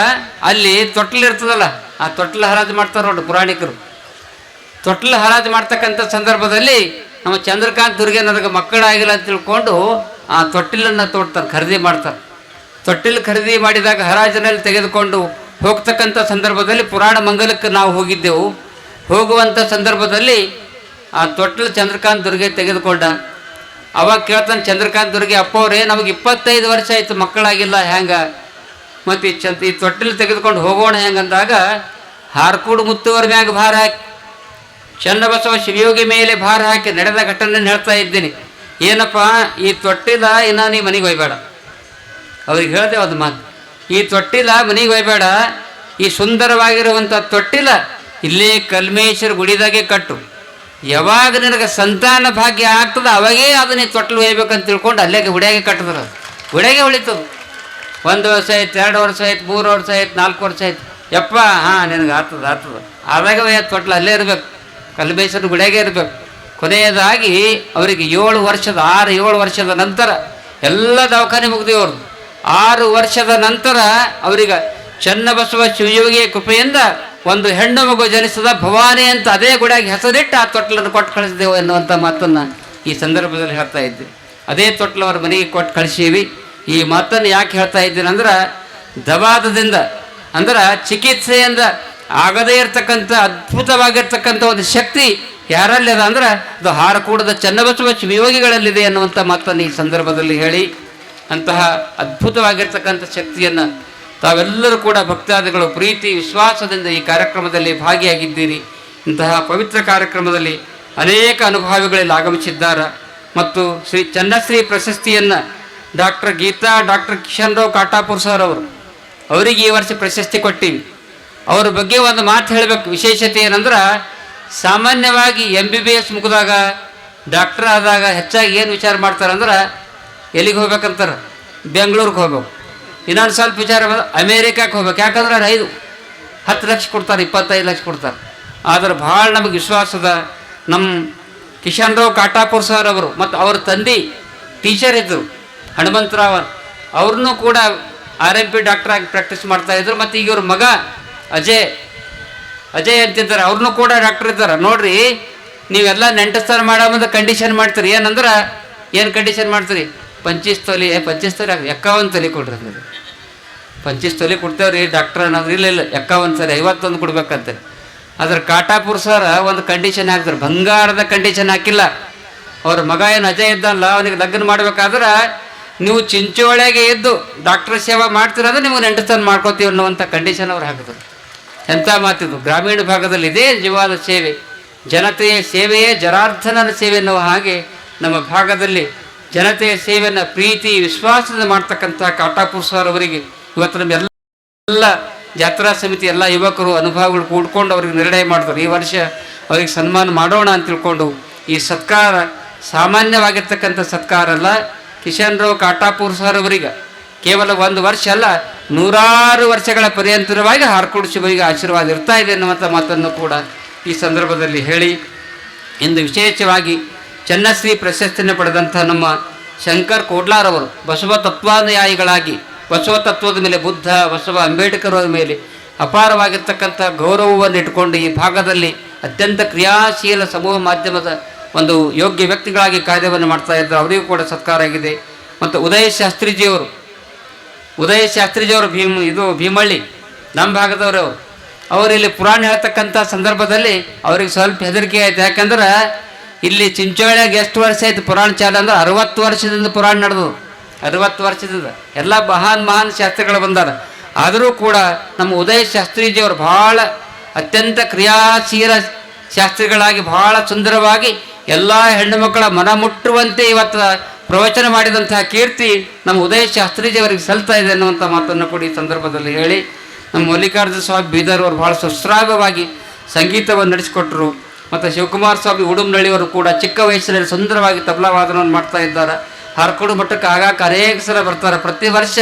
ಅಲ್ಲಿ ತೊಟ್ಲಿರ್ತದಲ್ಲ, ಆ ತೊಟ್ಲ ಹರಾಜು ಮಾಡ್ತಾರೆ ನೋಡಿ ಪುರಾಣಿಕರು. ತೊಟ್ಲ ಹರಾಜು ಮಾಡ್ತಕ್ಕಂಥ ಸಂದರ್ಭದಲ್ಲಿ ನಮ್ಮ ಚಂದ್ರಕಾಂತ್ ದುರ್ಗೆ ನನಗೆ ಮಕ್ಕಳಾಗಿಲ್ಲ ಅಂತ ತಿಳ್ಕೊಂಡು ಆ ತೊಟ್ಟಿಲನ್ನು ತೋಡ್ತಾರೆ, ಖರೀದಿ ಮಾಡ್ತಾರೆ. ತೊಟ್ಟಿಲು ಖರೀದಿ ಮಾಡಿದಾಗ ಹರಾಜಿನಲ್ಲಿ ತೆಗೆದುಕೊಂಡು ಹೋಗ್ತಕ್ಕಂಥ ಸಂದರ್ಭದಲ್ಲಿ ಪುರಾಣ ಮಂಗಲಕ್ಕೆ ನಾವು ಹೋಗಿದ್ದೆವು. ಹೋಗುವಂಥ ಸಂದರ್ಭದಲ್ಲಿ ಆ ತೊಟ್ಟಿಲು ಚಂದ್ರಕಾಂತ್ ದುರ್ಗೆ ತೆಗೆದುಕೊಂಡ. ಅವಾಗ ಕೇಳ್ತಾನೆ ಚಂದ್ರಕಾಂತ್ ದುರ್ಗೆ, ಅಪ್ಪವ್ರೇ ನಮಗೆ 25 ವರ್ಷ ಆಯಿತು ಮಕ್ಕಳಾಗಿಲ್ಲ, ಹೆಂಗೆ ಮತ್ತು ಈ ತೊಟ್ಟಿಲು ತೆಗೆದುಕೊಂಡು ಹೋಗೋಣ ಹೆಂಗಂದಾಗ ಹಾರಕೂಡು ಮುತ್ತುವರ ಮ್ಯಾಗ ಭಾರ ಹಾಕಿ, ಚನ್ನಬಸವ ಶಿವಯೋಗಿ ಮೇಲೆ ಭಾರ ಹಾಕಿ ನಡೆದ ಘಟನೆಯನ್ನು ಹೇಳ್ತಾ ಇದ್ದೀನಿ. ಏನಪ್ಪ, ಈ ತೊಟ್ಟಿಲ ಇನ್ನು ನೀ ಮನೆಗೆ ಒಯ್ಬೇಡ. ಅವ್ರಿಗೆ ಹೇಳಿದೆ ಒಂದು ಮಾತು, ಈ ತೊಟ್ಟಿಲ ಮನೆಗೆ ಒಯ್ಬೇಡ, ಈ ಸುಂದರವಾಗಿರುವಂಥ ತೊಟ್ಟಿಲ ಇಲ್ಲೇ ಕಲ್ಮೇಶ್ವರ ಗುಡಿದಾಗೆ ಕಟ್ಟು. ಯಾವಾಗ ನಿನಗೆ ಸಂತಾನ ಭಾಗ್ಯ ಆಗ್ತದೆ ಅವಾಗೇ ಅದನ್ನ ಈ ತೊಟ್ಟಿಲು ಒಯ್ಬೇಕಂತ ತಿಳ್ಕೊಂಡು ಅಲ್ಲೇ ಗುಡಿಯಾಗೆ ಕಟ್ಟಿದ್ರು. ಗುಡಿಯಾಗೆ ಉಳಿತದೆ. 1 ವರ್ಷ ಆಯ್ತು, 2 ವರ್ಷ ಆಯ್ತು, 3 ವರ್ಷ ಆಯ್ತು, 4 ವರ್ಷ ಆಯ್ತು. ಯಪ್ಪ ಹಾಂ ನಿನಗೆ ಆಗ್ತದೆ ಆದಾಗ ತೊಟ್ಲು ಅಲ್ಲೇ ಇರಬೇಕು, ಕಲ್ಮೇಶ್ವರ ಗುಡಿಯಾಗೆ ಇರಬೇಕು. ಕೊನೆಯದಾಗಿ ಅವರಿಗೆ 6-7 ವರ್ಷದ ನಂತರ ಎಲ್ಲ ದವಾಖಾನೆ ಮುಗಿದೇವ್ರದ್ದು. 6 ವರ್ಷದ ನಂತರ ಅವರಿಗೆ ಚನ್ನಬಸವ ಶಿವಯೋಗಿಯ ಕೃಪೆಯಿಂದ ಒಂದು ಹೆಣ್ಣು ಮಗು ಜನಿಸಿದ ಭವಾನಿ ಅಂತ ಅದೇ ಗುಡಿಯಾಗಿ ಹೆಸರಿಟ್ಟು ಆ ತೊಟ್ಲನ್ನು ಕೊಟ್ಟು ಕಳಿಸಿದೆವು ಎನ್ನುವಂಥ ಮಾತನ್ನು ಈ ಸಂದರ್ಭದಲ್ಲಿ ಹೇಳ್ತಾ ಇದ್ದೆ. ಅದೇ ತೊಟ್ಲು ಅವ್ರ ಮನೆಗೆ ಕೊಟ್ಟು ಕಳಿಸೀವಿ. ಈ ಮಾತನ್ನು ಯಾಕೆ ಹೇಳ್ತಾ ಇದ್ದೀನಿ ಅಂದ್ರೆ, ದವಾದದಿಂದ ಅಂದ್ರೆ ಚಿಕಿತ್ಸೆಯಿಂದ ಆಗದೇ ಇರತಕ್ಕಂಥ ಅದ್ಭುತವಾಗಿರ್ತಕ್ಕಂಥ ಒಂದು ಶಕ್ತಿ ಯಾರಲ್ಲಿ ಅದ ಅಂದ್ರೆ ಅದು ಹಾರಕೂಡದ ಚನ್ನಬಸವ ಶಿವಯೋಗಿಗಳಲ್ಲಿದೆ ಅನ್ನುವಂಥ ಮಾತನ್ನು ಈ ಸಂದರ್ಭದಲ್ಲಿ ಹೇಳಿ, ಅಂತಹ ಅದ್ಭುತವಾಗಿರ್ತಕ್ಕಂಥ ಶಕ್ತಿಯನ್ನು ತಾವೆಲ್ಲರೂ ಕೂಡ ಭಕ್ತಾದಿಗಳು ಪ್ರೀತಿ ವಿಶ್ವಾಸದಿಂದ ಈ ಕಾರ್ಯಕ್ರಮದಲ್ಲಿ ಭಾಗಿಯಾಗಿದ್ದೀರಿ. ಇಂತಹ ಪವಿತ್ರ ಕಾರ್ಯಕ್ರಮದಲ್ಲಿ ಅನೇಕ ಅನುಭವಿಗಳಲ್ಲಿ ಆಗಮಿಸಿದ್ದಾರೆ. ಮತ್ತು ಶ್ರೀ ಚನ್ನಶ್ರೀ ಪ್ರಶಸ್ತಿಯನ್ನು doctor Geetha, doctor Kishan Rao Katapur sir ಅವರಿಗೆ ಈ ವರ್ಷ ಪ್ರಶಸ್ತಿ ಕೊಟ್ಟಿವಿ. ಅವ್ರ ಬಗ್ಗೆ ಒಂದು ಮಾತು ಹೇಳಬೇಕು. ವಿಶೇಷತೆ ಏನಂದ್ರೆ, ಸಾಮಾನ್ಯವಾಗಿ MBBS ಮುಗಿದಾಗ ಡಾಕ್ಟರ್ ಆದಾಗ ಹೆಚ್ಚಾಗಿ ಏನು ವಿಚಾರ ಮಾಡ್ತಾರಂದ್ರೆ ಎಲ್ಲಿಗೆ ಹೋಗ್ಬೇಕಂತಾರೆ, ಬೆಂಗಳೂರಿಗೆ ಹೋಗ್ಬೇಕು. ಇನ್ನೊಂದು ಸ್ವಲ್ಪ ವಿಚಾರ ಅಮೇರಿಕಕ್ಕೆ ಹೋಗ್ಬೇಕು. ಯಾಕಂದ್ರೆ 10 ಲಕ್ಷ ಕೊಡ್ತಾರೆ, 25 ಲಕ್ಷ ಕೊಡ್ತಾರೆ. ಆದರೆ ಭಾಳ ನಮಗೆ ವಿಶ್ವಾಸದ ನಮ್ಮ ಕಿಶನ್ ರಾವ್ ಕಾಟಾಪುರ್ ಸರ್ ಅವರು ಮತ್ತು ಅವ್ರ ತಂದೆ ಟೀಚರ್ ಇದ್ದರು ಹನುಮಂತರಾವ್, ಅವ್ರನ್ನೂ ಕೂಡ RMP ಡಾಕ್ಟರ್ ಆಗಿ ಪ್ರಾಕ್ಟೀಸ್ ಮಾಡ್ತಾಯಿದ್ರು. ಮತ್ತು ಈಗ ಇವ್ರ ಮಗ ಅಜಯ್ ಅಂತಿದ್ದಾರೆ, ಅವ್ರನ್ನೂ ಕೂಡ ಡಾಕ್ಟರ್ ಇದ್ದಾರೆ. ನೋಡ್ರಿ, ನೀವೆಲ್ಲ ನೆಂಟಸ್ಥಾನ ಮಾಡೋ ಮುಂದೆ ಕಂಡೀಷನ್ ಮಾಡ್ತೀರಿ. ಏನಂದ್ರೆ ಏನು ಕಂಡೀಷನ್ ಮಾಡ್ತೀರಿ? 25 ತೊಲೆ 51 ತೊಲೆ ಕೊಡ್ರಿ ಅಂದ್ರೆ 25 ತೊಲೆ ಕೊಡ್ತೇವ್ರಿ ಡಾಕ್ಟರ್ ಅನ್ನೋದು. ಇಲ್ಲ 51 ಸರಿ 51 ಕೊಡ್ಬೇಕಂತ. ಅದ್ರ ಕಾಟಾಪುರ್ ಸರ್ ಒಂದು ಕಂಡೀಷನ್ ಹಾಕ್ತಾರೆ, ಬಂಗಾರದ ಕಂಡೀಷನ್ ಹಾಕಿಲ್ಲ. ಅವ್ರ ಮಗ ಏನು ಅಜಯ್ ಇದ್ದಲ್ಲ, ಅವನಿಗೆ ಲಗ್ನ ಮಾಡ್ಬೇಕಾದ್ರೆ ನೀವು ಚಿಂಚೋಳಿಗೆ ಇದ್ದು ಡಾಕ್ಟರ್ ಸೇವಾ ಮಾಡ್ತಿರೋದ್ರೆ ನೀವು ನೆಂಟಸ್ಥಾನ ಮಾಡ್ಕೋತೀವಿ ಅನ್ನುವಂಥ ಕಂಡೀಷನ್ ಅವ್ರು ಹಾಕಿದ್ರು. ಎಂಥ ಮಾತಿದ್ದು. ಗ್ರಾಮೀಣ ಭಾಗದಲ್ಲಿ ಇದೇ ನಿಜವಾದ ಸೇವೆ, ಜನತೆಯ ಸೇವೆಯೇ ಜನಾರ್ದನನ ಸೇವೆ ಅನ್ನುವ ಹಾಗೆ ನಮ್ಮ ಭಾಗದಲ್ಲಿ ಜನತೆಯ ಸೇವೆಯನ್ನು ಪ್ರೀತಿ ವಿಶ್ವಾಸದಿಂದ ಮಾಡ್ತಕ್ಕಂಥ ಕಾಟಾಪುರ್ ಸರ್ ಅವರಿಗೆ ಇವತ್ತು ನಮ್ಮೆಲ್ಲ ಜಾತ್ರಾ ಸಮಿತಿ ಎಲ್ಲ ಯುವಕರು ಅನುಭವಗಳು ಕೂಡ್ಕೊಂಡು ಅವ್ರಿಗೆ ನಿರ್ಣಯ ಮಾಡಿದ್ರು ಈ ವರ್ಷ ಅವ್ರಿಗೆ ಸನ್ಮಾನ ಮಾಡೋಣ ಅಂತ ತಿಳ್ಕೊಂಡು ಈ ಸತ್ಕಾರ ಸಾಮಾನ್ಯವಾಗಿರ್ತಕ್ಕಂಥ ಸತ್ಕಾರ ಅಲ್ಲ. ಕಿಶನ್ ರಾವ್ ಕಾಟಾಪುರ್ ಸರ್ ಅವರಿಗೆ ಕೇವಲ ಒಂದು ವರ್ಷ ಅಲ್ಲ, 100 ವರ್ಷಗಳ ಪರ್ಯಂತರವಾಗಿ ಹಾರ್ಕೋಡ್ ಶಿವರಿಗೆ ಆಶೀರ್ವಾದ ಇರ್ತಾ ಇದೆ ಅನ್ನುವಂಥ ಮಾತನ್ನು ಕೂಡ ಈ ಸಂದರ್ಭದಲ್ಲಿ ಹೇಳಿ, ಇಂದು ವಿಶೇಷವಾಗಿ ಚೆನ್ನಶ್ರೀ ಪ್ರಶಸ್ತಿಯನ್ನು ಪಡೆದಂಥ ನಮ್ಮ ಶಂಕರ್ ಕೋಡ್ಲಾರ್ ಅವರು ಬಸವ ತತ್ವಾನುಯಾಯಿಗಳಾಗಿ ಬಸವ ತತ್ವದ ಮೇಲೆ ಬುದ್ಧ, ಬಸವ ಅಂಬೇಡ್ಕರ್ ಅವರ ಮೇಲೆ ಅಪಾರವಾಗಿರ್ತಕ್ಕಂಥ ಗೌರವವನ್ನು ಇಟ್ಟುಕೊಂಡು ಈ ಭಾಗದಲ್ಲಿ ಅತ್ಯಂತ ಕ್ರಿಯಾಶೀಲ ಸಮೂಹ ಮಾಧ್ಯಮದ ಒಂದು ಯೋಗ್ಯ ವ್ಯಕ್ತಿಗಳಾಗಿ ಕಾರ್ಯವನ್ನು ಮಾಡ್ತಾ ಇದ್ದಾರೆ. ಅವರಿಗೂ ಕೂಡ ಸತ್ಕಾರ ಆಗಿದೆ. ಮತ್ತು ಉದಯ ಶಾಸ್ತ್ರಿಜಿಯವರು ಭೀಮಳ್ಳಿ ನಮ್ಮ ಭಾಗದವರು ಅವರು ಇಲ್ಲಿ ಪುರಾಣ ಹೇಳ್ತಕ್ಕಂಥ ಸಂದರ್ಭದಲ್ಲಿ ಅವ್ರಿಗೆ ಸ್ವಲ್ಪ ಹೆದರಿಕೆ ಆಯ್ತು. ಯಾಕಂದ್ರೆ ಇಲ್ಲಿ ಚಿಂಚೋಳಿಯಾಗ ಎಷ್ಟು ವರ್ಷ ಆಯ್ತು ಪುರಾಣ ಚಾಲು ಅಂದ್ರೆ 60 ವರ್ಷದಿಂದ ಪುರಾಣ ನಡೆದು 60 ವರ್ಷದಿಂದ ಎಲ್ಲ ಮಹಾನ್ ಶಾಸ್ತ್ರಿಗಳು ಬಂದಾರ. ಆದರೂ ಕೂಡ ನಮ್ಮ ಉದಯ ಶಾಸ್ತ್ರೀಜಿಯವರು ಭಾಳ ಅತ್ಯಂತ ಕ್ರಿಯಾಶೀಲ ಶಾಸ್ತ್ರಿಗಳಾಗಿ ಭಾಳ ಸುಂದರವಾಗಿ ಎಲ್ಲ ಹೆಣ್ಣು ಮಕ್ಕಳ ಮನ ಮುಟ್ಟುವಂತೆ ಇವತ್ತು ಪ್ರವಚನ ಮಾಡಿದಂತಹ ಕೀರ್ತಿ ನಮ್ಮ ಉದಯ ಶಾಸ್ತ್ರೀಜಿಯವರಿಗೆ ಸಲ್ತಾ ಇದೆ ಅನ್ನುವಂಥ ಮಾತನ್ನು ಕೂಡ ಈ ಸಂದರ್ಭದಲ್ಲಿ ಹೇಳಿ, ನಮ್ಮ ಮಲ್ಲಿಕಾರ್ಜುನ ಸ್ವಾಮಿ ಬೀದರ್ ಅವರು ಭಾಳ ಸುಶ್ರಾವ್ಯವಾಗಿ ಸಂಗೀತವನ್ನು ನಡೆಸಿಕೊಟ್ಟರು. ಮತ್ತು ಶಿವಕುಮಾರ ಸ್ವಾಮಿ ಉಡುಮ್ನಳ್ಳಿಯವರು ಕೂಡ ಚಿಕ್ಕ ವಯಸ್ಸಿನಲ್ಲಿ ಸುಂದರವಾಗಿ ತಬಲಾ ವಾದನವನ್ನು ಮಾಡ್ತಾ ಇದ್ದಾರೆ. ಹಾರ್ಕೋಡು ಮಠಕ್ಕೆ ಆಗಾಗ ಅನೇಕ ಸಲ ಬರ್ತಾರೆ. ಪ್ರತಿ ವರ್ಷ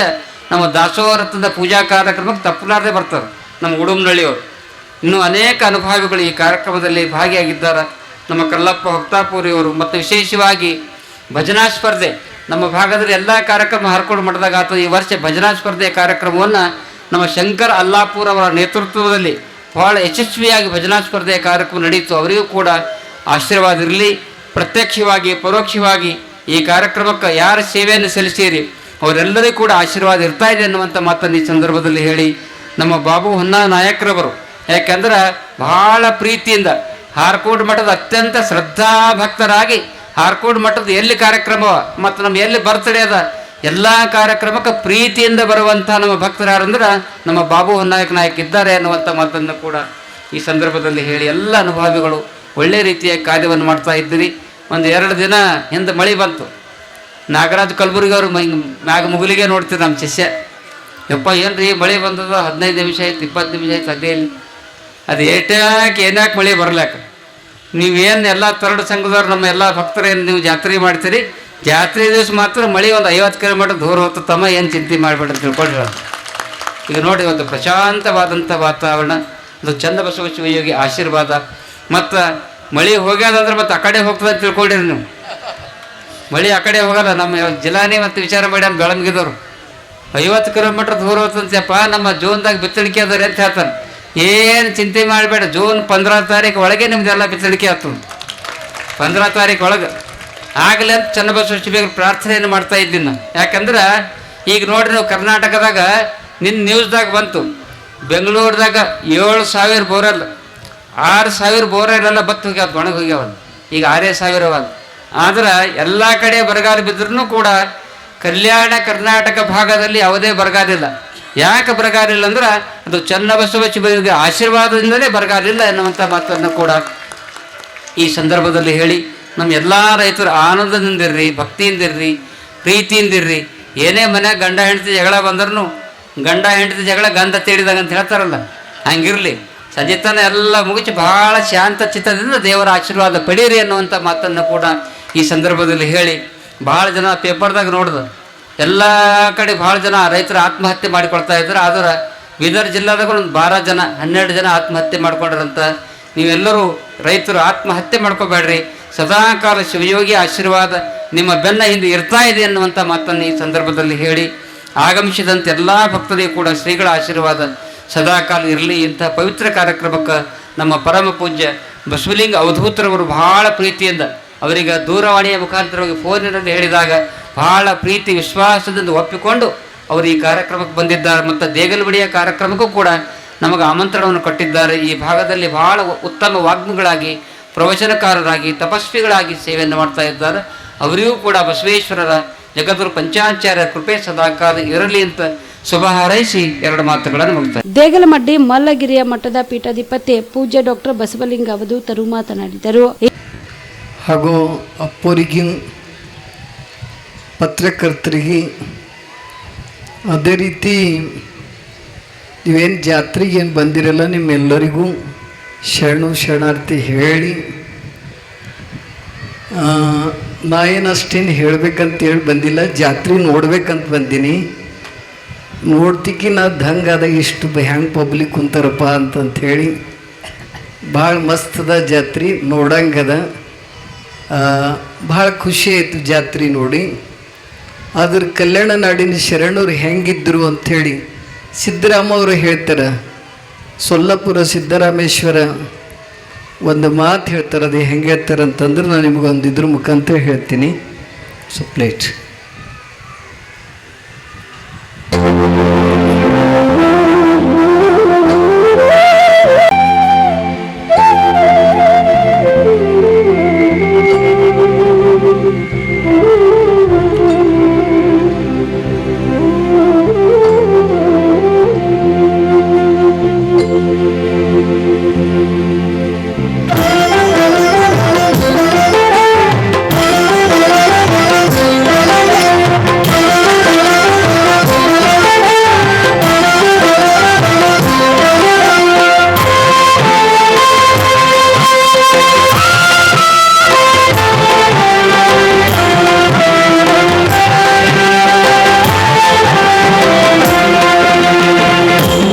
ನಮ್ಮ ದಾಸೋಹ ರಥದ ಪೂಜಾ ಕಾರ್ಯಕ್ರಮಕ್ಕೆ ತಪ್ಪಲಾರದೆ ಬರ್ತಾರೆ ನಮ್ಮ ಉಡುಮ್ನಳ್ಳಿಯವರು. ಇನ್ನೂ ಅನೇಕ ಅನುಭವಿಗಳು ಈ ಕಾರ್ಯಕ್ರಮದಲ್ಲಿ ಭಾಗಿಯಾಗಿದ್ದಾರೆ. ನಮ್ಮ ಕಲ್ಲಪ್ಪ ಹೊಕ್ತಾಪುರಿಯವರು ಮತ್ತು ವಿಶೇಷವಾಗಿ ಭಜನಾ ಸ್ಪರ್ಧೆ ನಮ್ಮ ಭಾಗದಲ್ಲಿ ಎಲ್ಲ ಕಾರ್ಯಕ್ರಮ ಹಾರ್ಕೋಡು ಮಠದಾಗ ಆತ. ಈ ವರ್ಷ ಭಜನಾ ಸ್ಪರ್ಧೆ ಕಾರ್ಯಕ್ರಮವನ್ನು ನಮ್ಮ ಶಂಕರ್ ಅಲ್ಲಾಪುರ್ ಅವರ ನೇತೃತ್ವದಲ್ಲಿ ಭಾಳ ಯಶಸ್ವಿಯಾಗಿ ಭಜನಾ ಸ್ಪರ್ಧೆಯ ಕಾರ್ಯಕ್ರಮ ನಡೆಯಿತು. ಅವರಿಗೂ ಕೂಡ ಆಶೀರ್ವಾದ ಇರಲಿ. ಪ್ರತ್ಯಕ್ಷವಾಗಿ ಪರೋಕ್ಷವಾಗಿ ಈ ಕಾರ್ಯಕ್ರಮಕ್ಕೆ ಯಾರ ಸೇವೆಯನ್ನು ಸಲ್ಲಿಸಿರಿ ಅವರೆಲ್ಲರಿಗೂ ಕೂಡ ಆಶೀರ್ವಾದ ಇರ್ತಾ ಇದೆ ಅನ್ನುವಂಥ ಮಾತನ್ನು ಈ ಸಂದರ್ಭದಲ್ಲಿ ಹೇಳಿ, ನಮ್ಮ ಬಾಬು ಹೊನ್ನ ನಾಯಕರವರು ಯಾಕೆಂದ್ರೆ ಭಾಳ ಪ್ರೀತಿಯಿಂದ ಹಾರ್ಕೋಡ್ ಮಠದ ಅತ್ಯಂತ ಶ್ರದ್ಧಾಭಕ್ತರಾಗಿ ಹಾರ್ಕೋಡ್ ಮಠದ ಎಲ್ಲಿ ಕಾರ್ಯಕ್ರಮ ಮತ್ತು ನಮ್ಮ ಎಲ್ಲಿ ಬರ್ತಡೇ ಅದ ಎಲ್ಲ ಕಾರ್ಯಕ್ರಮಕ್ಕೆ ಪ್ರೀತಿಯಿಂದ ಬರುವಂಥ ನಮ್ಮ ಭಕ್ತರು ಯಾರಂದ್ರೆ ನಮ್ಮ ಬಾಬು ನಾಯಕ್ ಇದ್ದಾರೆ ಅನ್ನುವಂಥ ಮಾತನ್ನು ಕೂಡ ಈ ಸಂದರ್ಭದಲ್ಲಿ ಹೇಳಿ, ಎಲ್ಲ ಅನುಭವಿಗಳು ಒಳ್ಳೆ ರೀತಿಯ ಕಾರ್ಯವನ್ನು ಮಾಡ್ತಾ ಇದ್ದೀರಿ. ಒಂದು 2 ದಿನ ಹಿಂದೆ ಮಳೆ ಬಂತು. ನಾಗರಾಜ್ ಕಲಬುರ್ಗಿ ಅವರು ಮ್ಯಾಗ ಮುಗಿಲಿಗೆ ನೋಡ್ತೀರಿ ನಮ್ಮ ಶಿಷ್ಯ, ಯಪ್ಪ ಏನು ರೀ ಮಳೆ ಬಂದದ 15 ನಿಮಿಷ ಆಯ್ತು 20 ನಿಮಿಷ ಆಯ್ತು ಅದೇ ಇಲ್ಲಿ ಅದು ಏನ್ಯಾಕೆ ಮಳೆ ಬರ್ಲಾಕ ನೀವೇನು ಎಲ್ಲ ತರಡು ಸಂಘದವ್ರು ನಮ್ಮ ಎಲ್ಲ ಭಕ್ತರೇನು ನೀವು ಜಾತ್ರೆ ಮಾಡ್ತೀರಿ, ಜಾತ್ರೆ ದಿವಸ ಮಾತ್ರ ಮಳೆ ಒಂದು 50 ಕಿಲೋಮೀಟರ್ ದೂರ ಹೋಗ್ತು ತಮ್ಮ ಏನು ಚಿಂತೆ ಮಾಡಬೇಡ ಅಂತ ತಿಳ್ಕೊಂಡ್ರಿ. ಈಗ ನೋಡಿ ಒಂದು ಪ್ರಶಾಂತವಾದಂಥ ವಾತಾವರಣ, ಅದು ಚನ್ನಬಸವ ಶಿವಯೋಗಿ ಆಶೀರ್ವಾದ. ಮತ್ತು ಮಳೆ ಹೋಗ್ಯಾದಂದ್ರೆ ಮತ್ತು ಆ ಕಡೆ ಹೋಗ್ತದೆ ಅಂತ ತಿಳ್ಕೊಂಡಿರಿ ನೀವು. ಮಳೆ ಆ ಕಡೆ ಹೋಗಲ್ಲ. ನಮ್ಮ ಜಿಲ್ಲಾನೇ ಮತ್ತು ವಿಚಾರ ಮಾಡ್ಯಾನ ಬೆಳಂಗಿದವರು 50 ಕಿಲೋಮೀಟರ್ ದೂರ ಹೋಗ್ತಂತಪ್ಪ ನಮ್ಮ ಜೂನ್ದಾಗ ಬಿತ್ತಣಿಕೆ ಅದಾರೆ ಅಂತ ಹೇಳ್ತಾನೆ. ಏನು ಚಿಂತೆ ಮಾಡಬೇಡ, ಜೂನ್ 15 ತಾರೀಕು ಒಳಗೆ ನಿಮ್ದೆಲ್ಲ ಬಿತ್ತಣಿಕೆ ಆಗ್ತದೆ. 15 ತಾರೀಕು ಒಳಗೆ ಆಗಲಿ ಅಂತ ಚನ್ನಬಸವ ಶಿವಯೋಗಿ ಪ್ರಾರ್ಥನೆಯನ್ನು ಮಾಡ್ತಾ ಇದ್ದೀನಿ ನಾನು. ಯಾಕಂದ್ರೆ ಈಗ ನೋಡ್ರಿ ನಾವು ಕರ್ನಾಟಕದಾಗ ನಿನ್ನ ನ್ಯೂಸ್ದಾಗ ಬಂತು, ಬೆಂಗಳೂರದಾಗ 7,000 ಬೋರಲ್ 6,000 ಬೋರಲ್ಲೆಲ್ಲ ಬತ್ತು ಹೋಗ್ಯಾವ, ಒಣಗಿ ಹೋಗ್ಯಾವ. ಈಗ 6,000 ಅವ. ಆದ್ರೆ ಎಲ್ಲ ಕಡೆ ಬರಗಾಲ ಬಿದ್ರೂ ಕೂಡ ಕಲ್ಯಾಣ ಕರ್ನಾಟಕ ಭಾಗದಲ್ಲಿ ಯಾವುದೇ ಬರಗಾಲ ಇಲ್ಲ. ಯಾಕೆ ಬರಗಾಲ ಇಲ್ಲ ಅಂದ್ರೆ ಅದು ಚನ್ನಬಸವ ಶಿವಯೋಗಿ ಆಶೀರ್ವಾದದಿಂದಲೇ ಬರಗಾಲ ಇಲ್ಲ ಎನ್ನುವಂಥ ಮಾತನ್ನು ಕೂಡ ಈ ಸಂದರ್ಭದಲ್ಲಿ ಹೇಳಿ, ನಮ್ಮ ಎಲ್ಲ ರೈತರು ಆನಂದದಿಂದಿರ್ರಿ, ಭಕ್ತಿಯಿಂದಿರ್ರಿ, ಪ್ರೀತಿಯಿಂದಿರ್ರಿ. ಏನೇ ಮನ್ಯಾಗ ಗಂಡ ಹೆಂಡತಿ ಜಗಳ ಬಂದ್ರೂ ಗಂಡ ಹೆಂಡತಿ ಜಗಳ ಗಂಧ ತೇಡಿದಾಗ ಅಂತ ಹೇಳ್ತಾರಲ್ಲ, ಹಂಗಿರಲಿ. ಸಂಜಿತನ ಎಲ್ಲ ಮುಗಿಸಿ ಭಾಳ ಶಾಂತ ಚಿತ್ತದಿಂದ ದೇವರ ಆಶೀರ್ವಾದ ಪಡೀರಿ ಅನ್ನುವಂಥ ಮಾತನ್ನು ಕೂಡ ಈ ಸಂದರ್ಭದಲ್ಲಿ ಹೇಳಿ, ಭಾಳ ಜನ ಪೇಪರ್ದಾಗ ನೋಡ್ದು ಎಲ್ಲ ಕಡೆ ಭಾಳ ಜನ ರೈತರು ಆತ್ಮಹತ್ಯೆ ಮಾಡಿಕೊಳ್ತಾ ಇದ್ದಾರೆ. ಆದ್ರೆ ಬೀದರ್ ಜಿಲ್ಲಾದಾಗ ಒಂದು 12 ಜನ ಆತ್ಮಹತ್ಯೆ ಮಾಡ್ಕೊಂಡ್ರಂತ. ನೀವೆಲ್ಲರೂ ರೈತರು ಆತ್ಮಹತ್ಯೆ ಮಾಡ್ಕೋಬೇಡ್ರಿ, ಸದಾಕಾಲ ಶಿವಯೋಗಿ ಆಶೀರ್ವಾದ ನಿಮ್ಮ ಬೆನ್ನ ಹಿಂದೆ ಇರ್ತಾ ಇದೆ ಅನ್ನುವಂಥ ಮಾತನ್ನು ಈ ಸಂದರ್ಭದಲ್ಲಿ ಹೇಳಿ, ಆಗಮಿಸಿದಂಥ ಎಲ್ಲ ಭಕ್ತರಿಗೂ ಕೂಡ ಶ್ರೀಗಳ ಆಶೀರ್ವಾದ ಸದಾಕಾಲ ಇರಲಿ. ಇಂಥ ಪವಿತ್ರ ಕಾರ್ಯಕ್ರಮಕ್ಕೆ ನಮ್ಮ ಪರಮ ಪೂಜ್ಯ ಬಸವಲಿಂಗ ಅವಧೂತರವರು ಭಾಳ ಪ್ರೀತಿಯಿಂದ ಅವರಿಗೆ ದೂರವಾಣಿಯ ಮುಖಾಂತರವಾಗಿ ಫೋನಿನಲ್ಲಿ ಹೇಳಿದಾಗ ಭಾಳ ಪ್ರೀತಿ ವಿಶ್ವಾಸದಿಂದ ಒಪ್ಪಿಕೊಂಡು ಅವರು ಈ ಕಾರ್ಯಕ್ರಮಕ್ಕೆ ಬಂದಿದ್ದಾರೆ. ಮತ್ತು ದೇಗಲಬಡಿಯ ಕಾರ್ಯಕ್ರಮಕ್ಕೂ ಕೂಡ ನಮಗೆ ಆಮಂತ್ರಣವನ್ನು ಕೊಟ್ಟಿದ್ದಾರೆ. ಈ ಭಾಗದಲ್ಲಿ ಭಾಳ ಉತ್ತಮ ವಾಗ್ಮಿಗಳಾಗಿ, ಪ್ರವಚನಕಾರರಾಗಿ, ತಪಸ್ವಿಗಳಾಗಿ ಸೇವೆಯನ್ನು ಮಾಡ್ತಾ ಇದ್ದಾರೆ. ಅವರಿಗೂ ಕೂಡ ಬಸವೇಶ್ವರರ ಜಗದ್ಗುರು ಪಂಚಾಚಾರ್ಯ ಕೃಪೆ ಸದಾಕಾಲ ಇರಲಿ ಅಂತ ಶುಭ ಹಾರೈಸಿ 2 ಮಾತುಗಳನ್ನು ಮುಗಿತಾರೆ. ದೇಗಲಮಡ್ಡಿ ಮಲ್ಲಗಿರಿಯ ಮಠದ ಪೀಠಾಧಿಪತಿ ಪೂಜ್ಯ ಡಾಕ್ಟರ್ ಬಸವಲಿಂಗ ಅವಧೂತರು ಮಾತನಾಡಿದರು. ಹಾಗೂ ಅಪ್ಪರಿಗೆ, ಪತ್ರಕರ್ತರಿಗೆ, ಅದೇ ರೀತಿ ನೀವೇನು ಜಾತ್ರೆಗೆ ಏನು ಬಂದಿರಲ್ಲ ನಿಮ್ಮೆಲ್ಲರಿಗೂ ಶರಣು ಶರಣಾರ್ಥಿ ಹೇಳಿ, ನಾ ಏನು ಅಷ್ಟೇನು ಹೇಳಿ ಬಂದಿಲ್ಲ, ಜಾತ್ರೆ ನೋಡ್ಬೇಕಂತ ಬಂದೀನಿ. ನೋಡ್ತಿಕ್ಕಿ ನಾ ದಂಗದ ಇಷ್ಟು ಹ್ಯಾಂಗೆ ಪಬ್ಲಿಕ್ ಕುಂತಾರಪ್ಪ ಅಂತಂಥೇಳಿ ಭಾಳ ಮಸ್ತದ ಜಾತ್ರೆ ನೋಡಂಗದ. ಭಾಳ ಖುಷಿ ಆಯಿತು ಜಾತ್ರೆ ನೋಡಿ. ಅದ್ರ ಕಲ್ಯಾಣ ನಾಡಿನ ಶರಣರು ಹೆಂಗಿದ್ರು ಅಂಥೇಳಿ ಸಿದ್ದರಾಮ ಅವರು ಹೇಳ್ತಾರೆ. ಸೊಲ್ಲಾಪುರ ಸಿದ್ದರಾಮೇಶ್ವರ ಒಂದು ಮಾತು ಹೇಳ್ತಾರೆ. ಅದು ಹೆಂಗೆ ಹೇಳ್ತಾರೆ ಅಂತಂದ್ರೆ ನಾನು ನಿಮಗೊಂದು ಇದ್ರ ಮುಖಾಂತರ ಹೇಳ್ತೀನಿ. ಸೊ ಪ್ಲೇಟ್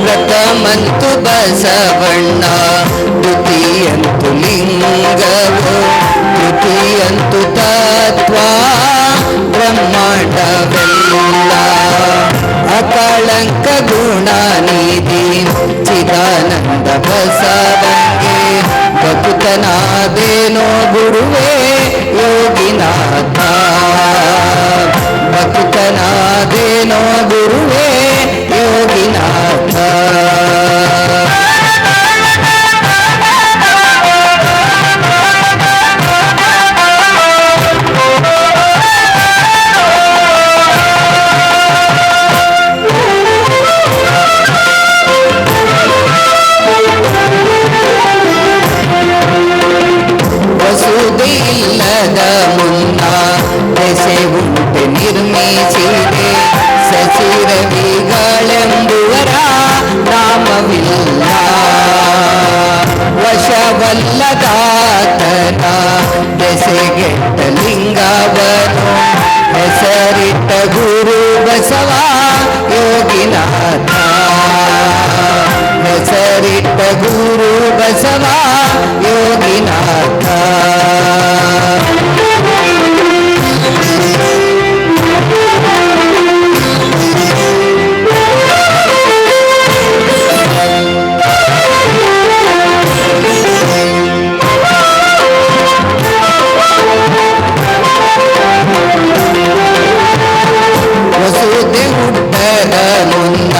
ಪ್ರಥಮಂತು ಬಸವಣ್ಣ, ದ್ವಿತೀಯಂತು ಲಿಂಗವು, ತೃತೀಯಂತು ತತ್ವ ಬ್ರಹ್ಮಾಂಡವೆಲ್ಲ. ಅಕಳಂಕ ಗುಣನಿಧಿ ಚಿದಾನಂದ ಬಸವಂಗೆ, ಭಕ್ತನಾದೇನೋ ಗುರುವೇ ಯೋಗಿನಾಥ. ಭಕ್ತನಾದೇನೋ ಗುರುವೇ ಯೋಗಿನಾಥ. ವಸುದೆ ಇಲ್ಲದ ಮುನ್ನ ದೆಸೆ ಉಂಟೆ ನಿರ್ಮಿಸಿದೆ, ಸಸಿರವಿಗಳೆಂಬುವರ ನಾಮವಿಲ್ಲ. ವಶವಲ್ಲದಾತನ ದೆಸೆಗೆಟ್ಟ ಲಿಂಗವನು, ಹೆಸರಿಟ್ಟ ಗುರು ಬಸವ ಯೋಗಿನಾಥ. ಹೆಸರಿಟ್ಟ ಗುರು ಬಸವ ಯೋಗಿನಾಥ. ವಸುದೆ ಹುಟ್ಟದ ಮುನ್ನ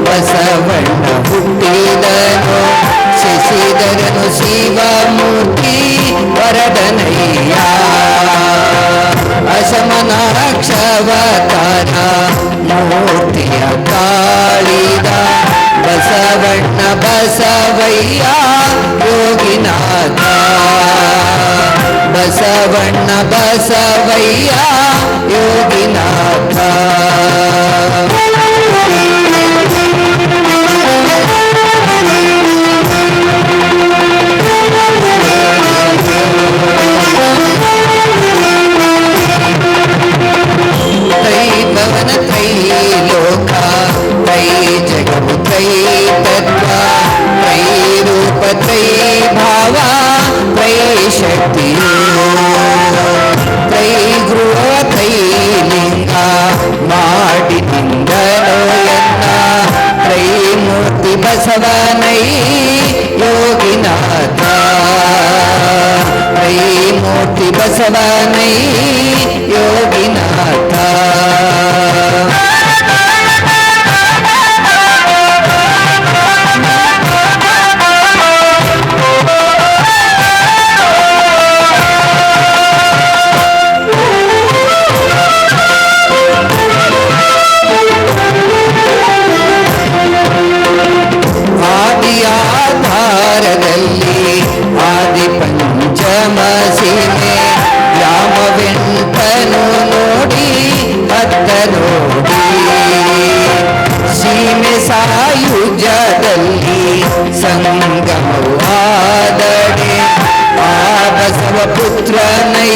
ಬಸವಣ್ಣ ಹುಟ್ಟಿದನು, ಶಶಿಧರನು ಶಿವಮೂರ್ತಿ ವರದನಯ್ಯ. ಅಶಮನಾಕ್ಷವತಾರ ಮೂರ್ತಿಯ ಕಾಳಿದ, ಬಸವಣ್ಣ ಬಸವಯ್ಯ ಯೋಗಿನಾಥ. ಬಸವಣ್ಣ ಬಸವಯ್ಯ ಯೋಗಿನಾಥ. ತ್ರೈಭವನ ತ್ರೈಲೋಕ, ತ್ರೈ ಜಗವು ತ್ರೈ ತತ್ವ, ತ್ರೈ ರೂಪ ತ್ರೈ ಭಾವ, ತ್ರೈ ಶಕ್ತಿಯು, ತ್ರೈ ಗೃಹ ತ್ರೈ ಲಿಂಗ, ಸಂಗಮವು ಆದಡೆ ಆ ಬಸವ ಪುತ್ರನೈ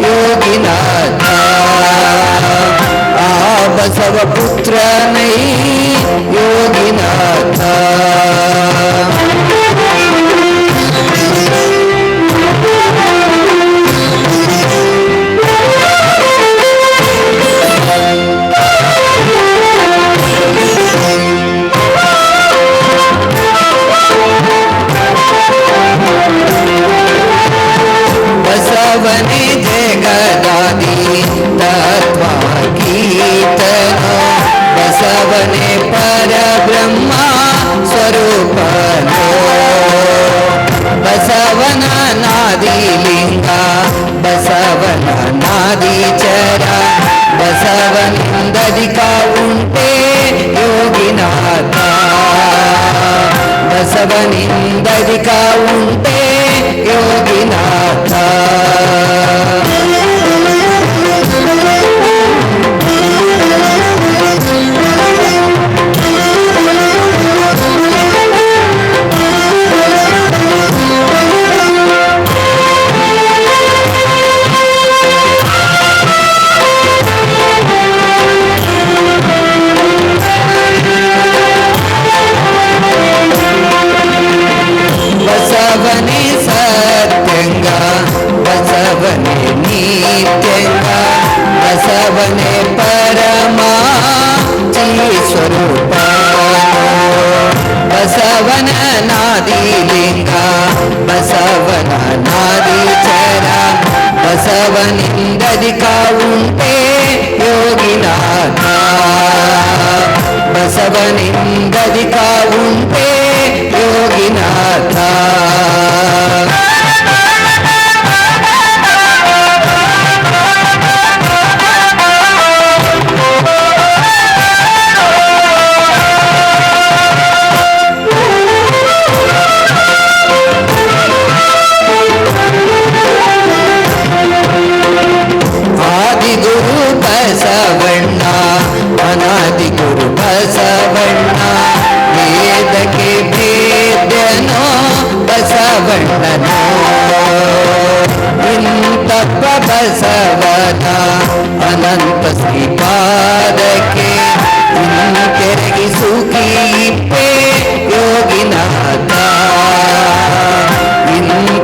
ಯೋಗಿನಾಥ ಆ ಬಸವ ಪುತ್ರನೈ ಯೋಗಿನಾಥ ಬಸವನೇ ಜಗದಾದಿ ತತ್ವ ಗೀತನು ಬಸವನೇ ಪರಬ್ರಹ್ಮ ಸ್ವರೂಪನು ಬಸವನ ನಾದಿಲಿಂಗ ಬಸವನ ನಾದಿಚರ ಬಸವನಿಂದಧಿಕ ಉಂಟೆ ಯೋಗಿನಾಥ ಬಸವನಿಂದಧಿಕ ಉಂಟೆ ಯೋಗಿನಾಥ ಬಸವನೇ ಸತ್ಯಂಗ ಬಸವನೇ ನಿತ್ಯಂಗ ಬಸವನೇ ಪರಮ ಸ್ವರೂಪ ಬಸವನ ನಾದಿಲಿಂಗ ಬಸವನ ನಾದಿಚರ ಬಸವನಿಂದಧಿಕ ಉಂಟೆ ಯೋಗಿನಾಥ ಬಸವನಿಂದಧಿಕ ಉಂಟೆ ಯೋಗಿನಾಥ ಆದಿಗುರು ಬಸವಣ್ಣ ಅನಾದಿಗುರು ಬಸವಣ್ಣ ವೇದಕ್ಕೆ ಭೇದ್ಯನೋ ಬಸವಣ್ಣನೋ ಇಂತಪ್ಪ ಬಸವನ ಅನಂತ ಶ್ರೀಪಾದಕ್ಕೆ ಕೆರಗಿ ಸುಖಿ ಇಪ್ಪೆ ಯೋಗಿನಾಥ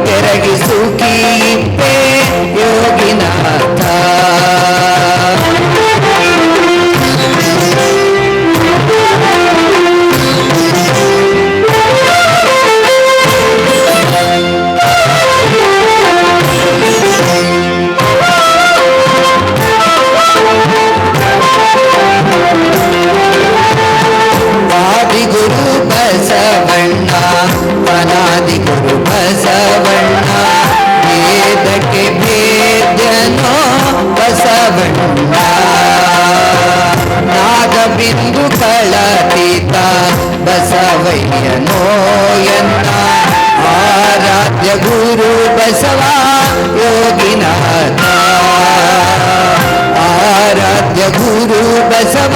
ಕೆರಗಿ ಸುಖಿ ಇಪ್ಪೆ ಯೋಗಿನಾಥ ಆದಿಗುರು ಬಸವಣ್ಣ ಅನಾದಿಗುರು ಬಸವಣ್ಣ ವೇದಕ್ಕೆ ಭೇದ್ಯನೋ ಬಸವಣ್ಣ ನಾಗಬಿಂದು ಕಳತೀತ ಬಸವಯ್ಯನೋ ಎನ್ನ ಆರಾಧ್ಯ ಗುರು ಬಸವ ಯೋಗಿನಾಥ ಆರಾಧ್ಯ ಗುರು ಬಸವ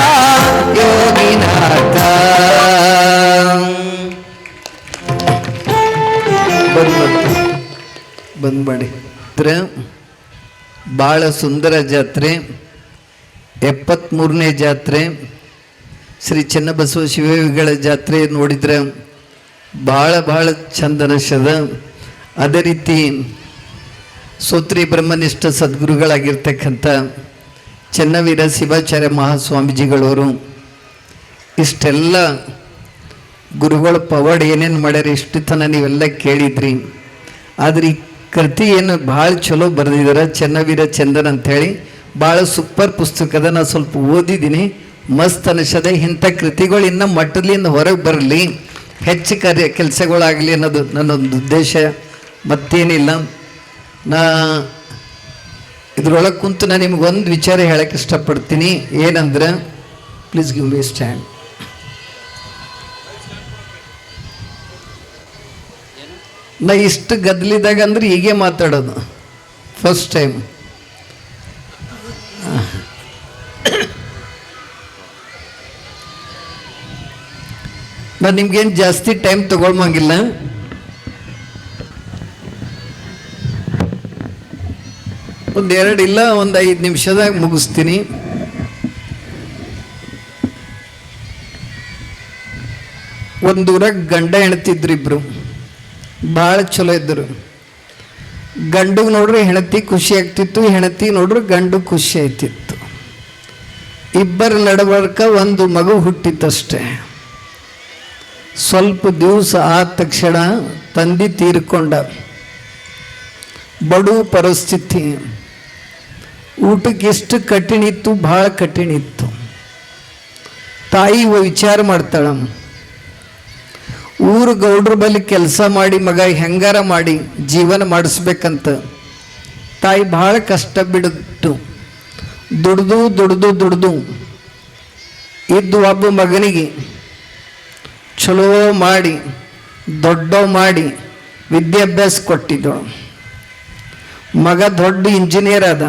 ಯೋಗಿನಾಥ ಬಂದ್ ಮಾಡಿ ಭಾಳ ಸುಂದರ ಜಾತ್ರೆ 73ನೇ ಜಾತ್ರೆ ಶ್ರೀ ಚೆನ್ನಬಸವ ಶಿವಯೋಗಿಗಳ ಜಾತ್ರೆ ನೋಡಿದ್ರೆ ಭಾಳ ಚಂದ ಅನಿಸದ. ಅದೇ ರೀತಿ ಸೋತ್ರಿ ಬ್ರಹ್ಮನಿಷ್ಠ ಸದ್ಗುರುಗಳಾಗಿರ್ತಕ್ಕಂಥ ಚೆನ್ನವೀರ ಶಿವಾಚಾರ್ಯ ಮಹಾಸ್ವಾಮೀಜಿಗಳವರು ಇಷ್ಟೆಲ್ಲ ಗುರುಗಳ ಪವಾಡ ಏನೇನು ಮಾಡ್ಯಾರ ಇಷ್ಟು ತನ ನೀವೆಲ್ಲ ಕೇಳಿದ್ರಿ. ಆದರೆ ಈ ಕೃತಿ ಏನು ಭಾಳ ಚಲೋ ಬರೆದಿದ್ದಾರೆ, ಚೆನ್ನವೀರ ಚಂದನ್ ಅಂಥೇಳಿ ಭಾಳ ಸೂಪರ್ ಪುಸ್ತಕದ. ನಾನು ಸ್ವಲ್ಪ ಓದಿದ್ದೀನಿ, ಮಸ್ತ್ ಅನಿಸದೆ. ಇಂಥ ಕೃತಿಗಳು ಇನ್ನೂ ಮಟ್ಟಲಿಂದ ಹೊರಗೆ ಬರಲಿ, ಹೆಚ್ಚು ಕೆಲಸಗಳಾಗಲಿ ಅನ್ನೋದು ನನ್ನೊಂದು ಉದ್ದೇಶ, ಮತ್ತೇನಿಲ್ಲ. ನಾ ಇದ್ರೊಳಗೆ ಕುಂತು ನಾನು ನಿಮ್ಗೊಂದು ವಿಚಾರ ಹೇಳಕ್ಕೆ ಇಷ್ಟಪಡ್ತೀನಿ. ಏನಂದ್ರೆ, ಪ್ಲೀಸ್ ಗಿವ್ ಮಿ ಸ್ಟ್ಯಾಂಡ್. ನಾ ಇಷ್ಟು ಗದ್ದಲಿದಾಗ ಅಂದ್ರೆ ಹೀಗೆ ಮಾತಾಡೋದು ಫಸ್ಟ್ ಟೈಮ್. ನಾನು ನಿಮ್ಗೇನು ಜಾಸ್ತಿ ಟೈಮ್ ತಗೊಳ್ಮಂಗಿಲ್ಲ. ಒಂದು 2 ಇಲ್ಲ ಒಂದು 5 ನಿಮಿಷದಾಗ ಮುಗಿಸ್ತೀನಿ. ಒಂದು ಊರಾಗ ಗಂಡ ಹೆಣ್ತಿದ್ರು ಇಬ್ರು, ಭಾಳ ಚಲೋ ಇದ್ದರು. ಗಂಡಿಗೆ ನೋಡ್ರಿ ಹೆಣತಿ ಖುಷಿ ಆಗ್ತಿತ್ತು, ಹೆಣತಿ ನೋಡ್ರಿ ಗಂಡು ಖುಷಿ ಆಯ್ತಿತ್ತು. ಇಬ್ಬರ ನಡವಳಿಕ ಒಂದು ಮಗು ಹುಟ್ಟಿತ್ತಷ್ಟೆ. ಸ್ವಲ್ಪ ದಿವಸ ಆದ ತಕ್ಷಣ ತಂದೆ ತೀರ್ಕೊಂಡ. ಬಡು ಪರಿಸ್ಥಿತಿ, ಊಟಕ್ಕೆ ಎಷ್ಟು ಕಠಿಣ ಇತ್ತು, ಭಾಳ ಕಠಿಣ ಇತ್ತು. ತಾಯಿ ವಿಚಾರ ಮಾಡ್ತಾಳ, ಊರು ಗೌಡ್ರ ಬಳಿ ಕೆಲಸ ಮಾಡಿ ಮಗ ಹೆಂಗಾರ ಮಾಡಿ ಜೀವನ ಮಾಡಿಸ್ಬೇಕಂತ. ತಾಯಿ ಭಾಳ ಕಷ್ಟ ಬಿಟ್ಟು ದುಡ್ದು ಇದ್ದು ಒಬ್ಬ ಮಗನಿಗೆ ಚಲೋ ಮಾಡಿ ದೊಡ್ಡವ ಮಾಡಿ ವಿದ್ಯಾಭ್ಯಾಸ ಕೊಟ್ಟಿದ್ದಳು. ಮಗ ದೊಡ್ಡ ಇಂಜಿನಿಯರ್ ಆದ.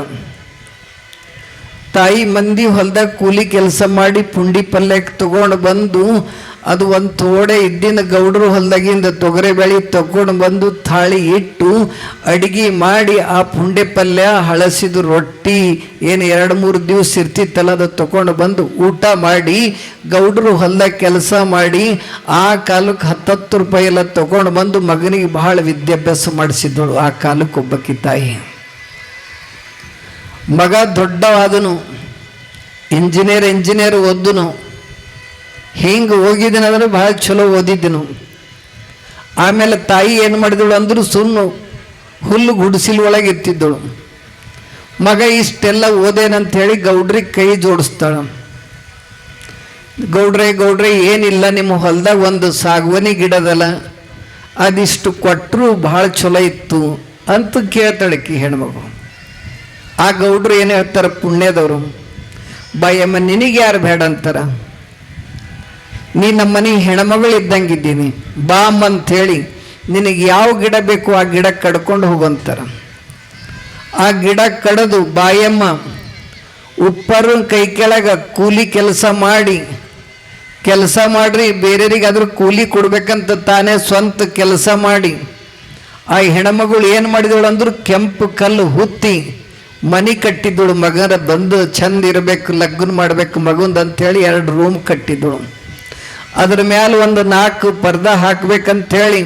ತಾಯಿ ಮಂದಿ ಹೊಲದಾಗ ಕೂಲಿ ಕೆಲಸ ಮಾಡಿ ಪುಂಡಿ ಪಲ್ಯಕ್ಕೆ ತಗೊಂಡು ಬಂದು ಅದು ಒಂದು ತೋಡೆ ಇದ್ದಿನ ಗೌಡರು ಹೊಲದಾಗಿಂದ ತೊಗರೆ ಬೇಳೆ ತಗೊಂಡು ಬಂದು ಥಾಳಿ ಇಟ್ಟು ಅಡಿಗೆ ಮಾಡಿ ಆ ಪುಂಡೆ ಪಲ್ಯ ಹಳಸಿದ ರೊಟ್ಟಿ ಏನು 2-3 ದಿವಸ ಇರ್ತಿತ್ತಲ್ಲ ಅದು ತಗೊಂಡು ಬಂದು ಊಟ ಮಾಡಿ ಗೌಡರು ಹೊಲದಾಗ ಕೆಲಸ ಮಾಡಿ ಆ ಕಾಲಕ್ಕೆ 10 ರೂಪಾಯಿ ಎಲ್ಲ ತಗೊಂಡು ಬಂದು ಮಗನಿಗೆ ಬಹಳ ವಿದ್ಯಾಭ್ಯಾಸ ಮಾಡಿಸಿದ್ದಳು ಆ ಕಾಲಕ್ಕೆ ಒಬ್ಬಕಿ ತಾಯಿ. ಮಗ ದೊಡ್ಡವಾದನು, ಇಂಜಿನಿಯರ್ ಓದನು. ಹಿಂಗೆ ಹೋಗಿದ್ದೀನಂದ್ರೆ ಭಾಳ ಚಲೋ ಓದಿದ್ದನು. ಆಮೇಲೆ ತಾಯಿ ಏನು ಮಾಡಿದಳು ಅಂದರೂ ಸುಮ್ಮನೆ ಹುಲ್ಲು ಗುಡಿಸಿಲು ಒಳಗೆ ಇರ್ತಿದ್ದಳು. ಮಗ ಇಷ್ಟೆಲ್ಲ ಓದೇನಂಥೇಳಿ ಗೌಡ್ರಿಗೆ ಕೈ ಜೋಡಿಸ್ತಾಳ. ಗೌಡ್ರೆ ಏನಿಲ್ಲ, ನಿಮ್ಮ ಹೊಲದಾಗ ಒಂದು ಸಾಗುವನಿ ಗಿಡದಲ್ಲ, ಅದಿಷ್ಟು ಕೊಟ್ಟರು ಭಾಳ ಚಲೋ ಇತ್ತು ಅಂತ ಕೇಳ್ತಾಳಕಿ ಹೆಣ್ಮಗು. ಆ ಗೌಡ್ರು ಏನು ಹೇಳ್ತಾರೆ, ಪುಣ್ಯದವರು, ಬಾಯಮ್ಮ ನಿನಗೆ ಯಾರು ಬೇಡ ಅಂತಾರ, ನೀ ನಮ್ಮನೆ ಹೆಣ್ಮಗಳು ಇದ್ದಂಗಿದ್ದೀನಿ, ಬಾ ಅಮ್ಮ ಅಂಥೇಳಿ ನಿನಗೆ ಯಾವ ಗಿಡ ಬೇಕು ಆ ಗಿಡ ಕಡ್ಕೊಂಡು ಹೋಗಂತಾರ. ಆ ಗಿಡ ಕಡಿದು ಬಾಯಮ್ಮ ಉಪ್ಪರು ಕೈ ಕೆಳಗೆ ಕೂಲಿ ಕೆಲಸ ಮಾಡ್ರಿ ಬೇರೆಯರಿಗೆ ಅದ್ರ ಕೂಲಿ ಕೊಡ್ಬೇಕಂತ ತಾನೇ ಸ್ವಂತ ಕೆಲಸ ಮಾಡಿ ಆ ಹೆಣ್ಮಗಳು ಏನು ಮಾಡಿದಳು ಅಂದ್ರು ಕೆಂಪು ಕಲ್ಲು ಹುತ್ತಿ ಮನೆ ಕಟ್ಟಿದ್ದಳು. ಮಗನ ಬಂದು ಚಂದ ಇರಬೇಕು, ಲಗ್ನ ಮಾಡಬೇಕು ಮಗುಂದ ಅಂಥೇಳಿ 2 ರೂಮ್ ಕಟ್ಟಿದ್ದಳು. ಅದ್ರ ಮೇಲೆ ಒಂದು 4 ಪರ್ದ ಹಾಕ್ಬೇಕಂಥೇಳಿ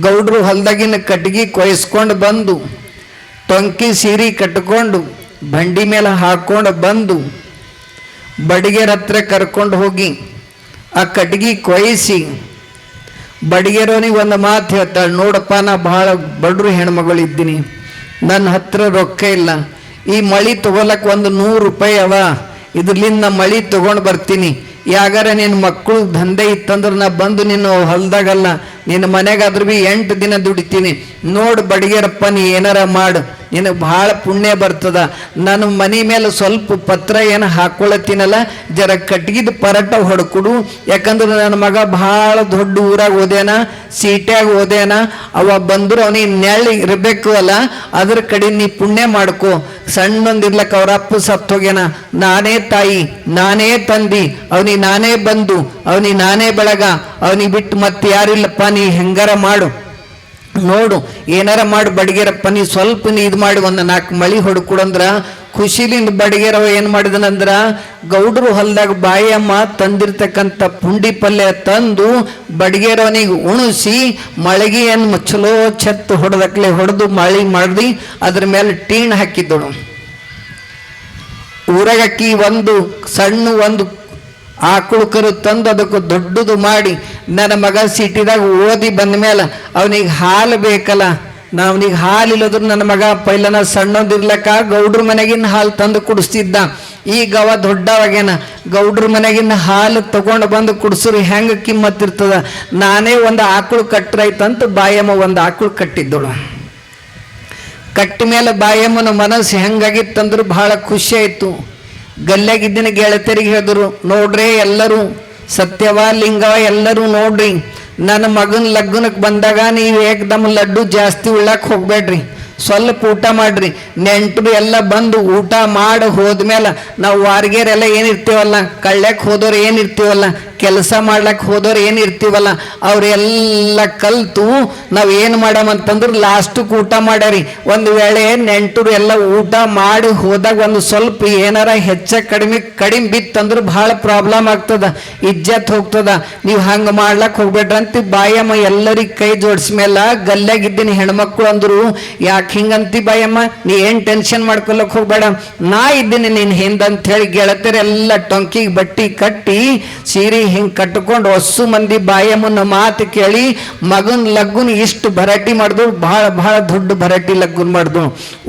ಗೌಡ್ರು ಹೊಲದಾಗಿನ ಕಟ್ಟಿಗೆ ಕೊಯ್ಸ್ಕೊಂಡು ಬಂದು ಟೊಂಕಿ ಸೀರೆ ಕಟ್ಕೊಂಡು ಬಂಡಿ ಮೇಲೆ ಹಾಕ್ಕೊಂಡು ಬಂದು ಬಡಿಗೆರ ಹತ್ರ ಕರ್ಕೊಂಡು ಹೋಗಿ ಆ ಕಟ್ಟಿಗೆ ಕೊಯ್ಸಿ ಬಡಿಗೆರೋನಿಗೆ ಒಂದು ಮಾತು ಹೇಳ್ತಾಳೆ, ನೋಡಪ್ಪ ನಾ ಭಾಳ ಬಡ್ರು ಹೆಣ್ಮಗಳು ಇದ್ದೀನಿ, ನನ್ನ ಹತ್ರ ರೊಕ್ಕ ಇಲ್ಲ, ಈ ಮಳಿ ತಗೊಳಕ್ಕೆ ಒಂದು 100 ರೂಪಾಯಿ ಅವ, ಇದ್ರಲಿಂದ ಮಳಿ ತಗೊಂಡು ಬರ್ತೀನಿ, ಯಾಗಾರ ನಿನ್ನ ಮಕ್ಕಳು ದಂಧೆ ಇತ್ತಂದ್ರೆ ನಾ ಬಂದು ನಿನ್ನ ಹೊಲ್ದಾಗಲ್ಲ ನಿನ್ನ ಮನೆಗಾದ್ರೂ ಭೀ 8 ದಿನ ದುಡಿತೀನಿ, ನೋಡು ಬಡಿಗೆರಪ್ಪ ನೀ ಏನಾರ ಮಾಡು, ನಿನಗೆ ಭಾಳ ಪುಣ್ಯ ಬರ್ತದ. ನಾನು ಮನೆ ಮೇಲೆ ಸ್ವಲ್ಪ ಪತ್ರ ಏನು ಹಾಕ್ಕೊಳತ್ತೀನಲ್ಲ, ಜರ ಕಟ್ಗಿದ ಪರಾಟ ಹೊಡ್ಕೊಡು, ಯಾಕಂದ್ರೆ ನನ್ನ ಮಗ ಭಾಳ ದೊಡ್ಡ ಊರಾಗ ಓದ್ಯಾನ, ಸೀಟ್ಯಾಗ ಓದ್ಯಾನ, ಅವ ಬಂದ್ರು ಅವನಿಗೆ ನೆಳ್ಳಿ ಇರಬೇಕು ಅಲ್ಲ, ಅದ್ರ ಕಡೆ ನೀ ಪುಣ್ಯ ಮಾಡ್ಕೊ. ಸಣ್ಣೊಂದಿರ್ಲಕ್ಕ ಅವ್ರ ಅಪ್ಪ ಸತ್ತೋಗ್ಯಾನ, ನಾನೇ ತಾಯಿ ನಾನೇ ತಂದಿ, ಅವನಿಗೆ ನಾನೇ ಬಂದು ಅವನಿಗೆ ನಾನೇ ಬೆಳಗ, ಅವನಿಗೆ ಬಿಟ್ಟು ಮತ್ತೆ ಯಾರಿಲ್ಲಪ್ಪ, ನೀ ಹೆಂಗಾರ ಮಾಡು, ನೋಡು ಏನಾರ ಮಾಡಿ ಬಡಿಗೆರಪ್ಪ, ನೀ ಸ್ವಲ್ಪ ನೀ ಇದು ಮಾಡಿ ಒಂದು 4 ಮಳಿ ಹೊಡ್ಕೊಡಂದ್ರ ಖುಷಿಲಿಂದ ಬಡಿಗೆರವ ಏನು ಮಾಡಿದನಂದ್ರ ಗೌಡ್ರು ಹೊಲದಾಗ ಬಾಯಮ್ಮ ತಂದಿರ್ತಕ್ಕಂಥ ಪುಂಡಿ ಪಲ್ಯ ತಂದು ಬಡಿಗೆರವನಿಗೆ ಉಣಿಸಿ ಮಳಿಗೆಯನ್ನು ಚಲೋ ಛತ್ತು ಹೊಡೆದು ಮಳಿ ಮಾಡಿ ಅದ್ರ ಮೇಲೆ ಟೀಣ್ ಹಾಕಿದ್ದಳು. ಊರಾಗಕ್ಕಿ ಒಂದು ಸಣ್ಣ ಆಕಳು ಕರು ತಂದು ಅದಕ್ಕೆ ದೊಡ್ಡದು ಮಾಡಿ ನನ್ನ ಮಗ ಸಿಟಿದಾಗ ಓದಿ ಬಂದ ಮೇಲೆ ಅವನಿಗೆ ಹಾಲು ಬೇಕಲ್ಲ, ಅವನಿಗೆ ಹಾಲು ಇಲ್ಲದ್ರು ನನ್ನ ಮಗ ಪೈಲನ ಸಣ್ಣದಿರ್ಲಕ್ಕ ಗೌಡ್ರ ಮನೆಗಿನ ಹಾಲು ತಂದು ಕುಡಿಸ್ತಿದ್ದ. ಈಗ ಅವ ದೊಡ್ಡವಾಗೇನ, ಗೌಡ್ರ ಮನೆಗಿನ ಹಾಲು ತಗೊಂಡು ಬಂದು ಕುಡಿಸ್ರು ಹೆಂಗೆ ಕಿಮ್ಮತ್ತಿರ್ತದ, ನಾನೇ ಒಂದು ಆಕಳು ಕಟ್ರಾಯ್ತಂತ ಬಾಯಮ್ಮ ಒಂದು ಆಕಳು ಕಟ್ಟಿದ್ದಳು. ಕಟ್ಟ ಮೇಲೆ ಬಾಯಮ್ಮನ ಮನಸ್ಸು ಹೆಂಗಾಗಿತ್ತಂದ್ರು ಭಾಳ ಖುಷಿ ಆಯಿತು. ಗಲ್ಯಾಗಿದ್ದಿನ ಗೆಳತಿಯರಿಗೆ ಹೇಳಿದ್ರು, ನೋಡ್ರಿ ಎಲ್ಲರೂ ಸತ್ಯವ ಲಿಂಗವ ಎಲ್ಲರೂ ನೋಡ್ರಿ, ನನ್ನ ಮಗನ ಲಗ್ನಕ್ಕೆ ಬಂದಾಗ ನೀವು ಏಕದಮ್ ಲಡ್ಡು ಜಾಸ್ತಿ ಉಳ್ಳಕ್ಕೆ ಹೋಗ್ಬೇಡ್ರಿ, ಸ್ವಲ್ಪ ಊಟ ಮಾಡ್ರಿ. ನೆಂಟರು ಎಲ್ಲ ಬಂದು ಊಟ ಮಾಡಿ ಹೋದ್ಮೇಲೆ ನಾವು ವಾರ್ಗೇರೆಲ್ಲ ಏನಿರ್ತೀವಲ್ಲ, ಕಳ್ಯಕ್ಕೆ ಹೋದವ್ರು ಏನಿರ್ತೀವಲ್ಲ, ಕೆಲಸ ಮಾಡ್ಲಕ್ಕೆ ಹೋದವ್ರು ಏನಿರ್ತೀವಲ್ಲ ಅವರೆಲ್ಲ ಕಲ್ತು ನಾವು ಏನು ಮಾಡಮಂತಂದ್ರೆ ಲಾಸ್ಟಕ್ಕೆ ಊಟ ಮಾಡ್ಯಾರಿ. ಒಂದು ವೇಳೆ ನೆಂಟರು ಎಲ್ಲ ಊಟ ಮಾಡಿ ಹೋದಾಗ ಒಂದು ಸ್ವಲ್ಪ ಏನಾರ ಹೆಚ್ಚ ಕಡಿಮೆ ಬಿತ್ತಂದ್ರೆ ಭಾಳ ಪ್ರಾಬ್ಲಮ್ ಆಗ್ತದ, ಇಜ್ಜತ್ ಹೋಗ್ತದ. ನೀವು ಹಂಗೆ ಮಾಡ್ಲಕ್ಕೆ ಹೋಗ್ಬೇಡ್ರಂತ ಬಾಯಮ್ಮ ಎಲ್ಲರಿಗೆ ಕೈ ಜೋಡಿಸ್ಮೇಲೆ ಗಲ್ಲಾಗಿದ್ದೀನಿ ಹೆಣ್ಮಕ್ಳು ಅಂದರು, ಯಾಕೆ ಹಿಂಗಂತಿ ಬಾಯಮ್ಮ, ನೀ ಏನು ಟೆನ್ಷನ್ ಮಾಡ್ಕೊಳಕ್ ಹೋಗ್ಬೇಡ, ನಾ ಇದ್ದೀನಿ ನೀನು ಹಿಂದಂತ ಹೇಳಿ ಗೆಳತಿಯರೆಲ್ಲ ಟೊಂಕಿಗೆ ಬಟ್ಟಿ ಕಟ್ಟಿ ಸೀರೆ ಹಿಂಗೆ ಕಟ್ಕೊಂಡು ಹೊಸ್ಸು ಮಂದಿ ಬಾಯಮ್ಮನ ಮಾತು ಕೇಳಿ ಮಗನ ಲಗ್ಗುನ್ ಇಷ್ಟು ಭರಾಟಿ ಮಾಡಿದ್ರು, ಭಾಳ ದೊಡ್ಡ ಭರಾಟಿ ಲಗ್ಗುನ್ ಮಾಡಿದ್ರು.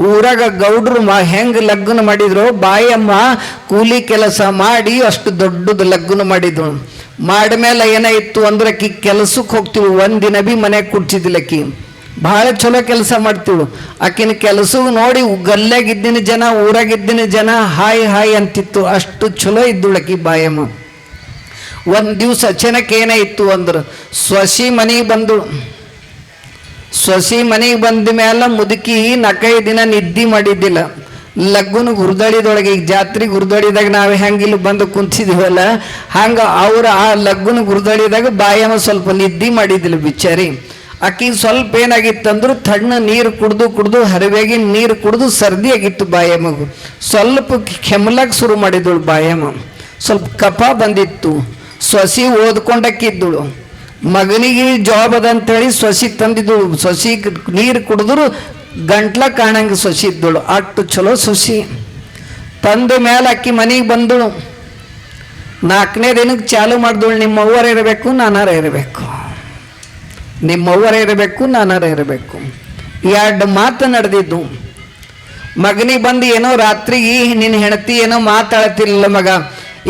ಊರಾಗ ಗೌಡ್ರು ಹೆಂಗೆ ಲಗ್ನ ಮಾಡಿದ್ರು, ಬಾಯಮ್ಮ ಕೂಲಿ ಕೆಲಸ ಮಾಡಿ ಅಷ್ಟು ದೊಡ್ಡದು ಲಗ್ನ ಮಾಡಿದ್ರು. ಮಾಡ್ಮೇಲೆ ಏನಾಯಿತು ಅಂದ್ರೆ ಆಕಿ ಕೆಲಸಕ್ಕೆ ಹೋಗ್ತೀವಿ, ಒಂದಿನ ಭೀ ಮನೆಗೆ ಕುಡ್ಸಿದಿಲ್ಲ ಆಕಿ, ಭಾಳ ಚಲೋ ಕೆಲಸ ಮಾಡ್ತೀವಿ. ಆಕಿನ ಕೆಲಸವು ನೋಡಿ ಗಲ್ಲಾಗಿದ್ದಿನ ಜನ, ಊರಾಗಿದ್ದಿನ ಜನ ಹಾಯ್ ಅಂತಿತ್ತು, ಅಷ್ಟು ಚಲೋ ಇದ್ದಳು ಆಕಿ ಬಾಯಮ್ಮ. ಒಂದು ದಿವಸ ಅಚಾನಕ್ ಏನಾಯಿತು ಅಂದ್ರೆ ಸೊಸಿ ಮನೆಗೆ ಬಂದಳು. ಸೊಸಿ ಮನೆಗೆ ಬಂದ ಮೇಲೆ ಮುದುಕಿ 4-5 ದಿನ ನಿದ್ದೆ ಮಾಡಿದ್ದಿಲ್ಲ. ಲಗ್ಗುನ ಗುರ್ದಳಿದೊಳಗೆ, ಈಗ ಜಾತ್ರೆ ಗುರ್ದಳಿದಾಗ ನಾವು ಹೆಂಗಿಲ್ಲಿ ಬಂದು ಕುಂತಿದ್ದೀವಲ್ಲ ಹಂಗೆ ಅವ್ರು ಆ ಲಗ್ಗುನ ಗುರ್ದಳಿದಾಗ ಬಾಯಮ್ಮ ಸ್ವಲ್ಪ ನಿದ್ದೆ ಮಾಡಿದ್ದಿಲ್ಲ ಬಿಚಾರಿ. ಆಕಿ ಸ್ವಲ್ಪ ಏನಾಗಿತ್ತಂದ್ರೆ ತಣ್ಣ ನೀರು ಕುಡ್ದು ಹರಿವೆಗೆ ನೀರು ಕುಡ್ದು ಸರ್ದಿ ಆಗಿತ್ತು ಬಾಯಮ್ಮಗು. ಸ್ವಲ್ಪ ಕೆಮ್ಮಲಕ್ಕೆ ಶುರು ಮಾಡಿದಳು ಬಾಯಮ್ಮ, ಸ್ವಲ್ಪ ಕಫ ಬಂದಿತ್ತು. ಸೊಸಿ ಓದ್ಕೊಂಡಕ್ಕಿದ್ದಳು, ಮಗನಿಗೆ ಜಾಬ್ ಅದ ಅಂತೇಳಿ ಸೊಸಿ ತಂದಿದ್ದಳು. ಸೊಸಿ ನೀರು ಕುಡಿದ್ರು ಗಂಟ್ಲ ಕಾಣಂಗೆ ಸೊಸಿ ಇದ್ದಳು, ಅಷ್ಟು ಚಲೋ ಸೊಸಿ. ತಂದ ಮೇಲೆ ಅಕ್ಕಿ ಮನೆಗೆ ಬಂದಳು. 4ನೇ ದಿನಕ್ಕೆ ಚಾಲು ಮಾಡಿದಳು, ನಿಮ್ಮವ್ವರ ಇರಬೇಕು ನಾನಾರ ಇರಬೇಕು, ನಿಮ್ಮವ್ವರ ಇರಬೇಕು ನಾನಾರ ಇರಬೇಕು. 2 ಮಾತು ನಡೆದಿದ್ದು. ಮಗನಿಗೆ ಬಂದು ಏನೋ ರಾತ್ರಿಗೆ ನಿನ್ನ ಹೆಂಡತಿ ಏನೋ ಮಾತಾಡ್ತಿರ್ಲಿಲ್ಲ ಮಗ,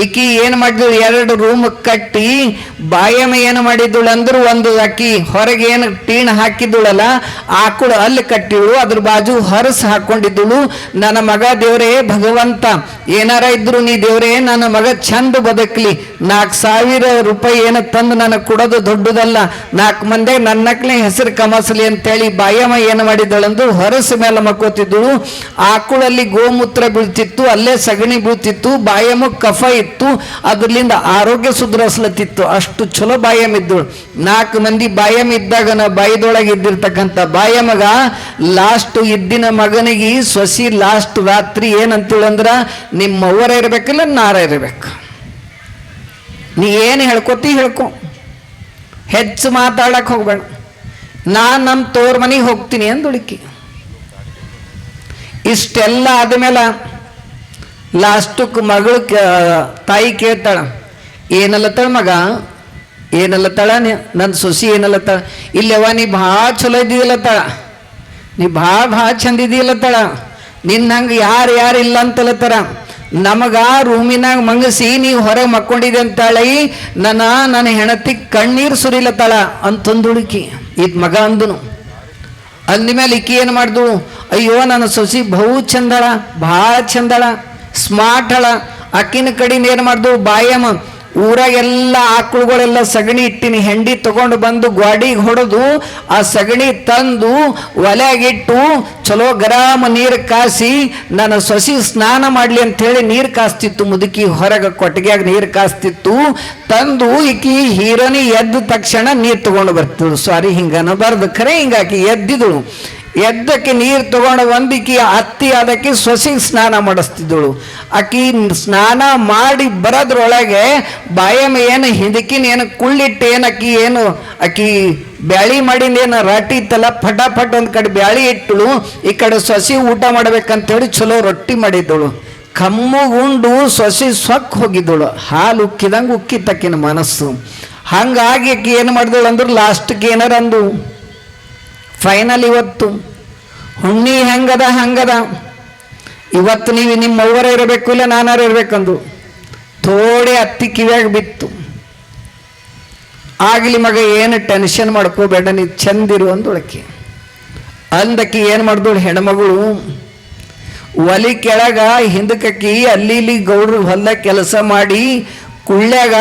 ಈಕಿ ಏನು ಮಾಡಿದಳು 2 ರೂಮ್ ಕಟ್ಟಿ ಬಾಯಮ್ಮ ಏನು ಮಾಡಿದಳು ಅಂದ್ರೆ ಒಂದು ಅಕ್ಕಿ ಹೊರಗೆ ಏನು ಟೀನ್ ಹಾಕಿದಳಲ್ಲ ಆಕಳು ಅಲ್ಲಿ ಕಟ್ಟಿಳು, ಅದ್ರ ಬಾಜು ಹೊರಸು ಹಾಕೊಂಡಿದ್ದಳು. ನನ್ನ ಮಗ ದೇವ್ರೇ ಭಗವಂತ ಏನಾರ ಇದ್ರು ನೀ ದೇವ್ರೇ ನನ್ನ ಮಗ ಚಂದ ಬದುಕಲಿ, 4,000 ರೂಪಾಯಿ ಏನು ತಂದು ನನಗೆ ಕೊಡೋದು ದೊಡ್ಡದಲ್ಲ, 4 ಮಂದಿ ನನ್ನಕ್ಲೆ ಹೆಸರು ಕಮಸಲಿ ಅಂತೇಳಿ ಬಾಯಮ್ಮ ಏನು ಮಾಡಿದಳಂದು ಹೊರಸು ಮೇಲೆ ಮಕ್ಕೋತಿದ್ದಳು. ಆಕಳಲ್ಲಿ ಗೋಮೂತ್ರ ಬೀಳ್ತಿತ್ತು, ಅಲ್ಲೇ ಸಗಣಿ ಬೀಳ್ತಿತ್ತು, ಬಾಯಮ್ಮ ಕಫ ಇತ್ತು, ಅದರಿಂದ ಆರೋಗ್ಯ ಸುಧಾರಿಸ್ಲತ್ತಿತ್ತು, ಅಷ್ಟು ಚಲೋ ಬಾಯಮ್ಮ ಇದ್ದಳು. 4 ಮಂದಿ ಬಾಯಮ್ಮ ಇದ್ದಾಗ ನಾ ಬಾಯಿದೊಳಗೆ ಇದ್ದಿರ್ತಕ್ಕಂಥ ಬಾಯಮ್ಮಗ ಲಾಸ್ಟ್ ಇದ್ದಿನ ಮಗನಿಗೆ ಸೊಸಿ ಲಾಸ್ಟ್ ರಾತ್ರಿ ಏನಂತೇಳು ಅಂದ್ರ ನಿಮ್ಮವ್ವರ ಇರ್ಬೇಕಿಲ್ಲ ನಾರ ಇರ್ಬೇಕು, ನೀ ಏನು ಹೇಳ್ಕೊತಿ ಹೇಳ್ಕೊ, ಹೆಚ್ಚು ಮಾತಾಡಕ್ ಹೋಗ್ಬೇಡ, ನಾನು ನಮ್ಮ ತೋರ್ ಮನೆಗೆ ಹೋಗ್ತೀನಿ ಅಂದುಳಿಕಿ. ಇಷ್ಟೆಲ್ಲ ಆದಮೇಲೆ ಲಾಸ್ಟಕ್ಕೆ ಮಗಳು ತಾಯಿ ಕೇಳ್ತಾಳ, ಏನಲ್ಲತ್ತಾಳ ಮಗ, ಏನಲ್ಲತ್ತಾಳ ನನ್ನ ಸೊಸಿ ಏನಲ್ಲತ್ತಾಳ, ಇಲ್ಲವ ನೀ ಭಾಳ ಚಲೋ ಇದ್ದಿಲ್ಲತ್ತಾಳ, ನೀ ಭಾಳ ಚಂದ ಇದ್ದಿಲ್ಲತ್ತಾಳ, ನಿನ್ನ ಹಂಗೆ ಯಾರು ಇಲ್ಲ ಅಂತಲತ್ತಾರ, ನಮಗ ರೂಮಿನಾಗ ಮಂಗಸಿ ನೀವು ಹೊರಗೆ ಮಕ್ಕೊಂಡಿದೆ ಅಂತಾಳಿ, ನನ್ನ ಹೆಣತಿ ಕಣ್ಣೀರು ಸುರಿಲತ್ತಾಳ ಅಂತಂದುಳುಕಿ. ಇದು ಮಗ ಅಂದನು. ಅಂದಮೇಲೆ ಈಕಿ ಏನು ಮಾಡ್ದು, ಅಯ್ಯೋ ನನ್ನ ಸೊಸಿ ಬಹು ಚಂದಳ, ಭಾಳ ಚಂದಳ, ಸ್ಮಾರ್ಟ್ ಅಳ. ಅಕ್ಕಿನ ಕಡೆಯಿಂದ ಏನು ಮಾಡ್ದು ಬಾಯಮ್ಮ ಊರಾಗೆಲ್ಲ ಆಕಳುಗಳೆಲ್ಲ ಸಗಣಿ ಇಟ್ಟಿನಿ ಹೆಂಡಿ ತಗೊಂಡು ಬಂದು ಗ್ವಾಡಿಗೆ ಹೊಡೆದು ಆ ಸಗಣಿ ತಂದು ಒಲೆಗಿಟ್ಟು ಚಲೋ ಗರಂ ನೀರು ಕಾಸಿ ನನ್ನ ಸೊಸಿ ಸ್ನಾನ ಮಾಡಲಿ ಅಂಥೇಳಿ ನೀರು ಕಾಸ್ತಿತ್ತು. ಮುದುಕಿ ಹೊರಗೆ ಕೊಟ್ಟಿಗೆಯಾಗ ನೀರು ಕಾಸ್ತಿತ್ತು. ತಂದು ಈಕಿ ಹೀರೋನಿ ಎದ್ದ ತಕ್ಷಣ ನೀರು ತಗೊಂಡು ಬರ್ತಿದ್ರು. ಸಾರಿ ಹಿಂಗನ ಬರ್ದು ಖರೆ ಹಿಂಗಾಕಿ ಎದ್ದಿದಳು. ಎದ್ದಕ್ಕೆ ನೀರು ತಗೊಂಡು ಒಂದಿಕ್ಕಿ ಅತ್ತಿ ಅದಕ್ಕೆ ಸೊಸಿಗೆ ಸ್ನಾನ ಮಾಡಿಸ್ತಿದ್ದಳು. ಆಕಿ ಸ್ನಾನ ಮಾಡಿ ಬರೋದ್ರೊಳಗೆ ಬಾಯಮ್ಮ ಏನು ಹಿಂದಕ್ಕಿನ ಏನು ಕುಳ್ಳಿಟ್ಟು ಏನಕ್ಕಿ ಏನು ಆಕಿ ಬ್ಯಾಳಿ ಮಾಡಿಂದೇನು ರಾಟಿ ಇತ್ತಲ್ಲ ಫಟಾಫಟ್ ಒಂದು ಕಡೆ ಬ್ಯಾಳಿ ಇಟ್ಟಳು, ಈ ಕಡೆ ಸೊಸಿ ಊಟ ಮಾಡ್ಬೇಕಂತೇಳಿ ಚಲೋ ರೊಟ್ಟಿ ಮಾಡಿದ್ದಳು. ಕಮ್ಮುಗುಂಡು ಸೊಸಿ ಸೊಕ್ಕ ಹೋಗಿದ್ದಳು. ಹಾಲು ಉಕ್ಕಿದಂಗೆ ಉಕ್ಕಿತ್ತಕ್ಕಿನ ಮನಸ್ಸು. ಹಂಗಾಗಿ ಆಕಿ ಏನು ಮಾಡಿದಳು ಅಂದ್ರೆ ಲಾಸ್ಟ್ಗೆ ಏನಾರ ಅಂದು ಫೈನಲ್ ಇವತ್ತು ಹುಣ್ಣಿ ಹಂಗದ ಇವತ್ತು ನೀವು ನಿಮ್ಮವ್ವರ ಇರಬೇಕು ಇಲ್ಲ ನಾನಾರು ಇರಬೇಕಂದು ಥೋಡೆ ಅತ್ತಿ ಕಿವಿಯಾಗ ಬಿತ್ತು. ಆಗಲಿ ಮಗ ಏನು ಟೆನ್ಷನ್ ಮಾಡ್ಕೋಬೇಡ, ನೀ ಚಂದಿರು ಅಂದೊಳಕ್ಕೆ ಅಂದಕ್ಕಿ ಏನು ಮಾಡಿದಳು ಹೆಣ್ಮಗಳು ಒಲಿ ಕೆಳಗ ಹಿಂದಕ್ಕಿ ಅಲ್ಲಿ ಇಲ್ಲಿ ಗೌಡ್ರು ಹೊಲ ಕೆಲಸ ಮಾಡಿ ಕುಳ್ಳ್ಯಾಗ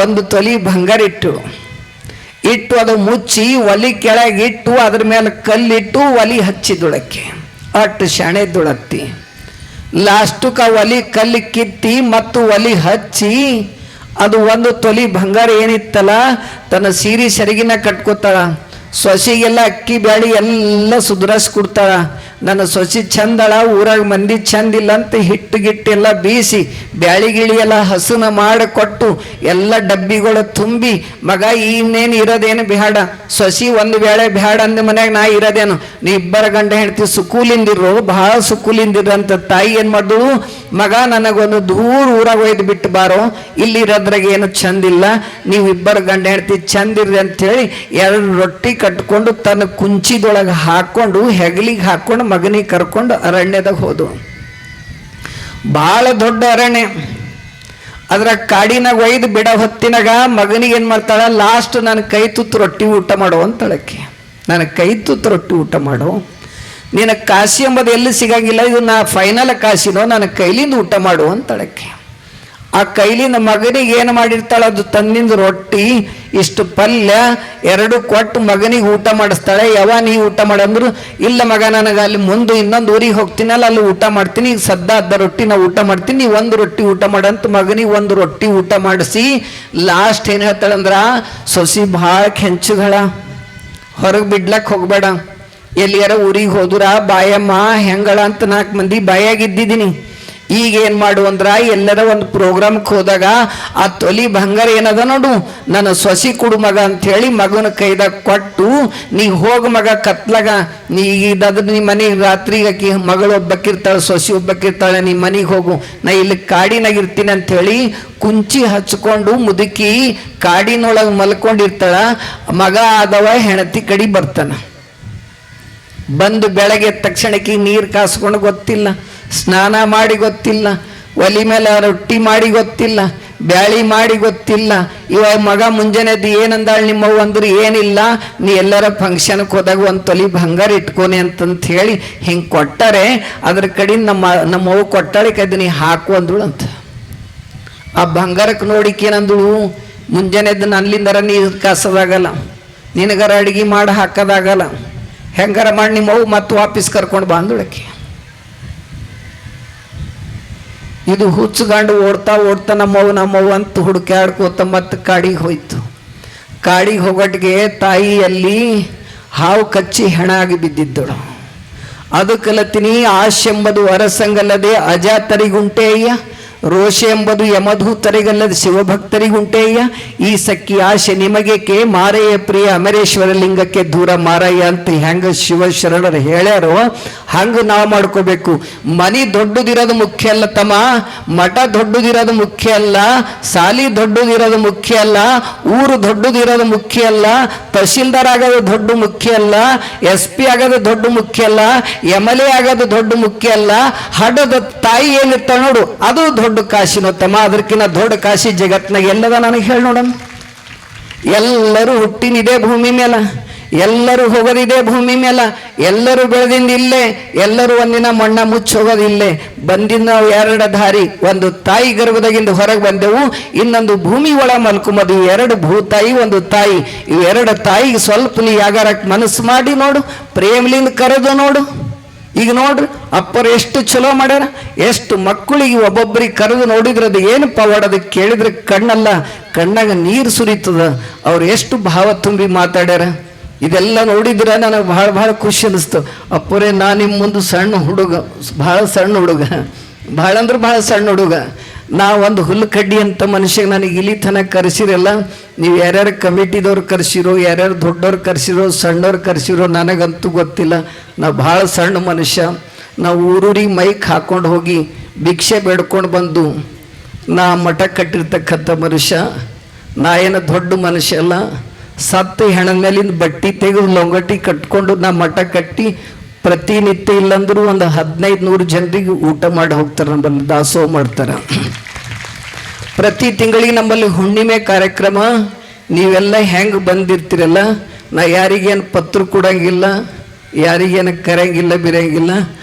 1 ತೊಲಿ ಬಂಗಾರ ಇಟ್ಟು ಅದು ಮುಚ್ಚಿ ಒಲಿ ಕೆಳಗಿಟ್ಟು ಅದ್ರ ಮೇಲೆ ಕಲ್ಲಿಟ್ಟು ಒಲಿ ಹಚ್ಚಿದೊಳಕ್ಕೆ ಅಟ್ಟು ಶಾಣೆದ್ದೊಳತ್ತಿ. ಲಾಸ್ಟಕ್ಕೆ ಒಲಿ ಕಲ್ಲಿ ಕಿತ್ತಿ ಮತ್ತು ಒಲಿ ಹಚ್ಚಿ ಅದು ಒಂದು ತೊಲಿ ಬಂಗಾರ ಏನಿತ್ತಲ್ಲ ತನ್ನ ಸೀರೆ ಸೆರಗಿನ ಕಟ್ಕೋತಾಳ, ಸೊಸೆಗೆಲ್ಲ ಅಕ್ಕಿ ಬ್ಯಾಳಿ ಎಲ್ಲ ಸುಧಾರಿಸಿ ಕೊಡ್ತಾಳ. ನನ್ನ ಸೊಸೆ ಚಂದಳ, ಊರಾಗ ಮಂದಿ ಚಂದಿಲ್ಲ ಅಂತ ಹಿಟ್ಟು ಗಿಟ್ಟೆಲ್ಲ ಬೀಸಿ ಬ್ಯಾಳಿ ಗಿಳಿ ಎಲ್ಲ ಹಸನ ಮಾಡಿಕೊಟ್ಟು ಎಲ್ಲ ಡಬ್ಬಿಗಳು ತುಂಬಿ, ಮಗ ಇನ್ನೇನು ಇರೋದೇನು ಬೇಡ, ಸೊಸಿ ಒಂದು ಬೇಳೆ ಬೇಡ ಅಂದ ಮನ್ಯಾಗ ನಾ ಇರೋದೇನು, ನೀ ಇಬ್ಬರ ಗಂಡ ಹೆಂಡ್ತಿ ಸುಕೂಲಿಂದಿರು, ಭಾಳ ಸುಕೂಲಿಂದಿರು ಅಂತ ತಾಯಿ ಏನು ಮಾಡಿದ್ರು, ಮಗ ನನಗೊಂದು ದೂರ ಊರಾಗ ಒಯ್ದು ಬಿಟ್ಟು ಬಾರೋ, ಇಲ್ಲಿ ಇರೋದ್ರಾಗ ಏನು ಚಂದಿಲ್ಲ, ನೀವು ಇಬ್ಬರು ಗಂಡ ಹೆಂಡ್ತಿ ಚಂದಿರ್ರಿ ಅಂಥೇಳಿ 2 ರೊಟ್ಟಿ ಕಟ್ಕೊಂಡು ತನ್ನ ಕುಂಚಿದೊಳಗೆ ಹಾಕ್ಕೊಂಡು ಹೆಗಲಿಗೆ ಹಾಕ್ಕೊಂಡು ಮಗನಿಗೆ ಕರ್ಕೊಂಡು ಅರಣ್ಯದಾಗ ಹೋದು. ಭಾಳ ದೊಡ್ಡ ಅರಣ್ಯ. ಅದ್ರ ಕಾಡಿನಾಗ ಒಯ್ದು ಬಿಡ ಹೊತ್ತಿನಾಗ ಮಗನಿಗೆ ಏನು ಮಾಡ್ತಾಳ, ಲಾಸ್ಟ್ ನಾನು ಕೈ ತುತ್ತು ರೊಟ್ಟಿ ಊಟ ಮಾಡೋ ಅಂತಳಕ್ಕೆ, ನಾನು ಕೈ ತುತ್ತು ರೊಟ್ಟಿ ಊಟ ಮಾಡೋ, ನಿನ್ನ ಕಾಶಿ ಎಂಬುದು ಎಲ್ಲಿ ಸಿಗಂಗಿಲ್ಲ, ಇದು ನಾ ಫೈನಲ್ ಕಾಶಿನೋ, ನನ್ನ ಕೈಲಿಂದ ಊಟ ಮಾಡು ಅಂತಳಕ್ಕೆ. ಆ ಕೈಲಿಂದ ಮಗನಿಗೆ ಏನು ಮಾಡಿರ್ತಾಳೆ, ಅದು ತಂದಿಂದ ರೊಟ್ಟಿ ಇಷ್ಟು ಪಲ್ಯ 2 ಕೊಟ್ಟು ಮಗನಿಗೆ ಊಟ ಮಾಡಿಸ್ತಾಳೆ. ಯಾವ ನೀ ಊಟ ಮಾಡಂದ್ರು, ಇಲ್ಲ ಮಗ ನನಗೆ ಅಲ್ಲಿ ಮುಂದೆ ಇನ್ನೊಂದು ಊರಿಗೆ ಹೋಗ್ತೀನಲ್ಲ ಅಲ್ಲಿ ಊಟ ಮಾಡ್ತೀನಿ, ಈಗ ಸದ್ದ ಅರ್ಧ ರೊಟ್ಟಿ ನಾ ಊಟ ಮಾಡ್ತೀನಿ, ನೀವು 1 ರೊಟ್ಟಿ ಊಟ ಮಾಡಂತ ಮಗನಿಗೆ 1 ರೊಟ್ಟಿ ಊಟ ಮಾಡಿಸಿ ಲಾಸ್ಟ್ ಏನು ಹೇಳ್ತಾಳಂದ್ರ, ಸೊಸಿ ಭಾಳ ಕೆಂಚುಗಳ, ಹೊರಗೆ ಬಿಡ್ಲಕ್ಕೆ ಹೋಗಬೇಡ, ಎಲ್ಲಿಯಾರ ಊರಿಗೆ ಹೋದ್ರ ಬಾಯಮ್ಮ ಹೆಂಗಳ ಅಂತ 4 ಮಂದಿ ಬಾಯಾಗಿದ್ದಿದ್ದೀನಿ. ಈಗ ಏನು ಮಾಡು ಅಂದ್ರ, ಎಲ್ಲರ ಒಂದು ಪ್ರೋಗ್ರಾಮ್ಗೆ ಹೋದಾಗ ಆ ತೊಲಿ ಬಂಗಾರ ಏನದ ನೋಡು, ನನ್ನ ಸೊಸಿ ಕೊಡು ಮಗ ಅಂಥೇಳಿ ಮಗನ ಕೈದಾಗ ಕೊಟ್ಟು, ನೀ ಹೋಗ ಮಗ ಕತ್ಲಾಗ, ನೀ ಇದಾದ್ರೆ ನಿಮ್ಮ ಮನೆಗೆ ರಾತ್ರಿಗೆ ಆಕಿ ಮಗಳು ಒಬ್ಬಕ್ಕಿರ್ತಾಳೆ, ಸೊಸಿ ಒಬ್ಬಕ್ಕಿರ್ತಾಳೆ, ನಿಮ್ಮ ಮನೆಗೆ ಹೋಗು, ನಾ ಇಲ್ಲಿ ಕಾಡಿನಾಗ ಇರ್ತೀನಿ ಅಂಥೇಳಿ ಕುಂಚಿ ಹಚ್ಕೊಂಡು ಮುದುಕಿ ಕಾಡಿನೊಳಗೆ ಮಲ್ಕೊಂಡಿರ್ತಾಳ. ಮಗ ಆದವ ಹೆಣತಿ ಕಡಿ ಬರ್ತಾನ, ಬಂದು ಬೆಳಗ್ಗೆ ತಕ್ಷಣಕ್ಕೆ ನೀರು ಕಾಸ್ಕೊಂಡು ಗೊತ್ತಿಲ್ಲ, ಸ್ನಾನ ಮಾಡಿ ಗೊತ್ತಿಲ್ಲ, ಒಲಿ ಮೇಲೆ ರೊಟ್ಟಿ ಮಾಡಿ ಗೊತ್ತಿಲ್ಲ, ಬ್ಯಾಳಿ ಮಾಡಿ ಗೊತ್ತಿಲ್ಲ. ಇವಾಗ ಮಗ ಮುಂಜಾನೆದ್ದು ಏನಂದಾಳು ನಿಮ್ಮವ್ವ ಅಂದ್ರೆ, ಏನಿಲ್ಲ ನೀ ಎಲ್ಲರ ಫಂಕ್ಷನ್ಗೆ ಹೋದಾಗ 1 ತೊಲಿ ಬಂಗಾರ ಇಟ್ಕೊನೆ ಅಂತಂತ ಹೇಳಿ ಹಿಂಗೆ ಕೊಟ್ಟರೆ, ಅದ್ರ ಕಡೆ ನಮ್ಮವ್ವ ಕೊಟ್ಟಾಳಿಕೆ ಅದು ನೀ ಹಾಕು ಅಂದಳು ಅಂತ. ಆ ಬಂಗಾರಕ್ಕೆ ನೋಡಿಕೆ ಏನಂದಳು, ಮುಂಜಾನೆದ್ದು ನನ್ನಿಂದರ ನೀರು ಕಾಸೋದಾಗಲ್ಲ, ನಿನಗರ ಅಡುಗೆ ಮಾಡಿ ಹಾಕೋದಾಗಲ್ಲ, ಹೆಂಗಾರ ಮಾಡಿ ನಿಮ್ಮವ್ವ ಮತ್ತೆ ವಾಪಸ್ ಕರ್ಕೊಂಡು ಬಂದಳಕ್ಕೆ. ಇದು ಹುಚ್ಚುಗಂಡು ಓಡ್ತಾ ನಮ್ಮವ್ವ ಅಂತ ಹುಡುಕ್ಯಾಡ್ಕೋತ ಮತ್ತೆ ಕಾಡಿಗೆ ಹೋಯ್ತು. ಕಾಡಿಗೆ ಹೋಗೋಟಿಗೆ ತಾಯಿಯಲ್ಲಿ ಹಾವು ಕಚ್ಚಿ ಹೆಣ ಆಗಿ ಬಿದ್ದಿದ್ದಳು. ಅದು ಕಲತಿನಿ, ಆಶೆ ಎಂಬುದು ಅರಸಂಗಲ್ಲದೆ ಅಜಾತರಿಗುಂಟೇಯ್ಯ, ರೋಷ ಎಂಬುದು ಯಮಧೂತರಿಗಲ್ಲದೆ ಶಿವಭಕ್ತರಿಗುಂಟೇಯ್ಯ, ಈ ಸಕ್ಕಿ ಆಶೆ ನಿಮಗೇಕೆ, ಮಾರಯ್ಯ ಪ್ರಿಯ ಅಮರೇಶ್ವರ ಲಿಂಗಕ್ಕೆ ದೂರ ಮಾರಯ್ಯ ಅಂತ ಹೆಂಗ ಶಿವಶರಣರು ಹೇಳ್ಯಾರೋ ಹಂಗೆ ನಾವು ಮಾಡ್ಕೋಬೇಕು. ಮನೆ ದೊಡ್ಡದಿರೋದು ಮುಖ್ಯ ಅಲ್ಲ ತಮ್ಮ, ಮಠ ದೊಡ್ಡದಿರೋದು ಮುಖ್ಯ ಅಲ್ಲ, ಸಾಲಿ ದೊಡ್ಡದಿರೋದು ಮುಖ್ಯ ಅಲ್ಲ, ಊರು ದೊಡ್ಡದಿರೋದು ಮುಖ್ಯ ಅಲ್ಲ, ತಹಶೀಲ್ದಾರ್ ಆಗೋದು ದೊಡ್ಡ ಮುಖ್ಯ ಅಲ್ಲ, SP ಆಗೋದು ದೊಡ್ಡ ಮುಖ್ಯ ಅಲ್ಲ, MLA ಆಗೋದು ದೊಡ್ಡ ಮುಖ್ಯ ಅಲ್ಲ, ಹಡದ ತಾಯಿ ಏನಿರ್ತಾಳೆ ನೋಡು ಅದು ದೊಡ್ಡ ಕಾಶಿನೋ ತಮ್ಮ. ಅದಕ್ಕಿಂತ ದೊಡ್ಡ ಕಾಶಿ ಜಗತ್ನಾಗ ಎಲ್ಲದ ನನಗೆ ಹೇಳಿ ನೋಡಮ್ಮ. ಎಲ್ಲರೂ ಹುಟ್ಟಿನಿದೆ ಭೂಮಿ ಮೇಲೆ, ಎಲ್ಲರೂ ಹೋಗೋದಿದೆ ಭೂಮಿ ಮೇಲೆ, ಎಲ್ಲರೂ ಬೆಳೆದಿಂದ ಇಲ್ಲೇ, ಎಲ್ಲರೂ ಒಂದಿನ ಮಣ್ಣ ಮುಚ್ಚಿ ಹೋಗೋದಿಲ್ಲೇ. ಬಂದಿಂದ ನಾವು 2 ದಾರಿ, ಒಂದು ತಾಯಿ ಗರ್ಭದಾಗಿಂದ ಹೊರಗೆ ಬಂದೆವು, ಇನ್ನೊಂದು ಭೂಮಿ ಒಳ ಮಲ್ಕೊಂಬದು, 2 ಭೂತಾಯಿ 1 ತಾಯಿ. ಇವು 2 ತಾಯಿಗೆ ಸ್ವಲ್ಪ ನೀ ಯಾಗಾರಕ್ಕೆ ಮನಸ್ಸು ಮಾಡಿ ನೋಡು, ಪ್ರೇಮಲಿಂದ ಕರೆದು ನೋಡು. ಈಗ ನೋಡ್ರಿ ಅಪ್ಪರು ಎಷ್ಟು ಚಲೋ ಮಾಡ್ಯಾರ, ಎಷ್ಟು ಮಕ್ಕಳಿಗೆ ಒಬ್ಬೊಬ್ಬರಿಗೆ ಕರೆದು ನೋಡಿದ್ರೆ ಅದು ಏನು ಪವಾಡೋದಕ್ಕೆ ಕೇಳಿದ್ರೆ ಕಣ್ಣಲ್ಲ ಕಣ್ಣಾಗ ನೀರು ಸುರಿತದ. ಅವ್ರು ಎಷ್ಟು ಭಾವ ತುಂಬಿ ಮಾತಾಡ್ಯಾರ. ಇದೆಲ್ಲ ನೋಡಿದ್ರೆ ನನಗೆ ಭಾಳ ಖುಷಿ ಅನಿಸ್ತು. ಅಪ್ಪರೇ ನಾ ನಿಮ್ಮ ಮುಂದೆ ಸಣ್ಣ ಹುಡುಗ, ಭಾಳ ಸಣ್ಣ ಹುಡುಗ, ಭಾಳ ಅಂದ್ರೆ ಭಾಳ ಸಣ್ಣ ಹುಡುಗ. ನಾ ಒಂದು ಹುಲ್ಲು ಕಡ್ಡಿ ಅಂತ ಮನುಷ್ಯಗೆ ನನಗೆ ಇಲ್ಲಿ ತನಕ ಕರೆಸಿರಲ್ಲ. ನೀವು ಯಾರ್ಯಾರು ಕಮಿಟಿದವ್ರು ಕರೆಸಿರೋ, ಯಾರ್ಯಾರು ದೊಡ್ಡವ್ರು ಕರೆಸಿರೋ, ಸಣ್ಣವ್ರು ಕರೆಸಿರೋ ನನಗಂತೂ ಗೊತ್ತಿಲ್ಲ. ನಾ ಭಾಳ ಸಣ್ಣ ಮನುಷ್ಯ. ನಾವು ಊರೂರಿಗೆ ಮೈಕ್ ಹಾಕ್ಕೊಂಡು ಹೋಗಿ ಭಿಕ್ಷೆ ಬೇಡ್ಕೊಂಡು ಬಂದು ನಾ ಮಠ ಕಟ್ಟಿರ್ತಕ್ಕಂಥ ಮನುಷ್ಯ. ನಾ ಏನು ದೊಡ್ಡ ಮನುಷ್ಯ ಅಲ್ಲ. ಸತ್ತು ಹೆಣದ ಮೇಲಿಂದ ಬಟ್ಟೆ ತೆಗೆದು ಲೊಂಗಟಿ ಕಟ್ಕೊಂಡು ನಾ ಮಠ ಕಟ್ಟಿ ಪ್ರತಿನಿತ್ಯ ಇಲ್ಲಂದ್ರೂ ಒಂದು 1500 ಜನರಿಗೆ ಊಟ ಮಾಡಿ ಹೋಗ್ತಾರೆ. ನಮ್ಮಲ್ಲಿ ದಾಸೋಹ ಮಾಡ್ತಾರೆ. ಪ್ರತಿ ತಿಂಗಳಿಗೆ ನಮ್ಮಲ್ಲಿ ಹುಣ್ಣಿಮೆ ಕಾರ್ಯಕ್ರಮ. ನೀವೆಲ್ಲ ಹೆಂಗೆ ಬಂದಿರ್ತೀರಲ್ಲ, ನಾ ಯಾರಿಗೇನು ಪತ್ರ ಕೊಡೋಂಗಿಲ್ಲ, ಯಾರಿಗೇನು ಕರೆಯಂಗಿಲ್ಲ, ಬಿರಂಗಿಲ್ಲ.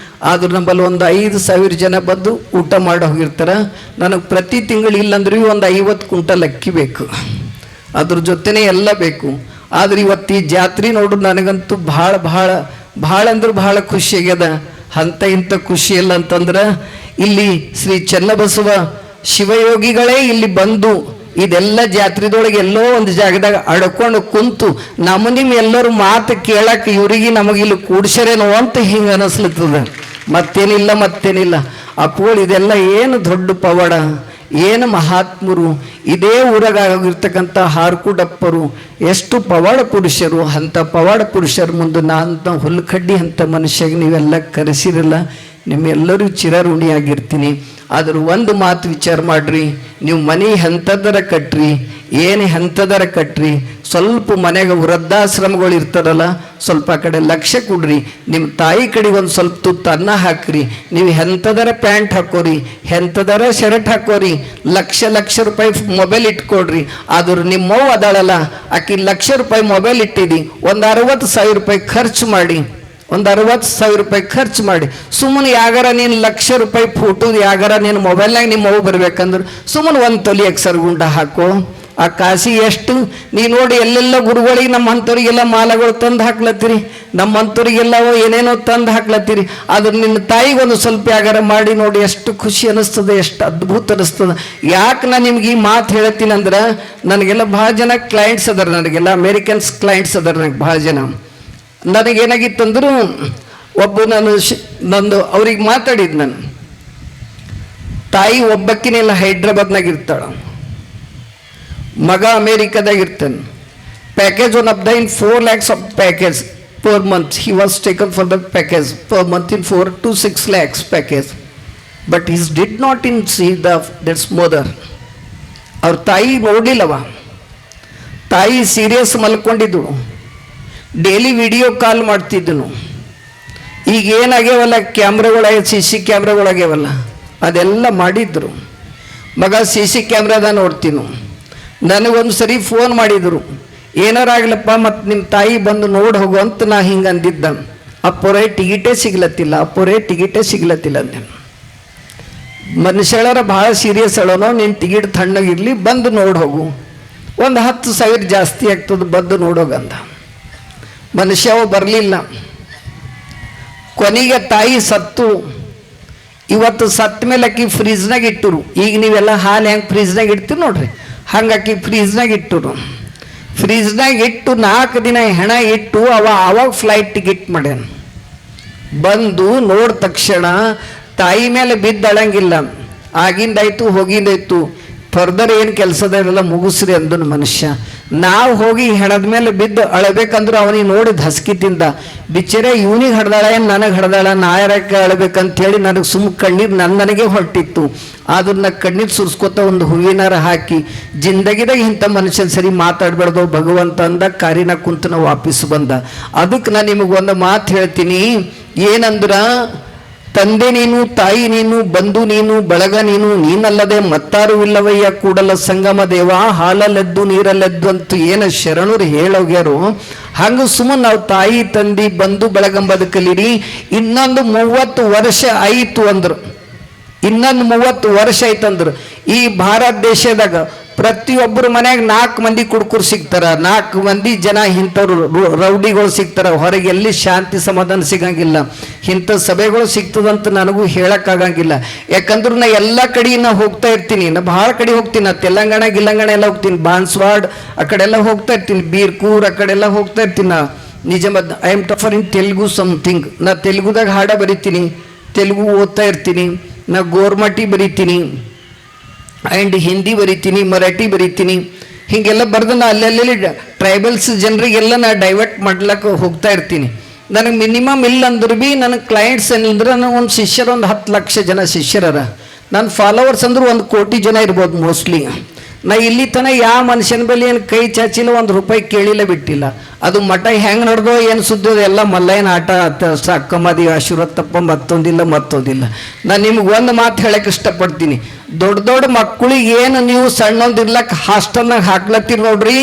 ಆದರೂ ನಮ್ಮಲ್ಲಿ ಒಂದು 5000 ಜನ ಬಂದು ಊಟ ಮಾಡಿ ಹೋಗಿರ್ತಾರೆ. ನನಗೆ ಪ್ರತಿ ತಿಂಗಳು ಇಲ್ಲಂದ್ರೂ ಒಂದು 50 ಕ್ವಿಂಟಲ್ ಅಕ್ಕಿ ಬೇಕು, ಅದ್ರ ಜೊತೆನೇ ಎಲ್ಲ ಬೇಕು. ಆದ್ರೆ ಇವತ್ತು ಈ ಜಾತ್ರೆ ನೋಡು ನನಗಂತೂ ಭಾಳ ಅಂದ್ರೆ ಭಾಳ ಖುಷಿ ಆಗ್ಯದ. ಇಂಥ ಖುಷಿ ಇಲ್ಲ ಅಂತಂದ್ರೆ ಇಲ್ಲಿ ಶ್ರೀ ಚನ್ನಬಸವ ಶಿವಯೋಗಿಗಳೇ ಇಲ್ಲಿ ಬಂದು ಇದೆಲ್ಲ ಜಾತ್ರೆದೊಳಗೆ ಎಲ್ಲೋ ಒಂದು ಜಾಗದಾಗ ಅಡ್ಕೊಂಡು ಕುಂತು ನಿಮ್ಮ ಎಲ್ಲರೂ ಮಾತು ಕೇಳಕ್ಕೆ ಇವ್ರಿಗೆ ನಮಗಿಲ್ಲಿ ಕೂಡ್ಸರೇನೋ ಅಂತ ಹಿಂಗೆ ಅನಿಸ್ಲತ್ತದ. ಮತ್ತೇನಿಲ್ಲ ಅಪ್ಪಗಳು ಇದೆಲ್ಲ ಏನು ದೊಡ್ಡ ಪವಾಡ, ಏನು ಮಹಾತ್ಮರು, ಇದೇ ಊರಾಗಿರ್ತಕ್ಕಂಥ ಹಾರ್ಕುಡಪ್ಪರು ಎಷ್ಟು ಪವಾಡ ಪುರುಷರು. ಅಂಥ ಪವಾಡ ಪುರುಷರ ಮುಂದೆ ನಾನು ಹುಲ್ಕಡ್ಡಿ ಅಂತ ಮನುಷ್ಯಗೆ ನೀವೆಲ್ಲ ಕರೆಸಿರಲ್ಲ, ನಿಮ್ಮೆಲ್ಲರೂ ಚಿರಋಣಿಯಾಗಿರ್ತೀನಿ. ಆದ್ರೆ ಒಂದು ಮಾತು ವಿಚಾರ ಮಾಡ್ರಿ, ನೀವು ಮನೆ ಎಂಥದರ ಕಟ್ರಿ, ಏನು ಎಂಥದರ ಕಟ್ರಿ, ಸ್ವಲ್ಪ ಮನೆಗೆ ವೃದ್ಧಾಶ್ರಮಗಳು ಇರ್ತಾರಲ್ಲ, ಸ್ವಲ್ಪ ಆ ಕಡೆ ಲಕ್ಷ್ಯ ಕೊಡ್ರಿ. ನಿಮ್ಮ ತಾಯಿ ಕಡೆಗೆ ಒಂದು ಸ್ವಲ್ಪ ತುತ್ತು ಅನ್ನ ಹಾಕ್ರಿ. ನೀವು ಎಂಥದರ ಪ್ಯಾಂಟ್ ಹಾಕೋರಿ, ಎಂಥದರ ಶರ್ಟ್ ಹಾಕೋರಿ, ಲಕ್ಷ ರೂಪಾಯಿ ಮೊಬೈಲ್ ಇಟ್ಕೊಡ್ರಿ. ಆದ್ರೆ ನಿಮ್ಮವ್ವ ಅದಾಳಲ್ಲ, ಆಕಿ ₹1,00,000 ಮೊಬೈಲ್ ಇಟ್ಟಿದಿ, ಒಂದು 60,000 ಖರ್ಚು ಮಾಡಿ, ಒಂದು 60,000 ಖರ್ಚು ಮಾಡಿ ಸುಮ್ಮನೆ ಯಾಗಾರ ನೀನು ₹1,00,000 ಫೋಟೋದು ಯಾಗಾರ ನೀನು ಮೊಬೈಲ್ನಾಗ ನಿಮ್ಮ ಅವ್ವ ಬರ್ಬೇಕಂದ್ರೆ ಸುಮ್ಮನೆ ಒಂದು ತೊಲಿ ಅಕ್ಷರಗುಂಡ ಹಾಕೋ. ಆ ಕಾಸಿ ಎಷ್ಟು ನೀ ನೋಡಿ, ಎಲ್ಲೆಲ್ಲ ಗುರುಗಳಿಗೆ ನಮ್ಮಂಥವ್ರಿಗೆಲ್ಲ ಮಾಲಗಳು ತಂದು ಹಾಕ್ಲತ್ತೀರಿ, ನಮ್ಮಂಥವ್ರಿಗೆಲ್ಲ ಏನೇನೋ ತಂದು ಹಾಕ್ಲತ್ತೀರಿ. ಆದ್ರೆ ನಿನ್ನ ತಾಯಿಗೆ ಒಂದು ಸ್ವಲ್ಪ ಯಾಗಾರ ಮಾಡಿ ನೋಡಿ, ಎಷ್ಟು ಖುಷಿ ಅನ್ನಿಸ್ತದೆ, ಎಷ್ಟು ಅದ್ಭುತ ಅನ್ನಿಸ್ತದೆ. ಯಾಕೆ ನಾನು ನಿಮ್ಗೆ ಈ ಮಾತು ಹೇಳ್ತೀನಿ ಅಂದ್ರೆ, ನನಗೆಲ್ಲ ಭಾಳ ಜನ ಕ್ಲೈಂಟ್ಸ್ ಅದಾರ, ನನಗೆಲ್ಲ ಅಮೇರಿಕನ್ಸ್ ಕ್ಲೈಂಟ್ಸ್ ಅದಾರ. ನನಗೆ ಭಾಳ ಜನ ನನಗೇನಾಗಿತ್ತಂದ್ರು, ಒಬ್ಬ ನಂದು ಅವ್ರಿಗೆ ಮಾತಾಡಿದ್ದು, ನಾನು ತಾಯಿ ಒಬ್ಬಕ್ಕಿನೆಲ್ಲ ಹೈದ್ರಾಬಾದ್ನಾಗ ಇರ್ತಾಳೆ, ಮಗ ಅಮೇರಿಕಾದಾಗ ಇರ್ತಾನೆ. Package one of the in 4 lakhs of package per month. He was taken for the package per month in 4 to 6 lakhs package. But is did not in see that's mother. ಅವ್ರ ತಾಯಿ ನೋಡಲಿಲ್ಲವ, ತಾಯಿ ಸೀರಿಯಸ್ ಮಲ್ಕೊಂಡಿದ್ದು, ಡೈಲಿ ವಿಡಿಯೋ ಕಾಲ್ ಮಾಡ್ತಿದ್ದನು. ಈಗ ಏನಾಗ್ಯಾವಲ್ಲ ಕ್ಯಾಮ್ರಾಗಳಾಗ, CC ಕ್ಯಾಮ್ರಾಗಳಾಗ್ಯಾವಲ್ಲ, ಅದೆಲ್ಲ ಮಾಡಿದ್ರು. ಮಗ CC ಕ್ಯಾಮ್ರಾದ ನೋಡ್ತೀನು. ನನಗೊಂದು ಸರಿ phone ಮಾಡಿದರು, ಏನಾರಾಗ್ಲಪ್ಪ ಮತ್ತು ನಿಮ್ಮ ತಾಯಿ ಬಂದು ನೋಡಿ ಹೋಗು ಅಂತ ನಾ ಹಿಂಗೆ ಅಂದಿದ್ದ. ಅಪ್ಪೋರೇ ಟಿಕೆಟೇ ಸಿಗ್ಲತ್ತಿಲ್ಲ ಅಂದೆ. ಮನುಷ್ಯಳರ ಭಾಳ ಸೀರಿಯಸ್ ಹೇಳೋನೋ, ನಿನ್ನ ಟಿಕೆಟ್ ತಣ್ಣಗಿರಲಿ, ಬಂದು ನೋಡಿ ಹೋಗು, ಒಂದು 10,000 ಜಾಸ್ತಿ ಆಗ್ತದೆ, ಬಂದು ನೋಡೋಗಂದ. ಮನುಷ್ಯ ಬರಲಿಲ್ಲ. ಕೊನೆಗೆ ತಾಯಿ ಸತ್ತು. ಇವತ್ತು ಸತ್ತ ಮೇಲೆ ಆಕಿ ಫ್ರಿಜ್ನಾಗ ಇಟ್ಟರು. ಈಗ ನೀವೆಲ್ಲ ಹಾಲು ಹೆಂಗೆ ಫ್ರಿಜ್ನಾಗ ಇಡ್ತೀರಿ ನೋಡ್ರಿ, ಹಂಗೆ ಆಕಿ ಫ್ರಿಜ್ನಾಗ ಇಟ್ಟರು. ಫ್ರಿಜ್ನಾಗ ಇಟ್ಟು 4 ದಿನ ಹೆಣ ಇಟ್ಟು ಅವಾಗ ಫ್ಲೈಟ್ ಟಿಕೆಟ್ ಮಾಡ್ಯಾನ. ಬಂದು ನೋಡಿದ ತಕ್ಷಣ ತಾಯಿ ಮೇಲೆ ಬಿದ್ದಳಂಗಿಲ್ಲ, ಆಗಿಂದಾಯ್ತು ಹೋಗಿಂದಾಯ್ತು, ಫರ್ದರ್ ಏನು ಕೆಲಸದ ಇರಲ್ಲ, ಮುಗಿಸ್ರಿ ಅಂದನು ಮನುಷ್ಯ. ನಾವು ಹೋಗಿ ಹೆಣದ ಮೇಲೆ ಬಿದ್ದು ಅಳಬೇಕಂದ್ರೆ ಅವನಿಗೆ ನೋಡಿದ ಹಸ್ಕಿತಿಂದ ಬಿಚ್ಚರೆ ಇವನಿಗೆ ಹಡ್ದಾಳ ಏನು ನನಗೆ ಹಡ್ದಾಳ, ನಾ ಯಾರಕ್ಕೆ ಅಳಬೇಕಂತೇಳಿ ನನಗೆ ಕಣ್ಣೀರು ನನಗೆ ಹೊರಟಿತ್ತು. ಅದನ್ನ ಕಣ್ಣೀರು ಸುರಿಸ್ಕೊತ ಒಂದು ಹೂವಿನಾರ ಹಾಕಿ, ಜಿಂದಗಿದಾಗ ಇಂಥ ಮನುಷ್ಯನ ಸರಿ ಮಾತಾಡಬಾರ್ದು ಭಗವಂತ ಅಂದ ಕಾರಿನ ಕುಂತು ನಾವು ವಾಪಸ್ ಬಂದ. ಅದಕ್ಕೆ ನಾನು ನಿಮಗೊಂದು ಮಾತು ಹೇಳ್ತೀನಿ, ಏನಂದ್ರೆ ತಂದೆ ನೀನು, ತಾಯಿ ನೀನು, ಬಂಧು ನೀನು, ಬಳಗ ನೀನು, ನೀನಲ್ಲದೆ ಮತ್ತಾರು ಇಲ್ಲವಯ್ಯ ಕೂಡಲ ಸಂಗಮ ದೇವ, ಹಾಲಲ್ಲೆದ್ದು ನೀರಲ್ಲೆದ್ದು ಅಂತ ಏನು ಶರಣರು ಹೇಳೋಗ್ಯಾರು. ಹಂಗೆ ಸುಮ್ಮನೆ ನಾವು ತಾಯಿ ತಂದಿ ಬಂಧು ಬಳಗಂಬದ ಕಲೀರಿ. ಇನ್ನೊಂದು 30 ವರ್ಷ ಆಯಿತು ಅಂದ್ರು, ಇನ್ನೊಂದು 30 ವರ್ಷ ಆಯ್ತಂದ್ರು ಈ ಭಾರತ ದೇಶದಾಗ ಪ್ರತಿಯೊಬ್ಬರು ಮನ್ಯಾಗ 4 ಮಂದಿ ಕುಡ್ಕುರು ಸಿಗ್ತಾರ, 4 ಮಂದಿ ಜನ ಇಂಥವ್ರು ರೌಡಿಗಳು ಸಿಗ್ತಾರ. ಹೊರಗೆ ಎಲ್ಲಿ ಶಾಂತಿ ಸಮಾಧಾನ ಸಿಗಂಗಿಲ್ಲ. ಇಂಥ ಸಭೆಗಳು ಸಿಗ್ತದಂತ ನನಗೂ ಹೇಳಕ್ಕಾಗಂಗಿಲ್ಲ. ಯಾಕಂದ್ರೆ ನಾ ಎಲ್ಲ ಕಡೆ ನಾ ಹೋಗ್ತಾ ಇರ್ತೀನಿ, ನಾ ಭಾಳ ಕಡೆ ಹೋಗ್ತೀನಿ. ನಾ ತೆಲಂಗಾಣ ಎಲ್ಲ ಹೋಗ್ತೀನಿ, ಬಾನ್ಸ್ವಾಡ್ ಆ ಕಡೆ ಎಲ್ಲ ಹೋಗ್ತಾ ಇರ್ತೀನಿ, ಬೀರ್ಕೂರ್ ಆ ಕಡೆ ಎಲ್ಲ ಹೋಗ್ತಾ ಇರ್ತೀನಿ. ನಾ ನಿಜಮದ್ I am tougher in Telugu something. ನಾ ತೆಲುಗುದಾಗ ಹಾಡ ಬರಿತೀನಿ, ತೆಲುಗು ಓದ್ತಾ ಇರ್ತೀನಿ, ನಾ ಗೋರ್ಮಟಿ ಬರಿತೀನಿ, ಆ್ಯಂಡ್ ಹಿಂದಿ ಬರಿತೀನಿ, ಮರಾಠಿ ಬರಿತೀನಿ. ಹೀಗೆಲ್ಲ ಬರೆದು ನಾ ಅಲ್ಲೆಲ್ಲಿ ಟ್ರೈಬಲ್ಸ್ ಜನರಿಗೆಲ್ಲ ನಾ ಡೈವರ್ಟ್ ಮಾಡ್ಲಿಕ್ಕೆ ಹೋಗ್ತಾ ಇರ್ತೀನಿ. ನನಗೆ ಮಿನಿಮಮ್ ಇಲ್ಲ ಅಂದ್ರೆ ಭೀ ನನಗೆ ಕ್ಲೈಂಟ್ಸ್ ಏನಿಲ್ಲಂದ್ರೆ ನನಗೆ ಒಂದು ಶಿಷ್ಯರು ಒಂದು 10 ಲಕ್ಷ ಜನ ಶಿಷ್ಯರರ. ನನ್ನ ಫಾಲೋವರ್ಸ್ ಅಂದ್ರೆ 1 ಕೋಟಿ ಜನ ಇರ್ಬೋದು ಮೋಸ್ಟ್ಲಿ. ನಾ ಇಲ್ಲಿ ತನಕ ಯಾವ ಮನುಷ್ಯನ ಬಳಿ ಏನು ಕೈ ಚಾಚಿಲ್ಲ, ₹1 ಕೇಳಿಲ್ಲ ಬಿಟ್ಟಿಲ್ಲ. ಅದು ಮಠ ಹೆಂಗೆ ನಡೆದೋ ಏನು ಸುದ್ದಿ ಎಲ್ಲ ಮಲ್ಲಯ್ಯನ ಆಟ ಅಕ್ಕಮ್ಮದಿ ಆಶೀರ್ವಾದ ತಪ್ಪ ಮತ್ತೊಂದಿಲ್ಲ. ನಾನು ನಿಮ್ಗೆ ಒಂದು ಮಾತು ಹೇಳಕ್ಕೆ ಇಷ್ಟಪಡ್ತೀನಿ, ದೊಡ್ಡ ಮಕ್ಕಳಿಗೆ ಏನು ನೀವು ಸಣ್ಣೊಂದಿರ್ಲಕ್ಕೆ ಹಾಸ್ಟೆಲ್ನಾಗ ಹಾಕ್ಲತ್ತೀರಿ ನೋಡ್ರಿ,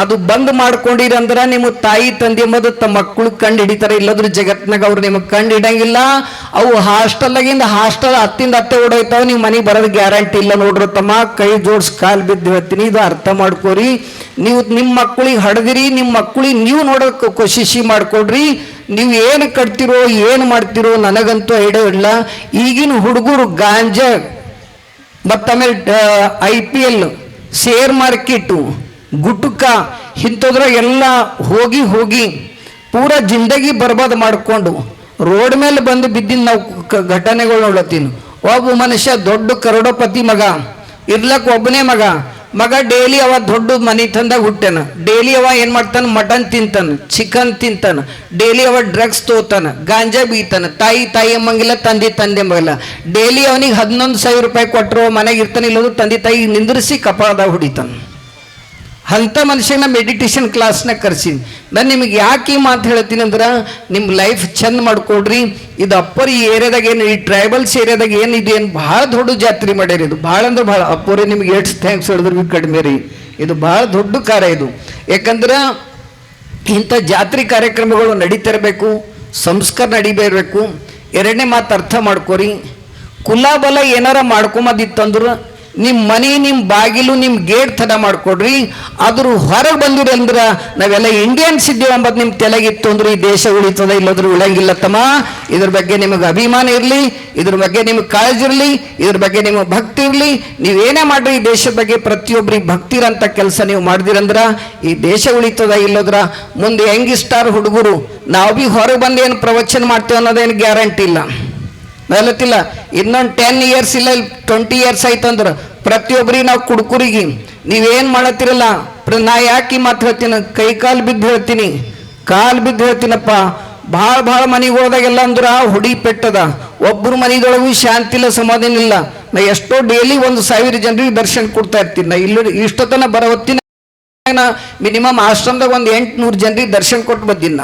ಅದು ಬಂದ್ ಮಾಡ್ಕೊಂಡಿರಿ ಅಂದ್ರೆ ನಿಮ್ಮ ತಾಯಿ ತಂದೆ ಎಂಬುದು ತಮ್ಮ ಮಕ್ಕಳು ಕಂಡು ಹಿಡಿತಾರೆ. ಇಲ್ಲದ್ರ ಜಗತ್ನಾಗ ಅವ್ರು ನಿಮಗೆ ಕಂಡು ಹಿಡಂಗಿಲ್ಲ. ಅವು ಹಾಸ್ಟೆಲ್ನಾಗಿಂದ ಹಾಸ್ಟೆಲ್ ಹತ್ತಿಂದ ಹತ್ತೆ ಓಡೋಯ್ತಾವ, ನೀವು ಮನೆಗೆ ಬರೋದು ಗ್ಯಾರಂಟಿ ಇಲ್ಲ ನೋಡ್ರಿ ತಮ್ಮ. ಕೈ ಜೋಡ್ಸಿ ಕಾಲು ಬಿದ್ದು ಹೇಳ್ತೀನಿ, ಇದು ಅರ್ಥ ಮಾಡ್ಕೋರಿ. ನೀವು ನಿಮ್ಮ ಮಕ್ಕಳಿಗೆ ಹಡ್ದಿರಿ, ನಿಮ್ಮ ಮಕ್ಕಳಿಗೆ ನೀವು ನೋಡೋಕೆ ಕೋಶಿಶಿ ಮಾಡ್ಕೊಡ್ರಿ. ನೀವು ಏನು ಕಟ್ತಿರೋ ಏನು ಮಾಡ್ತಿರೋ ನನಗಂತೂ ಐಡಿಯಾ ಇಲ್ಲ. ಈಗಿನ ಹುಡುಗರು ಗಾಂಜಾ ಮತ್ತು ಆಮೇಲೆ IPL ಶೇರ್ ಮಾರ್ಕೆಟು, ಗುಟುಕ ಇಂಥದ್ರಾಗ ಎಲ್ಲ ಹೋಗಿ ಹೋಗಿ ಪೂರ ಜಿಂದಗಿ ಬರ್ಬಾದ್ ಮಾಡಿಕೊಂಡು ರೋಡ್ ಮೇಲೆ ಬಂದು ಬಿದ್ದಿನ ನಾವು ಘಟನೆಗಳು ನೋಡತ್ತೀನಿ. ಒಬ್ಬ ಮನುಷ್ಯ ದೊಡ್ಡ ಕರೋಡಪತಿ ಮಗ ಇರ್ಲಕ್ಕ ಒಬ್ಬನೇ ಮಗ ಡೈಲಿ ಅವ ದೊಡ್ಡ ಮನೆ ತಂದಾಗ ಹುಟ್ಟಾನ. ಡೈಲಿ ಅವ ಏನು ಮಾಡ್ತಾನೆ, ಮಟನ್ ತಿಂತಾನ, ಚಿಕನ್ ತಿಂತಾನ, ಡೈಲಿ ಅವ ಡ್ರಗ್ಸ್ ತೋತಾನ, ಗಾಂಜಾ ಬೀತಾನ, ತಾಯಿ ಎಂಬಂಗಿಲ್ಲ, ತಂದೆ ಮಗಿಲ್ಲ. ಡೈಲಿ ಅವನಿಗೆ 11,000 ರೂಪಾಯಿ ಕೊಟ್ಟರು ಮನೆಗೆ ಇರ್ತಾನೆ, ಇಲ್ಲೋದು ತಂದೆ ತಾಯಿ ನಿಂದ್ರಿಸಿ ಕಪಾಳದಾಗ ಹೊಡಿತಾನ. ಅಂಥ ಮನುಷ್ಯನ ಮೆಡಿಟೇಷನ್ ಕ್ಲಾಸ್ನಾಗ ಕರ್ಸೀನಿ. ನಾನು ನಿಮಗೆ ಯಾಕೆ ಈ ಮಾತು ಹೇಳ್ತೀನಿ ಅಂದ್ರೆ, ನಿಮ್ಮ ಲೈಫ್ ಚಂದ ಮಾಡ್ಕೊಡ್ರಿ. ಇದು ಅಪ್ಪರ್ ಈ ಏರಿಯಾದಾಗ ಏನು, ಈ ಟ್ರೈಬಲ್ಸ್ ಏರಿಯಾದಾಗ ಏನಿದೆ, ಏನು ಭಾಳ ದೊಡ್ಡ ಜಾತ್ರೆ ಮಾಡ್ಯಾರ. ಇದು ಭಾಳ ಅಂದ್ರೆ ಭಾಳ ಅಪ್ಪರೇ ನಿಮ್ಗೆ ಎಷ್ಟು ಥ್ಯಾಂಕ್ಸ್ ಹೇಳಿದ್ರು ಭೀ ಕಡಿಮೆ ರೀ. ಇದು ಭಾಳ ದೊಡ್ಡ ಕಾರ್ಯ ಇದು. ಯಾಕಂದ್ರೆ ಇಂಥ ಜಾತ್ರೆ ಕಾರ್ಯಕ್ರಮಗಳು ನಡೀತಿರಬೇಕು, ಸಂಸ್ಕಾರ ನಡಿಬೇಕು. ಎರಡನೇ ಮಾತು ಅರ್ಥ ಮಾಡ್ಕೊರಿ, ಕುಲ ಬಲ ಏನಾರ ಮಾಡ್ಕೊಂಬದಿತ್ತಂದ್ರೆ ನಿಮ್ಮ ಮನೆ, ನಿಮ್ಮ ಬಾಗಿಲು, ನಿಮ್ಮ ಗೇಟ್ ತಡ ಮಾಡ್ಕೊಡ್ರಿ. ಅದ್ರ ಹೊರಗೆ ಬಂದಿರಿ ಅಂದ್ರೆ ನಾವೆಲ್ಲ ಇಂಡಿಯನ್ಸ್ ಇದ್ದೀವಿ ಅಂಬದು ನಿಮ್ಮ ತಲೆಗಿತ್ತು ಅಂದ್ರೆ ಈ ದೇಶ ಉಳಿತದ, ಇಲ್ಲದ್ರೂ ಉಳಂಗಿಲ್ಲ ತಮ್ಮ. ಇದ್ರ ಬಗ್ಗೆ ನಿಮಗೆ ಅಭಿಮಾನ ಇರಲಿ, ಇದ್ರ ಬಗ್ಗೆ ನಿಮಗೆ ಕಾಳಜಿ ಇರಲಿ, ಇದ್ರ ಬಗ್ಗೆ ನಿಮಗೆ ಭಕ್ತಿ ಇರಲಿ. ನೀವೇನೇ ಮಾಡ್ರಿ ಈ ದೇಶದ ಬಗ್ಗೆ ಪ್ರತಿಯೊಬ್ಬರಿಗೆ ಭಕ್ತಿ ಇರೋಂಥ ಕೆಲಸ ನೀವು ಮಾಡಿದಿರಂದ್ರೆ ಈ ದೇಶ ಉಳಿತದ, ಇಲ್ಲದ್ರ ಮುಂದೆ ಯಂಗಿಸ್ಟಾರ್ ಹುಡುಗರು ನಾವು ಭೀ ಹೊರಗೆ ಬಂದು ಏನು ಪ್ರವಚನ ಮಾಡ್ತೇವೆ ಅನ್ನೋದೇನು ಗ್ಯಾರಂಟಿ ಇಲ್ಲ, ಹೇಳತ್ತಿಲ್ಲ. ಇನ್ನೊಂದು 10 years ಇಲ್ಲ 20 years ಆಯ್ತಂದ್ರೆ ಪ್ರತಿಯೊಬ್ಬರಿಗೆ ನಾವು ಕುಡುಕರಿಗೆ ನೀವೇನು ಮಾಡತ್ತಿರಲ್ಲ. ನಾ ಯಾಕೆ ಮಾತು ಹೇಳ್ತೀನಿ, ಕೈ ಕಾಲು ಬಿದ್ದು ಹೇಳ್ತೀನಪ್ಪ. ಭಾಳ ಮನೆಗಳದಾಗೆಲ್ಲ ಅಂದ್ರೆ ಹುಡಿ ಪೆಟ್ಟದ, ಒಬ್ಬರು ಮನೆದೊಳಗೂ ಶಾಂತಿ ಇಲ್ಲ, ಸಮಾಧಾನ ಇಲ್ಲ. ನಾ ಎಷ್ಟೋ ಡೈಲಿ 1,000 ಜನರಿಗೆ ದರ್ಶನ ಕೊಡ್ತಾ ಇರ್ತೀನಿ. ನಾ ಇಲ್ಲ ಇಷ್ಟೊತ್ತನ ಬರವತ್ತಿನ ಮಿನಿಮಮ್ ಆಶ್ರಮದಾಗ 800 ಜನರಿಗೆ ದರ್ಶನ ಕೊಟ್ಟು ಬಂದಿನ.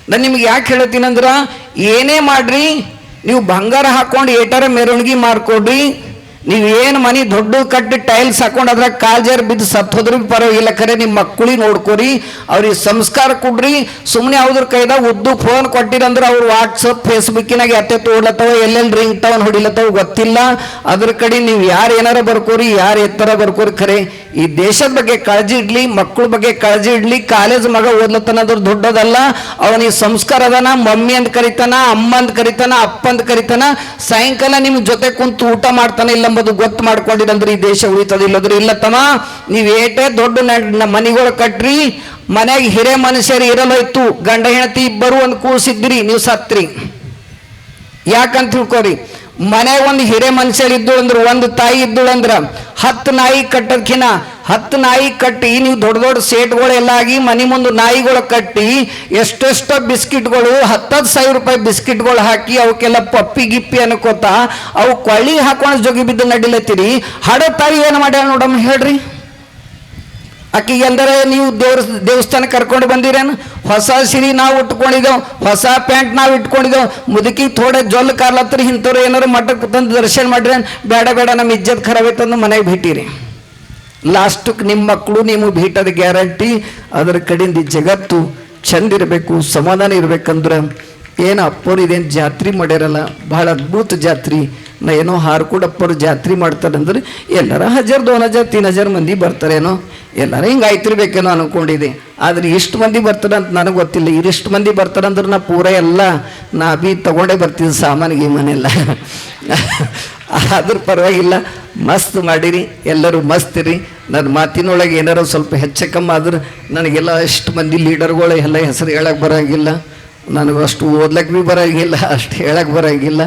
ನಾನು ನಿಮ್ಗೆ ಯಾಕೆ ಹೇಳ್ತೀನಿ ಅಂದ್ರೆ, ಏನೇ ಮಾಡ್ರಿ ನೀವು ಬಂಗಾರ ಹಾಕೊಂಡು ಏಟಾರ ಮೆರವಣಿಗೆ ಮಾಡ್ಕೊಡ್ರಿ. ನೀವೇನು ಮನೆ ದೊಡ್ಡ ಕಟ್ಟಿ ಟೈಲ್ಸ್ ಹಾಕೊಂಡು ಅದ್ರಾಗ ಕಾಲ್ಜಾರ್ ಬಿದ್ದು ಸತ್ತೋದ್ರೂ ಪರವಾಗಿಲ್ಲ, ಖರೆ ನಿಮ್ಮ ಮಕ್ಕಳಿಗೆ ನೋಡ್ಕೊರಿ, ಅವ್ರಿಗೆ ಸಂಸ್ಕಾರ ಕೊಡ್ರಿ. ಸುಮ್ಮನೆ ಅವ್ರ ಕೈದಾಗ ಉದ್ದು ಫೋನ್ ಕೊಟ್ಟಿರಂದ್ರೆ ಅವ್ರು ವಾಟ್ಸಪ್ ಫೇಸ್ಬುಕ್ಕಿನಾಗ ಎತ್ತೆ ಓಡ್ಲತ್ತವ, ಎಲ್ಲೆಲ್ಲಿ ರಿಂಗ್ ಟೌನ್ ಹೊಡಿಲತ್ತವ ಗೊತ್ತಿಲ್ಲ. ಅದ್ರ ಕಡೆ ನೀವು ಯಾರು ಏನಾರ ಬರ್ಕೋರಿ, ಯಾರು ಎತ್ತರ ಬರ್ಕೋರಿ. ಖರೆ ಈ ದೇಶದ ಬಗ್ಗೆ ಕಾಳಜಿ ಇಡ್ಲಿ, ಮಕ್ಕಳ ಬಗ್ಗೆ ಕಾಳಜಿ ಇಡ್ಲಿ. ಕಾಲೇಜ್ ಮಗ ಓದ್ಲತ್ತನದ್ರ ದೊಡ್ಡದಲ್ಲ, ಅವನಿಗೆ ಸಂಸ್ಕಾರ ಅದನ. ಮಮ್ಮಿ ಅಂತ ಕರಿತಾನ, ಅಮ್ಮ ಅಂತ ಕರಿತಾನ, ಅಪ್ಪ ಅಂತ ಕರಿತಾನ. ಸಾಯಂಕಾಲ ನಿಮ್ ಜೊತೆ ಕುಂತು ಊಟ ಮಾಡ್ತಾನೆ ಇಲ್ಲ ಎಂಬುದು ಗೊತ್ತು ಮಾಡ್ಕೊಂಡಿರಂದ್ರೆ ಈ ದೇಶ ಉಳಿತದ, ಇಲ್ಲದ್ರೆ ಇಲ್ಲ ತಮ್ಮ. ನೀವು ಏಟೇ ದೊಡ್ಡ ಮನೆಗಳು ಕಟ್ರಿ, ಮನೆಯಾಗ ಹಿರೇ ಮನುಷ್ಯರು ಇರಲೋಯ್ತು, ಗಂಡ ಹೆಂಡತಿ ಇಬ್ಬರು ಒಂದು ಕೂಸಿದ್ರಿ, ನೀವು ಸತ್ರಿ. ಯಾಕಂತ ತಿಳ್ಕೊರಿ, ಮನೆಗೆ ಒಂದು ಹಿರೇ ಮನುಷ್ಯರು ಇದ್ದು ಅಂದ್ರೆ, ಒಂದು ತಾಯಿ ಇದ್ದಳು ಅಂದ್ರೆ 10 ನಾಯಿ ಕಟ್ಟೋದ್ಕಿನ 10 ನಾಯಿ ಕಟ್ಟಿ ನೀವು ದೊಡ್ಡ ಸೇಟ್ಗಳೆಲ್ಲ ಆಗಿ ಮನೆ ಮುಂದೆ ನಾಯಿಗಳು ಕಟ್ಟಿ ಎಷ್ಟೆಷ್ಟೋ ಬಿಸ್ಕಿಟ್ಗಳು 10,000 ರೂಪಾಯಿ ಬಿಸ್ಕಿಟ್ಗಳು ಹಾಕಿ ಅವಕ್ಕೆಲ್ಲ ಪಪ್ಪಿ ಗಿಪ್ಪಿ ಅನ್ಕೋತ ಅವು ಕೊಳ್ಳಿ ಹಾಕೊಂಡು ಜೋಗಿ ಬಿದ್ದು ನಡಿಲತ್ತೀರಿ. ಹಡ ತಾಯಿ ಏನು ಮಾಡ್ಯಾಳ ನೋಡಮ್ಮ ಹೇಳ್ರಿ. ಆಕಿಗೆ ಅಂದರೆ ನೀವು ದೇವಸ್ಥಾನ ಕರ್ಕೊಂಡು ಬಂದಿರೇನು? ಹೊಸ ಸಿರಿ ನಾವು ಉಟ್ಕೊಂಡಿದ್ದೆವು, ಹೊಸ ಪ್ಯಾಂಟ್ ನಾವು ಇಟ್ಕೊಂಡಿದ್ದೆವು, ಮುದುಕಿ ಥೋಡೆ ಜೊಲ್ ಕಾರ್ಲತ್ತರ ಇಂಥವ್ರು ಏನಾರು ಮಠಕ್ಕೆ ತಂದು ದರ್ಶನ ಮಾಡ್ರಿ. ಬೇಡ ನಮ್ಮ ಇಜ್ಜತ್ ಖರಾಬ್ ಐತಂದು ಮನೆಗೆ ಭೇಟಿರಿ. ಲಾಸ್ಟಕ್ಕೆ ನಿಮ್ಮ ಮಕ್ಕಳು ನಿಮಗೆ ಭೇಟದ ಗ್ಯಾರಂಟಿ. ಅದರ ಕಡೆಯಿಂದ ಈ ಜಗತ್ತು ಚಂದ ಇರಬೇಕು, ಸಮಾಧಾನ ಇರ್ಬೇಕಂದ್ರೆ ಏನು ಅಪ್ಪರು ಇದೇನು ಜಾತ್ರೆ ಮಾಡ್ಯಾರಲ್ಲ, ಭಾಳ ಅದ್ಭುತ ಜಾತ್ರೆ. ನಾ ಏನೋ ಹಾರ್ಕೂಡಪ್ಪರು ಜಾತ್ರೆ ಮಾಡ್ತಾರಂದ್ರೆ ಎಲ್ಲರ 1000, 2000, 3000 ಮಂದಿ ಬರ್ತಾರೇನೋ, ಎಲ್ಲರೂ ಹಿಂಗೆ ಆಯ್ತಿರ್ಬೇಕೇನೋ ಅನ್ಕೊಂಡಿದ್ದೆ. ಆದರೆ ಇಷ್ಟು ಮಂದಿ ಬರ್ತಾರೆ ಅಂತ ನನಗೆ ಗೊತ್ತಿಲ್ಲ. ಇಷ್ಟು ಮಂದಿ ಬರ್ತಾರಂದ್ರೆ ನಾ ಪೂರ ಎಲ್ಲ ನಾ ಬಿ ತಗೊಂಡೇ ಬರ್ತಿದ್ದೆ ಸಾಮಾನಿಗೆ ಮನೆಯಲ್ಲ. ಆದ್ರೂ ಪರವಾಗಿಲ್ಲ, ಮಸ್ತ್ ಮಾಡಿರಿ, ಎಲ್ಲರೂ ಮಸ್ತ್ ರೀ. ನನ್ನ ಮಾತಿನೊಳಗೆ ಏನಾರು ಸ್ವಲ್ಪ ಹೆಚ್ಚು ಕಮ್ಮಿ ಆದ್ರೆ ನನಗೆಲ್ಲ ಅಷ್ಟು ಮಂದಿ ಲೀಡರ್ಗಳು ಎಲ್ಲ ಹೆಸರು ಹೇಳಕ್ಕೆ ಬರೋಂಗಿಲ್ಲ, ನನಗೂ ಅಷ್ಟು ಓದ್ಲಕ್ಕೆ ಭೀ ಬರೋಂಗಿಲ್ಲ, ಅಷ್ಟು ಹೇಳಕ್ಕೆ ಬರೋಂಗಿಲ್ಲ.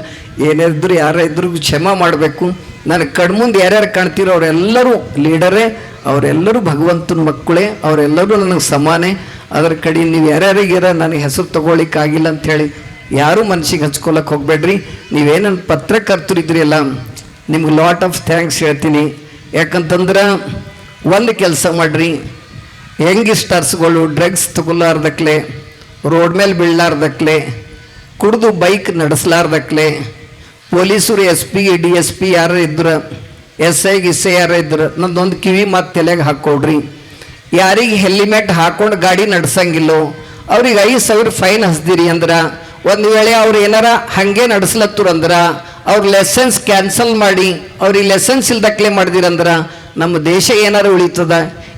ಏನಿದ್ರು ಯಾರಿದ್ರು ಕ್ಷಮ ಮಾಡಬೇಕು. ನನಗೆ ಕಣ್ಮುಂದೆ ಯಾರ್ಯಾರು ಕಾಣ್ತೀರೋ ಅವರೆಲ್ಲರೂ ಲೀಡರೇ, ಅವರೆಲ್ಲರೂ ಭಗವಂತನ ಮಕ್ಕಳೇ, ಅವರೆಲ್ಲರೂ ನನಗೆ ಸಮಾನೆ. ಅದರ ಕಡೆ ನೀವು ಯಾರ್ಯಾರಿಗಾರ ನನಗೆ ಹೆಸರು ತೊಗೊಳಿಕ್ಕಾಗಿಲ್ಲ ಅಂಥೇಳಿ ಯಾರೂ ಮನಸ್ಸಿಗೆ ಹಚ್ಕೊಳಕ್ಕೆ ಹೋಗಬೇಡ್ರಿ. ನೀವೇನನ್ನು ಪತ್ರಕರ್ತರಿದ್ರಿ ಅಲ್ಲ, ನಿಮ್ಗೆ ಲಾಟ್ ಆಫ್ ಥ್ಯಾಂಕ್ಸ್ ಹೇಳ್ತೀನಿ. ಯಾಕಂತಂದ್ರೆ ಒಂದು ಕೆಲಸ ಮಾಡಿರಿ, ಯಂಗಿಸ್ಟರ್ಸ್ಗಳು ಡ್ರಗ್ಸ್ ತಗೊಳ್ಳಾರ್ದಕ್ಲೆ, ರೋಡ್ ಮೇಲೆ ಬೀಳಲಾರ್ದಕ್ಲೆ, ಕುಡಿದು ಬೈಕ್ ನಡೆಸಲಾರ್ದಕ್ಲೆ, ಪೊಲೀಸರು SP DSP ಯಾರು ಇದ್ರು, SI ಯಾರು ಇದ್ರು, ನಂದೊಂದು ಕಿವಿ ಮಾತು ತಲೆಗೆ ಹಾಕ್ಕೊಡ್ರಿ. ಯಾರಿಗೆ ಹೆಲ್ಮೆಟ್ ಹಾಕೊಂಡು ಗಾಡಿ ನಡೆಸಂಗಿಲ್ಲೋ ಅವ್ರಿಗೆ 5,000 ಫೈನ್ ಹಸ್ದಿರಿ ಅಂದ್ರೆ, ಒಂದು ವೇಳೆ ಅವ್ರು ಏನಾರ ಹಾಗೆ ನಡೆಸ್ಲತ್ತರು ಅಂದ್ರೆ ಅವ್ರ ಲೆಸನ್ಸ್ ಕ್ಯಾನ್ಸಲ್ ಮಾಡಿ ಅವ್ರಿಗೆ ಲೆಸನ್ಸ್ ಇಲ್ದಕ್ಲೆ ಮಾಡಿದಿರಂದ್ರೆ ನಮ್ಮ ದೇಶ ಏನಾರು ಉಳಿತದ?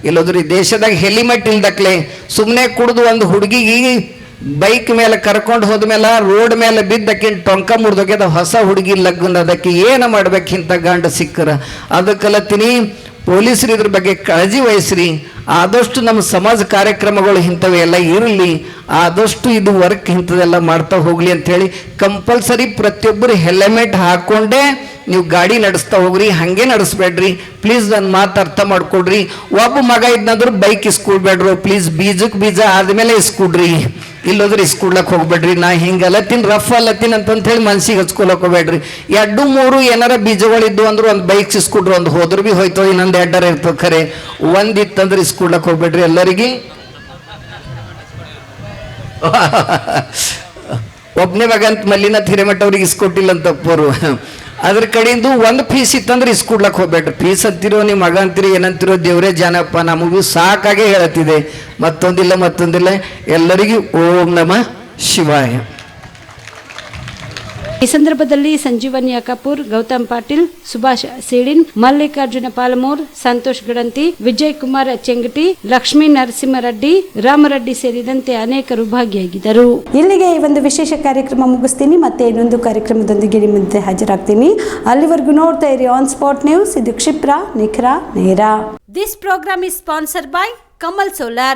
ಇಲ್ಲೋದ್ರಿ ದೇಶದಾಗ ಹೆಲ್ಮೆಟ್ ಇಲ್ದಕ್ಲೆ ಸುಮ್ಮನೆ ಕುಡಿದು ಒಂದು ಹುಡುಗಿಗೆ ಬೈಕ್ ಮೇಲೆ ಕರ್ಕೊಂಡು ಹೋದ್ಮೇಲೆ ರೋಡ್ ಮೇಲೆ ಬಿದ್ದಕ್ಕಿಂತ ಟೊಂಕ ಮುರಿದೋಗ್ಯದ ಹೊಸ ಹುಡುಗಿ ಲಗ್ನ, ಅದಕ್ಕೆ ಏನು ಮಾಡ್ಬೇಕಿಂತ ಗಂಡ ಸಿಕ್ಕರ? ಅದಕ್ಕಲತ್ತೀನಿ ಪೊಲೀಸರು ಇದ್ರ ಬಗ್ಗೆ ಕಾಳಜಿ ವಹಿಸ್ರಿ. ಆದಷ್ಟು ನಮ್ಮ ಸಮಾಜ ಕಾರ್ಯಕ್ರಮಗಳು ಇಂಥವೆಲ್ಲ ಇರಲಿ, ಆದಷ್ಟು ಇದು ವರ್ಕ್ ಇಂಥದೆಲ್ಲ ಮಾಡ್ತಾ ಹೋಗ್ಲಿ ಅಂಥೇಳಿ ಕಂಪಲ್ಸರಿ ಪ್ರತಿಯೊಬ್ಬರು ಹೆಲ್ಮೆಟ್ ಹಾಕ್ಕೊಂಡೇ ನೀವು ಗಾಡಿ ನಡೆಸ್ತಾ ಹೋಗ್ರಿ, ಹಾಗೆ ನಡೆಸ್ಬೇಡ್ರಿ ಪ್ಲೀಸ್. ನನ್ನ ಮಾತು ಅರ್ಥ ಮಾಡ್ಕೊಡ್ರಿ. ಒಬ್ಬ ಮಗ ಇದ್ನಾದ್ರೂ ಬೈಕ್ ಇಸ್ಕೊಡ್ಬೇಡ್ರು ಪ್ಲೀಸ್. ಬೀಜಕ್ಕೆ ಬೀಜ ಆದ್ಮೇಲೆ ಇಸ್ಕೊಡ್ರಿ, ಇಲ್ಲೋದ್ರೆ ಇಸ್ಕೊಡ್ಲಕ್ಕೆ ಹೋಗ್ಬೇಡ್ರಿ. ನಾ ಹಿಂಗಲ್ಲತ್ತೀನಿ ರಫ್ ಅಲ್ಲತ್ತೀನಿ ಅಂತಂತೇಳಿ ಮನ್ಸಿಗೆ ಹಚ್ಕೊಳಕ್ ಹೋಗ್ಬೇಡ್ರಿ. 2-3 ಏನಾರ ಬೀಜಗಳಿದ್ದು ಅಂದ್ರೆ ಒಂದು ಬೈಕ್ ಇಸ್ಕೊಡ್ರು, ಒಂದು ಹೋದ್ರು ಭೀ ಹೋಯ್ತೋ, ಇನ್ನೊಂದು 2 ಇರ್ತದೆ. ಖರೆ ಒಂದಿತ್ತಂದ್ರೆ ಇಸ್ಕೊಡ್ಲಕ್ಕೆ ಹೋಗ್ಬೇಡ್ರಿ ಎಲ್ಲರಿಗೆ. ಒಬ್ಬನೇ ಮಗ ಅಂತ ಮಲ್ಲಿನಾಥ್ ಹಿರೇಮಠ ಅವ್ರಿಗೆ ಇಸ್ಕೊಟ್ಟಿಲ್ಲ ಅಂತ ಅಪ್ಪರು. ಅದ್ರ ಕಡೆಯಿಂದ ಒಂದು ಫೀಸ್ ಇತ್ತಂದ್ರೆ ಇಸ್ಕೊಡ್ಲಕ್ಕೆ ಹೋಗ್ಬೇಡ್ರಿ. ಫೀಸ್ ಅಂತಿರೋ ನಿಮ್ಮ ಮಗ ಅಂತಿರೋ ಏನಂತಿರೋ ದೇವರೇ ಜಾನಪ್ಪ, ನಮಗೂ ಸಾಕಾಗೆ ಹೇಳತ್ತಿದೆ. ಮತ್ತೊಂದಿಲ್ಲ. ಎಲ್ಲರಿಗೂ ಓಂ ನಮಃ ಶಿವಾಯ. ಈ ಸಂದರ್ಭದಲ್ಲಿ ಸಂಜೀವನಿ ಕಪೂರ್, ಗೌತಮ್ ಪಾಟೀಲ್, ಸುಭಾಷ್ ಸೇಡಿನ್, ಮಲ್ಲಿಕಾರ್ಜುನ ಪಾಲಮೂರ್, ಸಂತೋಷ್ ಗಡಂತಿ, ವಿಜಯ್ ಕುಮಾರ್ ಚೆಂಗಟಿ, ಲಕ್ಷ್ಮೀ ನರಸಿಂಹರೆಡ್ಡಿ, ರಾಮರೆಡ್ಡಿ ಸೇರಿದಂತೆ ಅನೇಕರು ಭಾಗಿಯಾಗಿದ್ದರು. ಇಲ್ಲಿಗೆ ಈ ಒಂದು ವಿಶೇಷ ಕಾರ್ಯಕ್ರಮ ಮುಗಿಸ್ತೀನಿ. ಮತ್ತೆ ಇನ್ನೊಂದು ಕಾರ್ಯಕ್ರಮದೊಂದಿಗೆ ನಿಮ್ಮ ಮುಂದೆ ಹಾಜರಾಗ್ತೀನಿ. ಅಲ್ಲಿವರೆಗೂ ನೋಡ್ತಾ ಇರಿ ಆನ್ ಸ್ಪಾಟ್ ನ್ಯೂಸ್. ಇದು ಕ್ಷಿಪ್ರ, ನಿಖರ, ನೇರ. This programme is sponsored by Kamal solar.